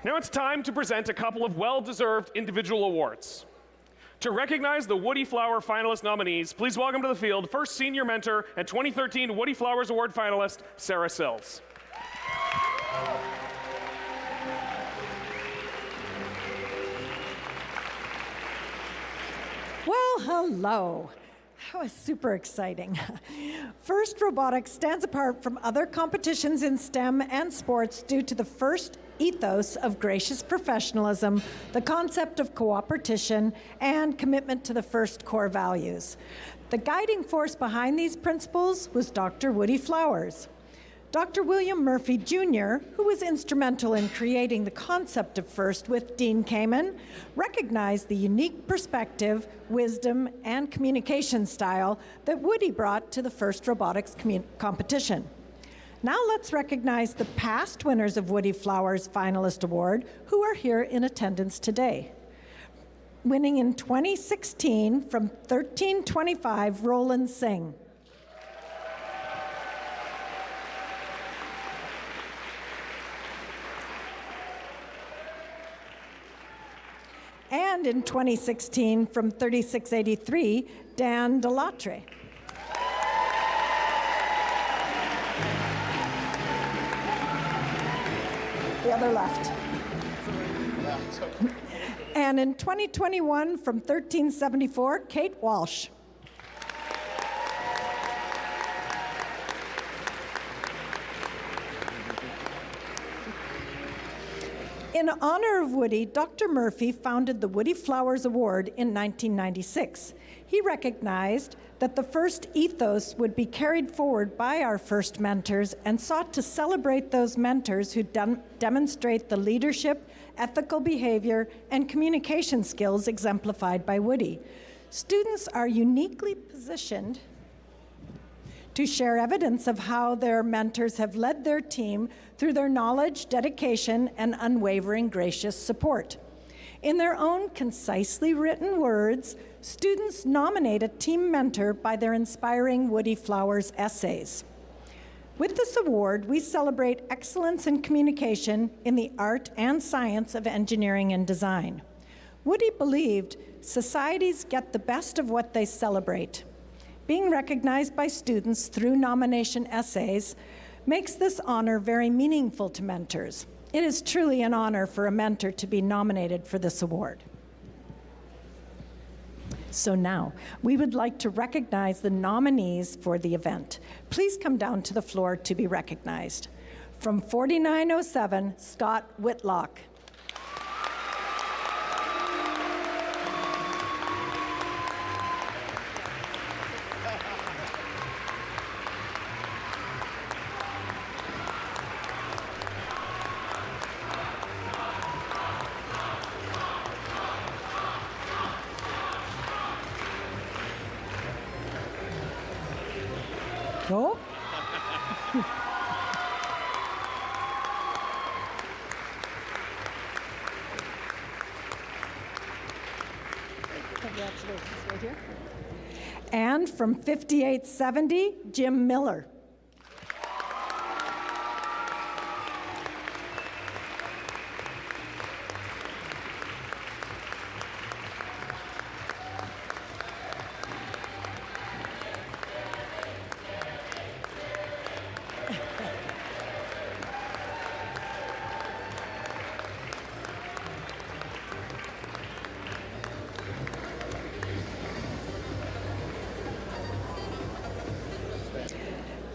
Now it's time to present a couple of well-deserved individual awards. To recognize the Woody Flower finalist nominees, please welcome to the field FIRST Senior Mentor and 2013 Woody Flowers Award finalist, Sarah Sills. Well, hello. That was super exciting. FIRST Robotics stands apart from other competitions in STEM and sports due to the FIRST ethos of gracious professionalism, the concept of cooperation, and commitment to the FIRST core values. The guiding force behind these principles was Dr. Woody Flowers. Dr. William Murphy Jr., who was instrumental in creating the concept of FIRST with Dean Kamen, recognized the unique perspective, wisdom, and communication style that Woody brought to the FIRST Robotics competition. Now let's recognize the past winners of Woody Flowers Finalist Award who are here in attendance today. Winning in 2016 from 1325, Roland Singh. And in 2016 from 3683, Dan Delatre. The other left. And in 2021 from 1374, Kate Walsh. In honor of Woody, Dr. Murphy founded the Woody Flowers Award in 1996. He recognized that the FIRST ethos would be carried forward by our FIRST mentors and sought to celebrate those mentors who demonstrate the leadership, ethical behavior, and communication skills exemplified by Woody. Students are uniquely positioned to share evidence of how their mentors have led their team through their knowledge, dedication, and unwavering gracious support. In their own concisely written words, students nominate a team mentor by their inspiring Woody Flowers essays. With this award, we celebrate excellence in communication in the art and science of engineering and design. Woody believed societies get the best of what they celebrate. Being recognized by students through nomination essays makes this honor very meaningful to mentors. It is truly an honor for a mentor to be nominated for this award. So now, we would like to recognize the nominees for the event. Please come down to the floor to be recognized. From 4907, Scott Whitlock. Oh. Congratulations, right here. And from 5870, Jim Miller.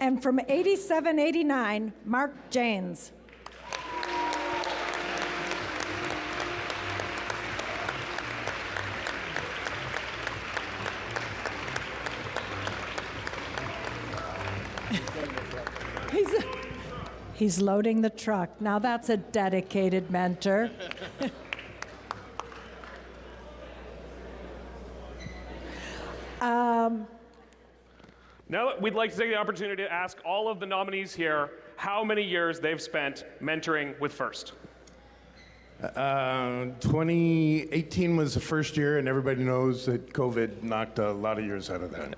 And from 8789, Mark Janes. He's loading the truck. Now that's a dedicated mentor. Now we'd like to take the opportunity to ask all of the nominees here how many years they've spent mentoring with FIRST. 2018 was the first year, and everybody knows that COVID knocked a lot of years out of that.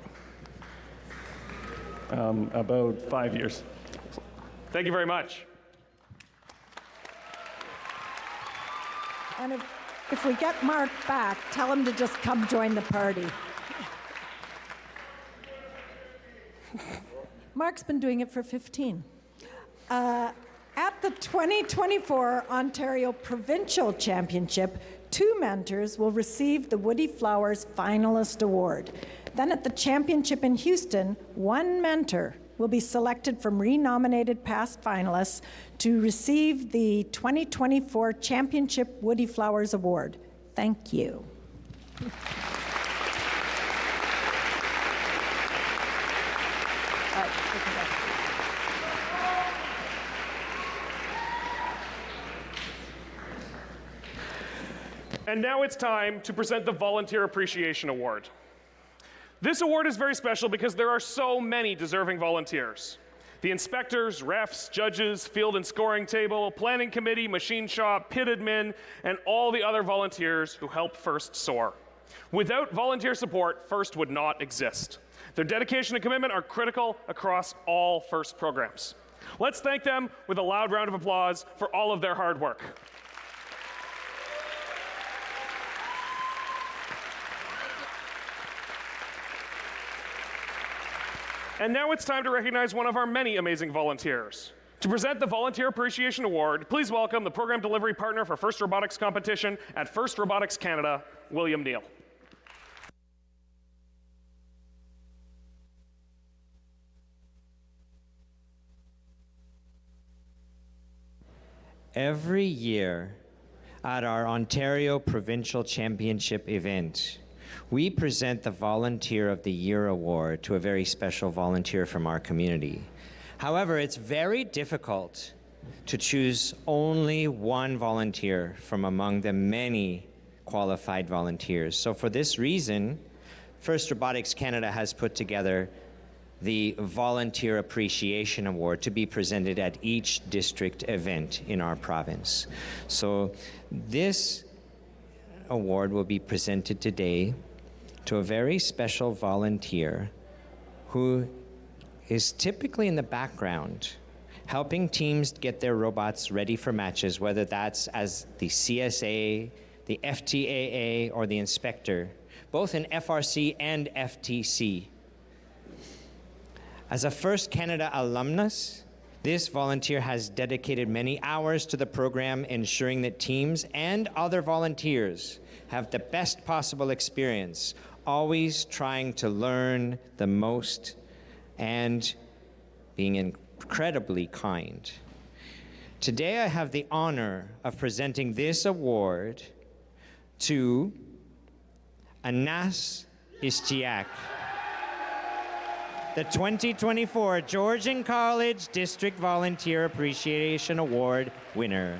About 5 years. Thank you very much. And if we get Mark back, tell him to just come join the party. Mark's been doing it for 15. At the 2024 Ontario Provincial Championship, 2 mentors will receive the Woody Flowers Finalist Award. Then at the championship in Houston, 1 mentor will be selected from renominated past finalists to receive the 2024 Championship Woody Flowers Award. Thank you. And now it's time to present the Volunteer Appreciation Award. This award is very special because there are so many deserving volunteers. The inspectors, refs, judges, field and scoring table, planning committee, machine shop, pit admin, and all the other volunteers who help FIRST soar. Without volunteer support, FIRST would not exist. Their dedication and commitment are critical across all FIRST programs. Let's thank them with a loud round of applause for all of their hard work. And now it's time to recognize one of our many amazing volunteers. To present the Volunteer Appreciation Award, please welcome the program delivery partner for FIRST Robotics Competition at FIRST Robotics Canada, William Neal. Every year at our Ontario Provincial Championship event, we present the Volunteer of the Year Award to a very special volunteer from our community. However, it's very difficult to choose only one volunteer from among the many qualified volunteers. So for this reason, FIRST Robotics Canada has put together the Volunteer Appreciation Award to be presented at each district event in our province. So this award will be presented today to a very special volunteer who is typically in the background, helping teams get their robots ready for matches, whether that's as the CSA, the FTAA, or the inspector, both in FRC and FTC. As a FIRST Canada alumnus, this volunteer has dedicated many hours to the program, ensuring that teams and other volunteers have the best possible experience, always trying to learn the most and being incredibly kind. Today I have the honor of presenting this award to Anas Ishtiak, the 2024 Georgian College District Volunteer Appreciation Award winner.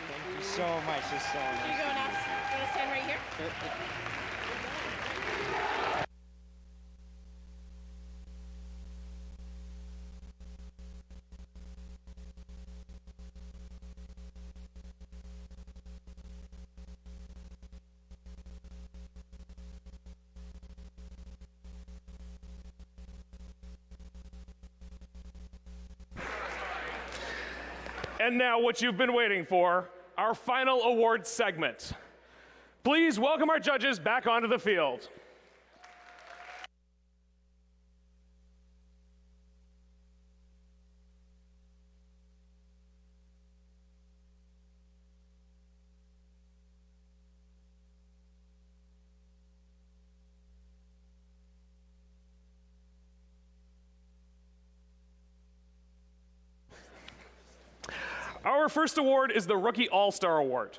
Thank you so much. It's so nice. Here you go, Anas. You want to stand right here? And now what you've been waiting for, our final award segment. Please welcome our judges back onto the field. Our first award is the Rookie All-Star Award.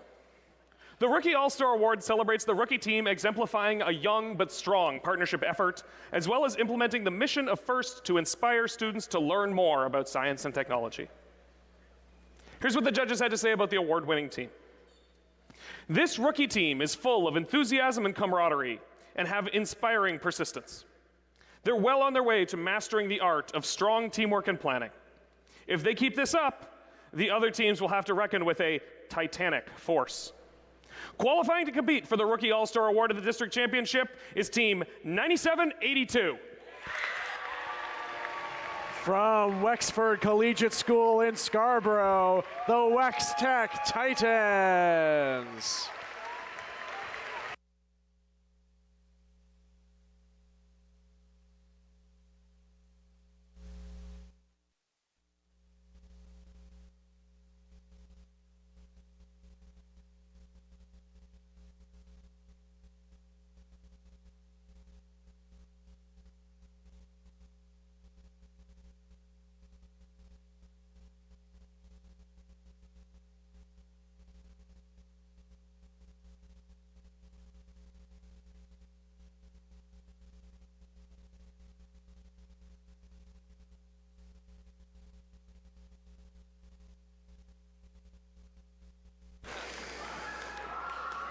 The Rookie All-Star Award celebrates the rookie team exemplifying a young but strong partnership effort, as well as implementing the mission of FIRST to inspire students to learn more about science and technology. Here's what the judges had to say about the award-winning team. This rookie team is full of enthusiasm and camaraderie and have inspiring persistence. They're well on their way to mastering the art of strong teamwork and planning. If they keep this up, the other teams will have to reckon with a titanic force. Qualifying to compete for the Rookie All-Star Award of the District Championship is Team 9782. From Wexford Collegiate School in Scarborough, the Wex Tech Titans.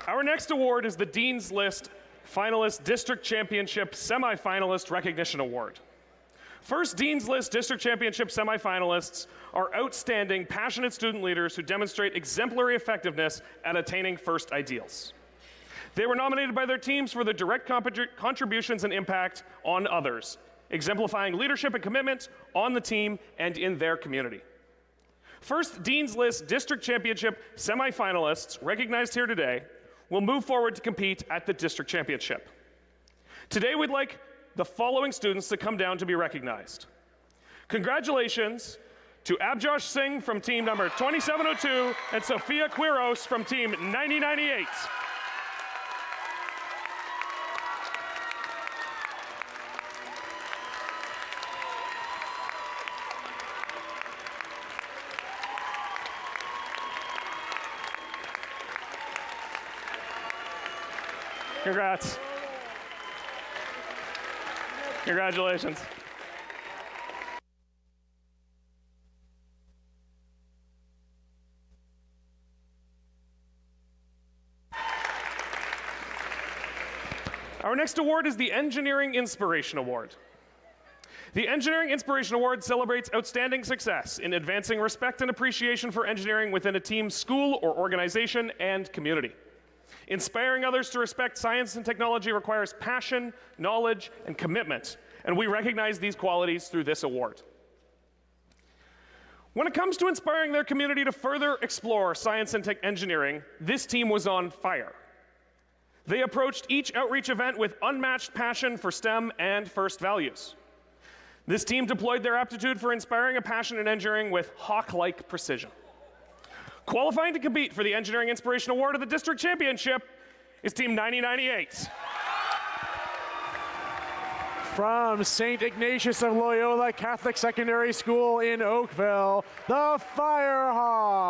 Our next award is the Dean's List Finalist District Championship Semifinalist Recognition Award. First Dean's List District Championship semifinalists are outstanding, passionate student leaders who demonstrate exemplary effectiveness at attaining FIRST ideals. They were nominated by their teams for their direct contributions and impact on others, exemplifying leadership and commitment on the team and in their community. First Dean's List District Championship semifinalists, recognized here today, will move forward to compete at the District Championship. Today we'd like the following students to come down to be recognized. Congratulations to Abjosh Singh from team number 2702 and Sophia Quiros from team 9098. Congrats. Congratulations. Our next award is the Engineering Inspiration Award. The Engineering Inspiration Award celebrates outstanding success in advancing respect and appreciation for engineering within a team's school or organization and community. Inspiring others to respect science and technology requires passion, knowledge, and commitment, and we recognize these qualities through this award. When it comes to inspiring their community to further explore science and engineering, this team was on fire. They approached each outreach event with unmatched passion for STEM and FIRST values. This team deployed their aptitude for inspiring a passion in engineering with hawk-like precision. Qualifying to compete for the Engineering Inspiration Award of the District Championship is Team 9098. From St. Ignatius of Loyola Catholic Secondary School in Oakville, the Firehawks.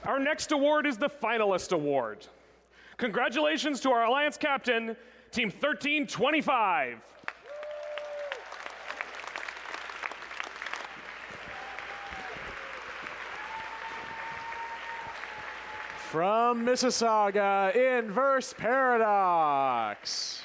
Our next award is the Finalist Award. Congratulations to our Alliance captain, Team 1325. From Mississauga, Inverse Paradox.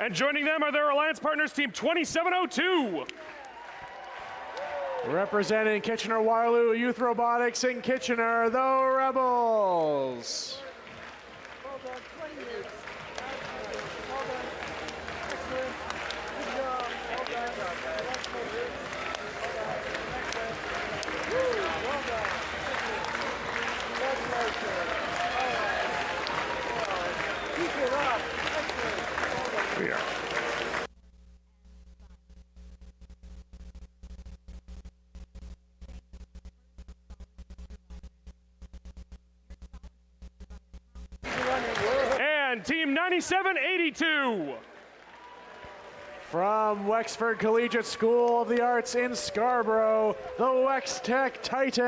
And joining them are their alliance partners, Team 2702. Representing Kitchener-Waterloo Youth Robotics in Kitchener, the Rebels. And Team 9782. From Wexford Collegiate School of the Arts in Scarborough, the Wextech Titans.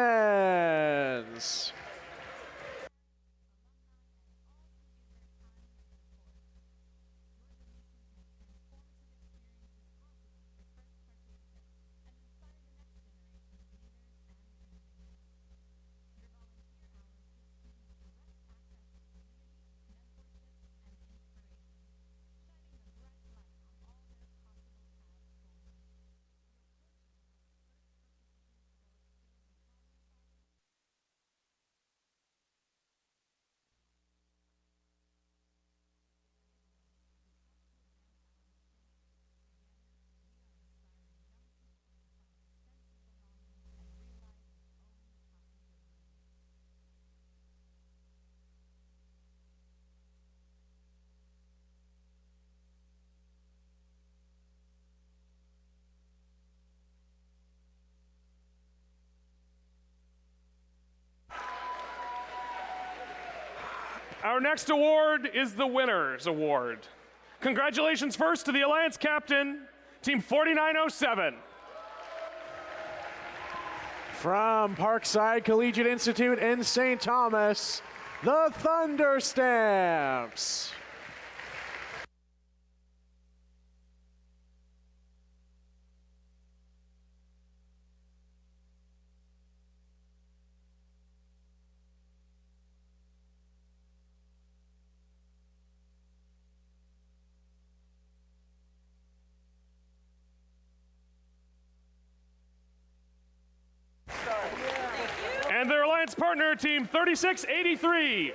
Our next award is the Winners Award. Congratulations first to the Alliance captain, Team 4907. From Parkside Collegiate Institute in St. Thomas, the Thunder Stamps. And their alliance partner, Team 3683.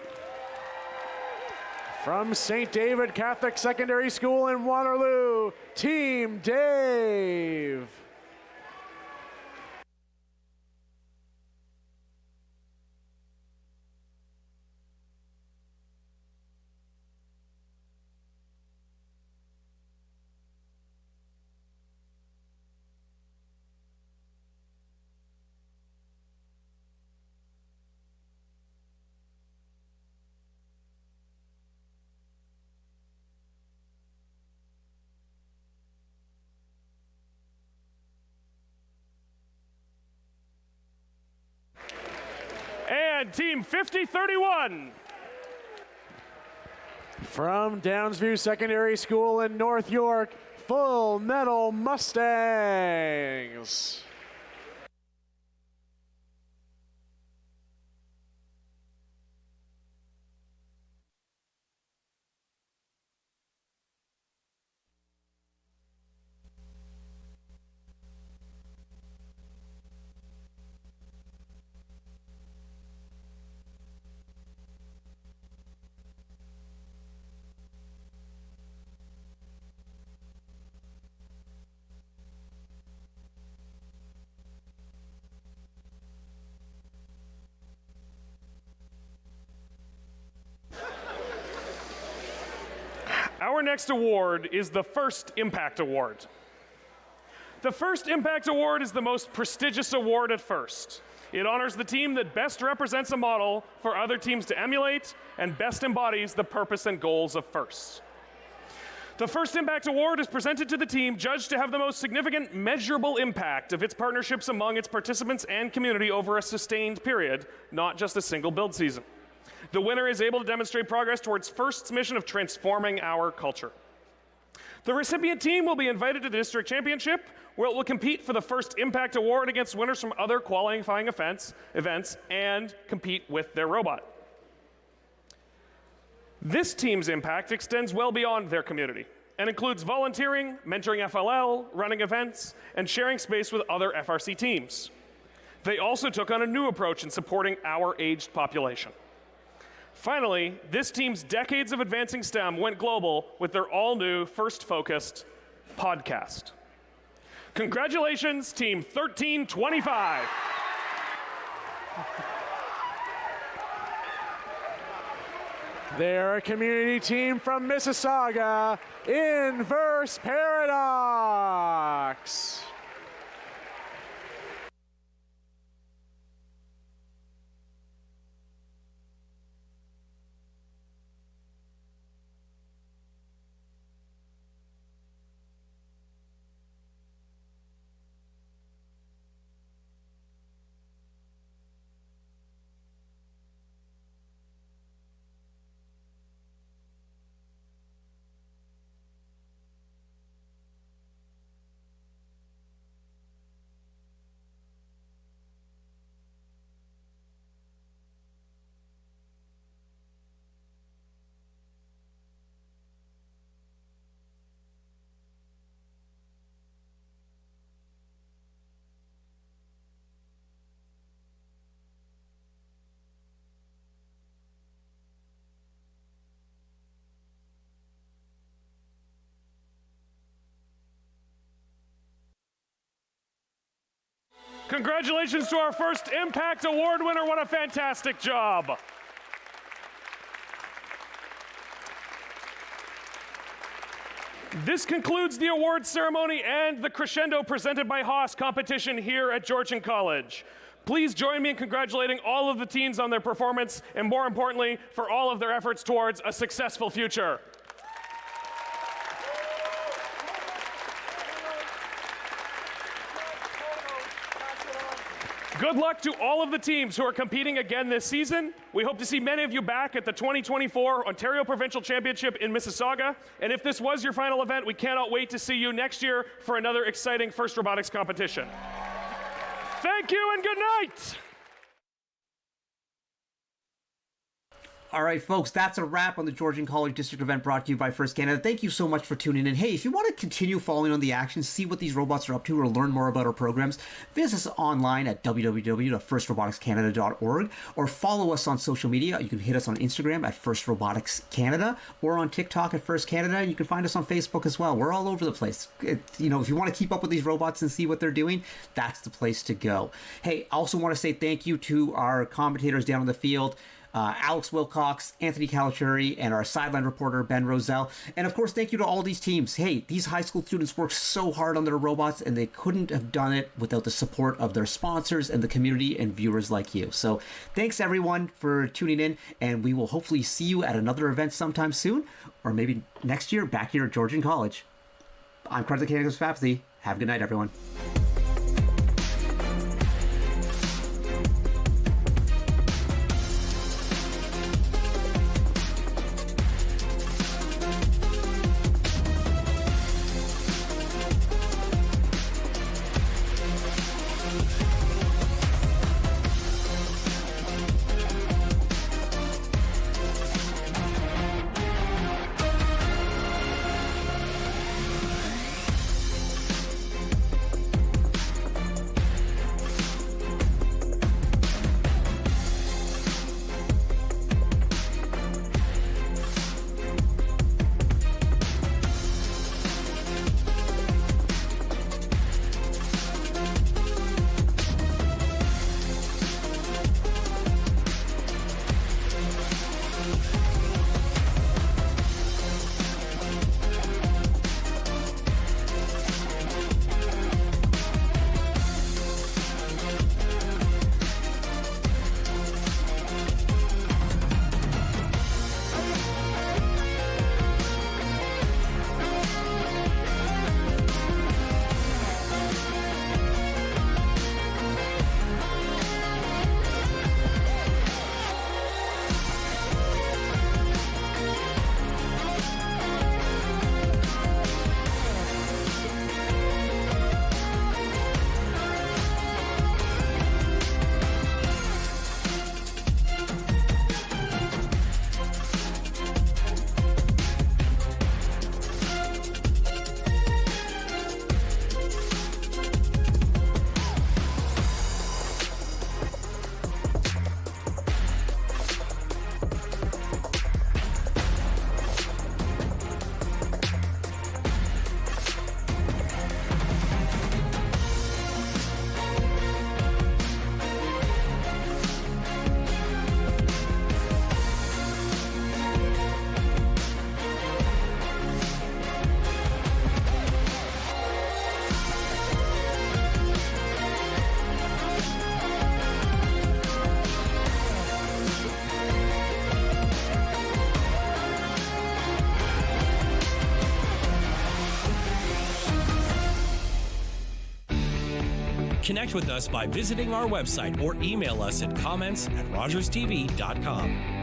From St. David Catholic Secondary School in Waterloo, Team Dave. And Team 5031. From Downsview Secondary School in North York, Full Metal Mustangs. Our next award is the FIRST Impact Award. The FIRST Impact Award is the most prestigious award at FIRST. It honors the team that best represents a model for other teams to emulate and best embodies the purpose and goals of FIRST. The FIRST Impact Award is presented to the team judged to have the most significant measurable impact of its partnerships among its participants and community over a sustained period, not just a single build season. The winner is able to demonstrate progress towards FIRST's mission of transforming our culture. The recipient team will be invited to the district championship, where it will compete for the FIRST Impact Award against winners from other qualifying events and compete with their robot. This team's impact extends well beyond their community and includes volunteering, mentoring FLL, running events, and sharing space with other FRC teams. They also took on a new approach in supporting our aged population. Finally, this team's decades of advancing STEM went global with their all-new FIRST-focused podcast. Congratulations, Team 1325. They're a community team from Mississauga, Inverse Paradox. Congratulations to our FIRST Impact Award winner. What a fantastic job. This concludes the awards ceremony and the crescendo presented by Haas competition here at Georgian College. Please join me in congratulating all of the teams on their performance and, more importantly, for all of their efforts towards a successful future. Good luck to all of the teams who are competing again this season. We hope to see many of you back at the 2024 Ontario Provincial Championship in Mississauga. And if this was your final event, we cannot wait to see you next year for another exciting FIRST Robotics competition. Thank you and good night. All right, folks, that's a wrap on the Georgian College District event brought to you by FIRST Canada. Thank you so much for tuning in. Hey, if you want to continue following on the action, see what these robots are up to, or learn more about our programs, visit us online at www.firstroboticscanada.org, or follow us on social media. You can hit us on Instagram at FIRST Robotics Canada, or on TikTok at FIRST Canada, and you can find us on Facebook as well. We're all over the place. If you want to keep up with these robots and see what they're doing, that's the place to go. Hey, I also want to say thank you to our commentators down on the field, Alex Wilcox, Anthony Calichuri, and our sideline reporter, Ben Roselle. And of course, thank you to all these teams. Hey, these high school students work so hard on their robots, and they couldn't have done it without the support of their sponsors and the community and viewers like you. So thanks everyone for tuning in, and we will hopefully see you at another event sometime soon, or maybe next year back here at Georgian College. I'm Karthik Sapathy. Have a good night, everyone. Connect with us by visiting our website or email us at comments@rogerstv.com.